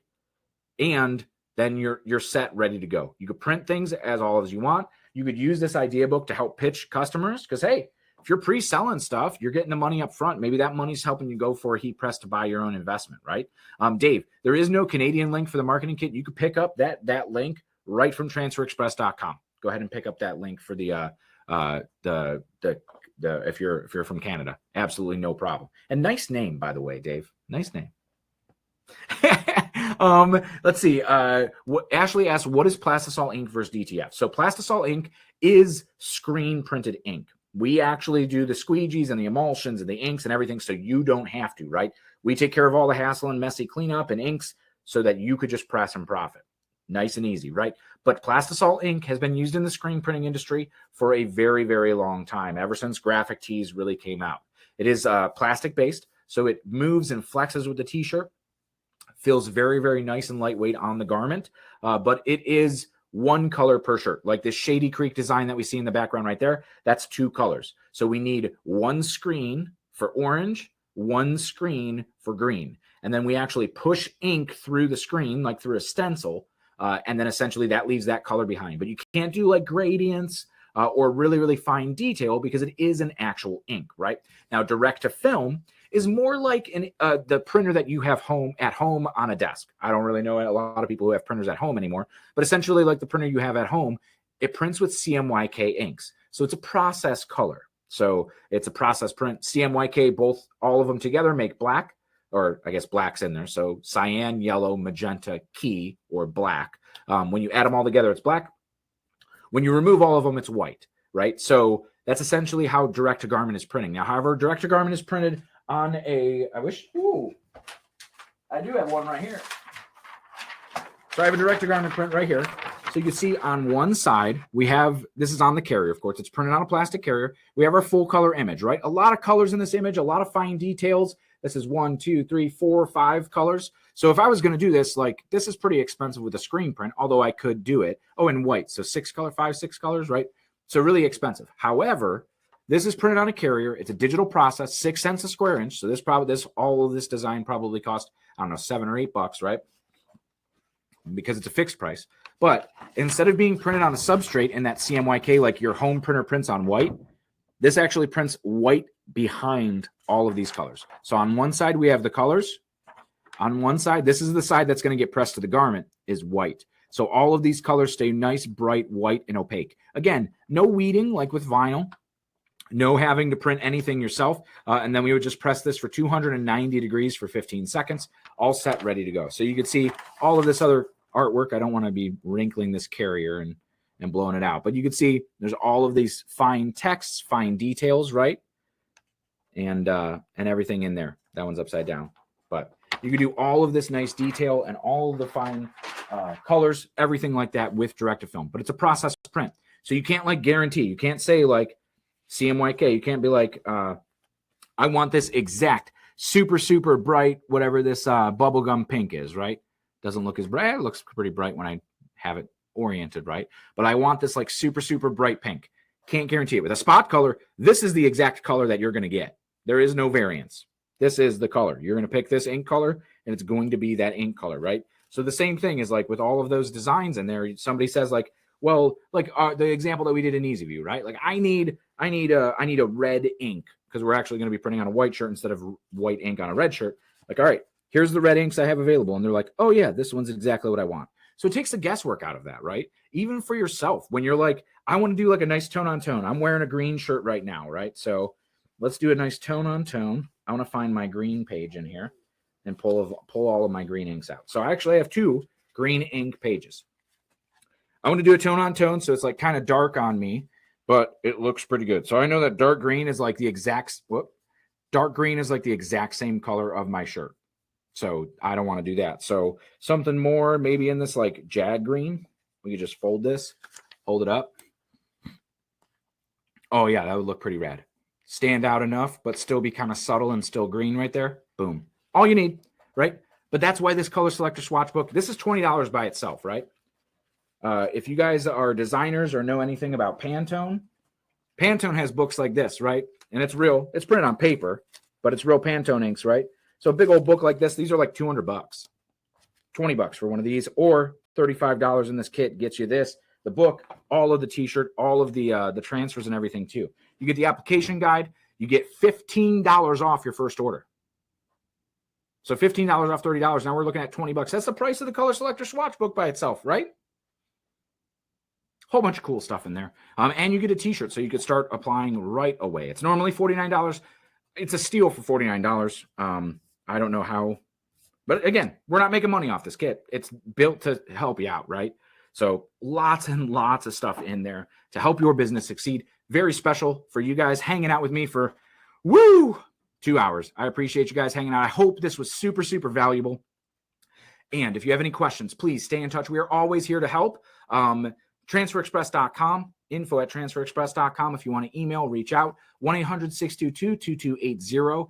A: And then you're set, ready to go. You could print things as you want. You could use this idea book to help pitch customers because, hey, if you're pre-selling stuff, you're getting the money up front. Maybe that money's helping you go for a heat press to buy your own investment, right? Dave, there is no Canadian link for the marketing kit. You could pick up that link right from transferexpress.com. Go ahead and pick up that link for the if you're from Canada. Absolutely no problem. And nice name, by the way, Dave. Nice name. Let's see. Ashley asked, what is plastisol ink versus DTF? So plastisol ink is screen printed ink. We actually do the squeegees and the emulsions and the inks and everything, so you don't have to, right? We take care of all the hassle and messy cleanup and inks so that you could just press and profit. Nice and easy, right? But plastisol ink has been used in the screen printing industry for a very, very long time, ever since graphic tees really came out. It is plastic-based, so it moves and flexes with the t-shirt. Feels very, very nice and lightweight on the garment, but it is one color per shirt. Like this Shady Creek design that we see in the background right there, that's 2 colors. So we need one screen for orange, one screen for green. And then we actually push ink through the screen, like through a stencil, and then essentially that leaves that color behind. But you can't do like gradients or really, really fine detail because it is an actual ink, right? Now, direct to film is more like the printer that you have at home on a desk. I don't really know a lot of people who have printers at home anymore, but essentially like the printer you have at home, it prints with CMYK inks. So it's a process color. So it's a process print. CMYK, all of them together make black, or I guess black's in there. So cyan, yellow, magenta, key, or black. When you add them all together, it's black. When you remove all of them, it's white, right? So that's essentially how direct-to-garment is printing. Now, however, direct-to-garment is printed on I do have one right here. So I have a direct-to-garment print right here. So you can see on one side, this is on the carrier, of course. It's printed on a plastic carrier. We have our full color image, right? A lot of colors in this image, a lot of fine details. This is 1, 2, 3, 4, 5 colors. So if I was going to do this, like this is pretty expensive with a screen print, although I could do it. Oh, in white. So 6 colors, right? So really expensive. However, this is printed on a carrier. It's a digital process, 6 cents a square inch. So all of this design probably cost, I don't know, $7 or $8, right? Because it's a fixed price. But instead of being printed on a substrate in that CMYK, like your home printer prints on white, this actually prints white behind all of these colors. So on one side, we have the colors. On one side, this is the side that's going to get pressed to the garment, is white. So all of these colors stay nice, bright, white, and opaque. Again, no weeding like with vinyl. No having to print anything yourself. And then we would just press this for 290 degrees for 15 seconds, all set, ready to go. So you can see all of this other artwork. I don't want to be wrinkling this carrier and blowing it out, but you can see there's all of these fine texts, fine details, right? And everything in there. That one's upside down. But you can do all of this nice detail and all of the fine colors, everything like that with direct-to-film. But it's a process print. So you can't like guarantee. You can't say like CMYK. You can't be like, I want this exact super, super bright, whatever this bubblegum pink is, right? Doesn't look as bright. It looks pretty bright when I have it oriented, right? But I want this like super, super bright pink. Can't guarantee it. With a spot color, this is the exact color that you're going to get. There is no variance. This is the color. You're going to pick this ink color, and it's going to be that ink color, right? So the same thing is like with all of those designs in there, somebody says like, well, like the example that we did in Easy View, right? Like I need a red ink because we're actually going to be printing on a white shirt instead of white ink on a red shirt. Like, all right, here's the red inks I have available. And they're like, oh yeah, this one's exactly what I want. So it takes the guesswork out of that, right? Even for yourself, when you're like, I want to do like a nice tone on tone. I'm wearing a green shirt right now, right? So let's do a nice tone on tone. I want to find my green page in here and pull all of my green inks out. So I actually have 2 green ink pages. I want to do a tone on tone, so it's like kind of dark on me, but it looks pretty good. So I know that dark green is like the exact same color of my shirt. So I don't want to do that. So something more maybe in this like jag green. We could just fold this, hold it up. Oh yeah, that would look pretty rad. Stand out enough, but still be kind of subtle and still green right there. Boom. All you need, right? But that's why this color selector swatch book, this is $20 by itself, right? If you guys are designers or know anything about Pantone, Pantone has books like this, right? And it's real. It's printed on paper, but it's real Pantone inks, right? So a big old book like this, these are like $200, $20 for one of these, or $35 in this kit gets you this, the book, all of the t-shirt, all of the transfers and everything too. You get the application guide. You get $15 off your first order. So $15 off $30. Now we're looking at $20. That's the price of the color selector swatch book by itself, right? Whole bunch of cool stuff in there. And you get a t-shirt, so you could start applying right away. It's normally $49. It's a steal for $49. I don't know how, but again, we're not making money off this kit. It's built to help you out, right? So lots and lots of stuff in there to help your business succeed. Very special for you guys hanging out with me for 2 hours. I appreciate you guys hanging out. I hope this was super, super valuable. And if you have any questions, please stay in touch. We are always here to help. TransferExpress.com, info@transferexpress.com. If you want to email, reach out. 1-800-622-2280.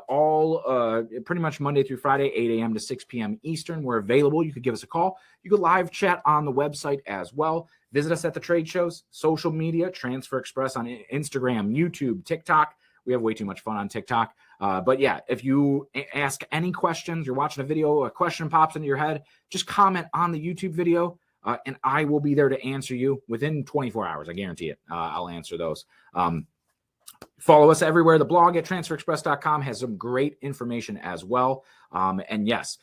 A: All pretty much Monday through Friday, 8 a.m. to 6 p.m. Eastern. We're available. You could give us a call. You could live chat on the website as well. Visit us at the trade shows, social media, Transfer Express on Instagram, YouTube, TikTok. We have way too much fun on TikTok. But yeah, if you ask any questions, you're watching a video, a question pops into your head, just comment on the YouTube video. And I will be there to answer you within 24 hours. I guarantee it. I'll answer those. Follow us everywhere. The blog at transferexpress.com has some great information as well. And yes,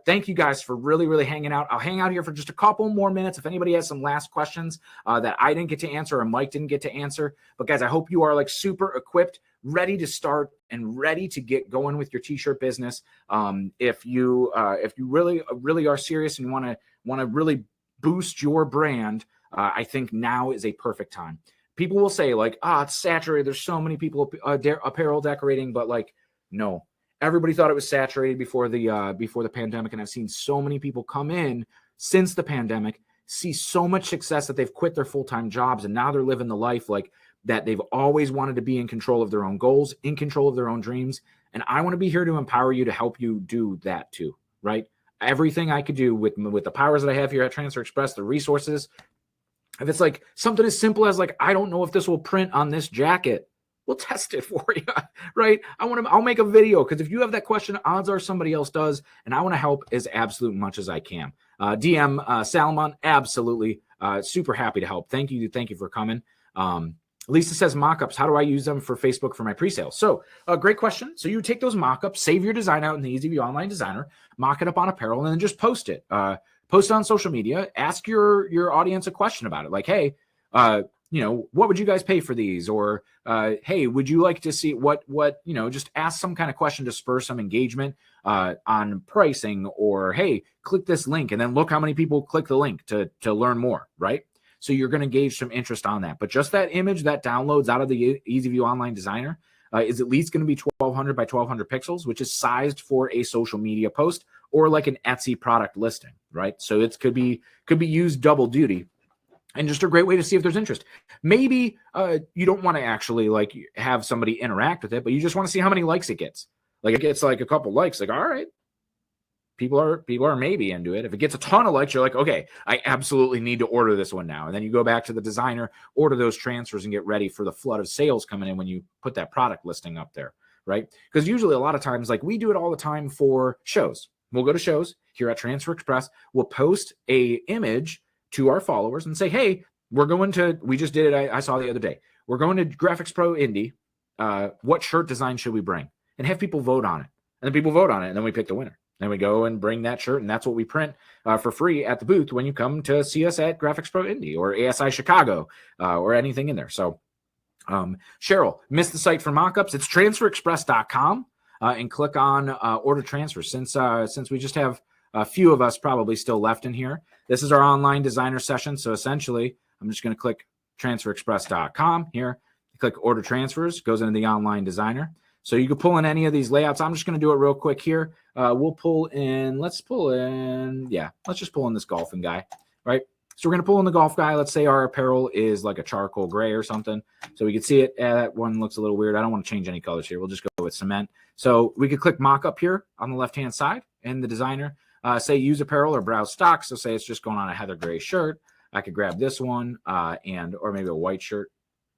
A: thank you guys for really, really hanging out. I'll hang out here for just a couple more minutes. If anybody has some last questions that I didn't get to answer or Mike didn't get to answer. But guys, I hope you are like super equipped, ready to start and ready to get going with your t-shirt business. If you really, really are serious and you want to really boost your brand, I think now is a perfect time. People will say like, it's saturated. There's so many people apparel decorating, but like, no, everybody thought it was saturated before the pandemic. And I've seen so many people come in since the pandemic, see so much success that they've quit their full-time jobs. And now they're living the life like that they've always wanted to be, in control of their own goals, in control of their own dreams. And I want to be here to empower you, to help you do that too, right? Everything I could do with the powers that I have here at Transfer Express, the resources. If it's like something as simple as like, I don't know if this will print on this jacket, we'll test it for you, right? I'll make a video, because if you have that question, odds are somebody else does, and I want to help as absolute much as I can. DM Salomon, absolutely, super happy to help. Thank you for coming. Lisa says mockups. How do I use them for Facebook for my pre-sales? So great question. So you take those mockups, save your design out in the EasyView Online Designer, mock it up on apparel, and then just post it. Post it on social media. Ask your audience a question about it. Like, hey, what would you guys pay for these? Or, hey, would you like to see what, just ask some kind of question to spur some engagement on pricing, or, hey, click this link and then look how many people click the link to learn more, right? So you're going to gauge some interest on that. But just that image that downloads out of the EasyView Online Designer is at least going to be 1200 by 1200 pixels, which is sized for a social media post or like an Etsy product listing, right? So it could be used double duty. And just a great way to see if there's interest. Maybe you don't want to actually like have somebody interact with it, but you just want to see how many likes it gets. Like it gets like a couple likes, like, all right, people are maybe into it. If it gets a ton of likes, you're like, okay, I absolutely need to order this one now. And then you go back to the designer, order those transfers, and get ready for the flood of sales coming in when you put that product listing up there, right? Because usually a lot of times, like we do it all the time for shows. We'll go to shows here at Transfer Express. We'll post a image to our followers and say, hey, we just did it. I saw the other day. We're going to Graphics Pro Indy. What shirt design should we bring? And have people vote on it. And then people vote on it. And then we pick the winner. Then we go and bring that shirt. And that's what we print for free at the booth when you come to see us at Graphics Pro Indy or ASI Chicago or anything in there. So Cheryl, missed the site for mockups. It's transferexpress.com and click on order transfer. Since we just have a few of us probably still left in here. This is our online designer session. So essentially, I'm just going to click transferexpress.com here. Click order transfers, goes into the online designer. So you can pull in any of these layouts. I'm just going to do it real quick here. Let's just pull in this golfing guy, right? So we're going to pull in the golf guy. Let's say our apparel is like a charcoal gray or something. So we can see it. That one looks a little weird. I don't want to change any colors here. We'll just go with cement. So we could click mock up here on the left-hand side in the designer. Say use apparel or browse stock. So say it's just going on a heather gray shirt. I could grab this one or maybe a white shirt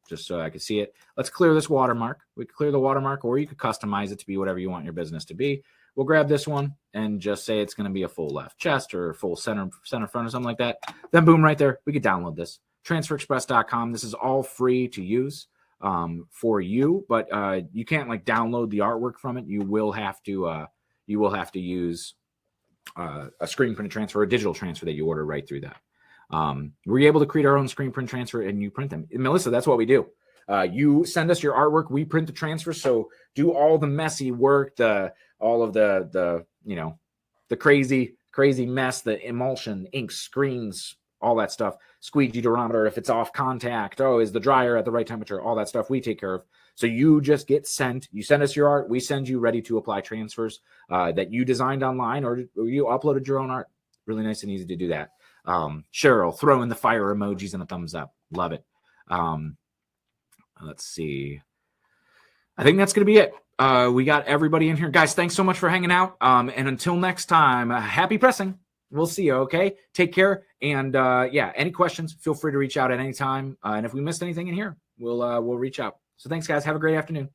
A: just so I could see it. Let's clear this watermark. We could clear the watermark, or you could customize it to be whatever you want your business to be. We'll grab this one and just say it's going to be a full left chest or full center front or something like that. Then boom, right there, we could download this. Transferexpress.com. This is all free to use for you, but you can't like download the artwork from it. You will have to use a screen print transfer, a digital transfer that you order right through that. We're able to create our own screen print transfer and you print them. And Melissa, that's what we do. You send us your artwork, we print the transfer. So do all the messy work, all of the crazy mess, the emulsion, ink, screens, all that stuff, squeegee durometer, if it's off contact, is the dryer at the right temperature, all that stuff we take care of. So you just get sent, you send us your art, we send you ready to apply transfers that you designed online or you uploaded your own art. Really nice and easy to do that. Cheryl, throw in the fire emojis and a thumbs up. Love it. Let's see. I think that's going to be it. We got everybody in here. Guys, thanks so much for hanging out. And until next time, happy pressing. We'll see you, okay? Take care. And any questions, feel free to reach out at any time. And if we missed anything in here, we'll reach out. So thanks, guys. Have a great afternoon.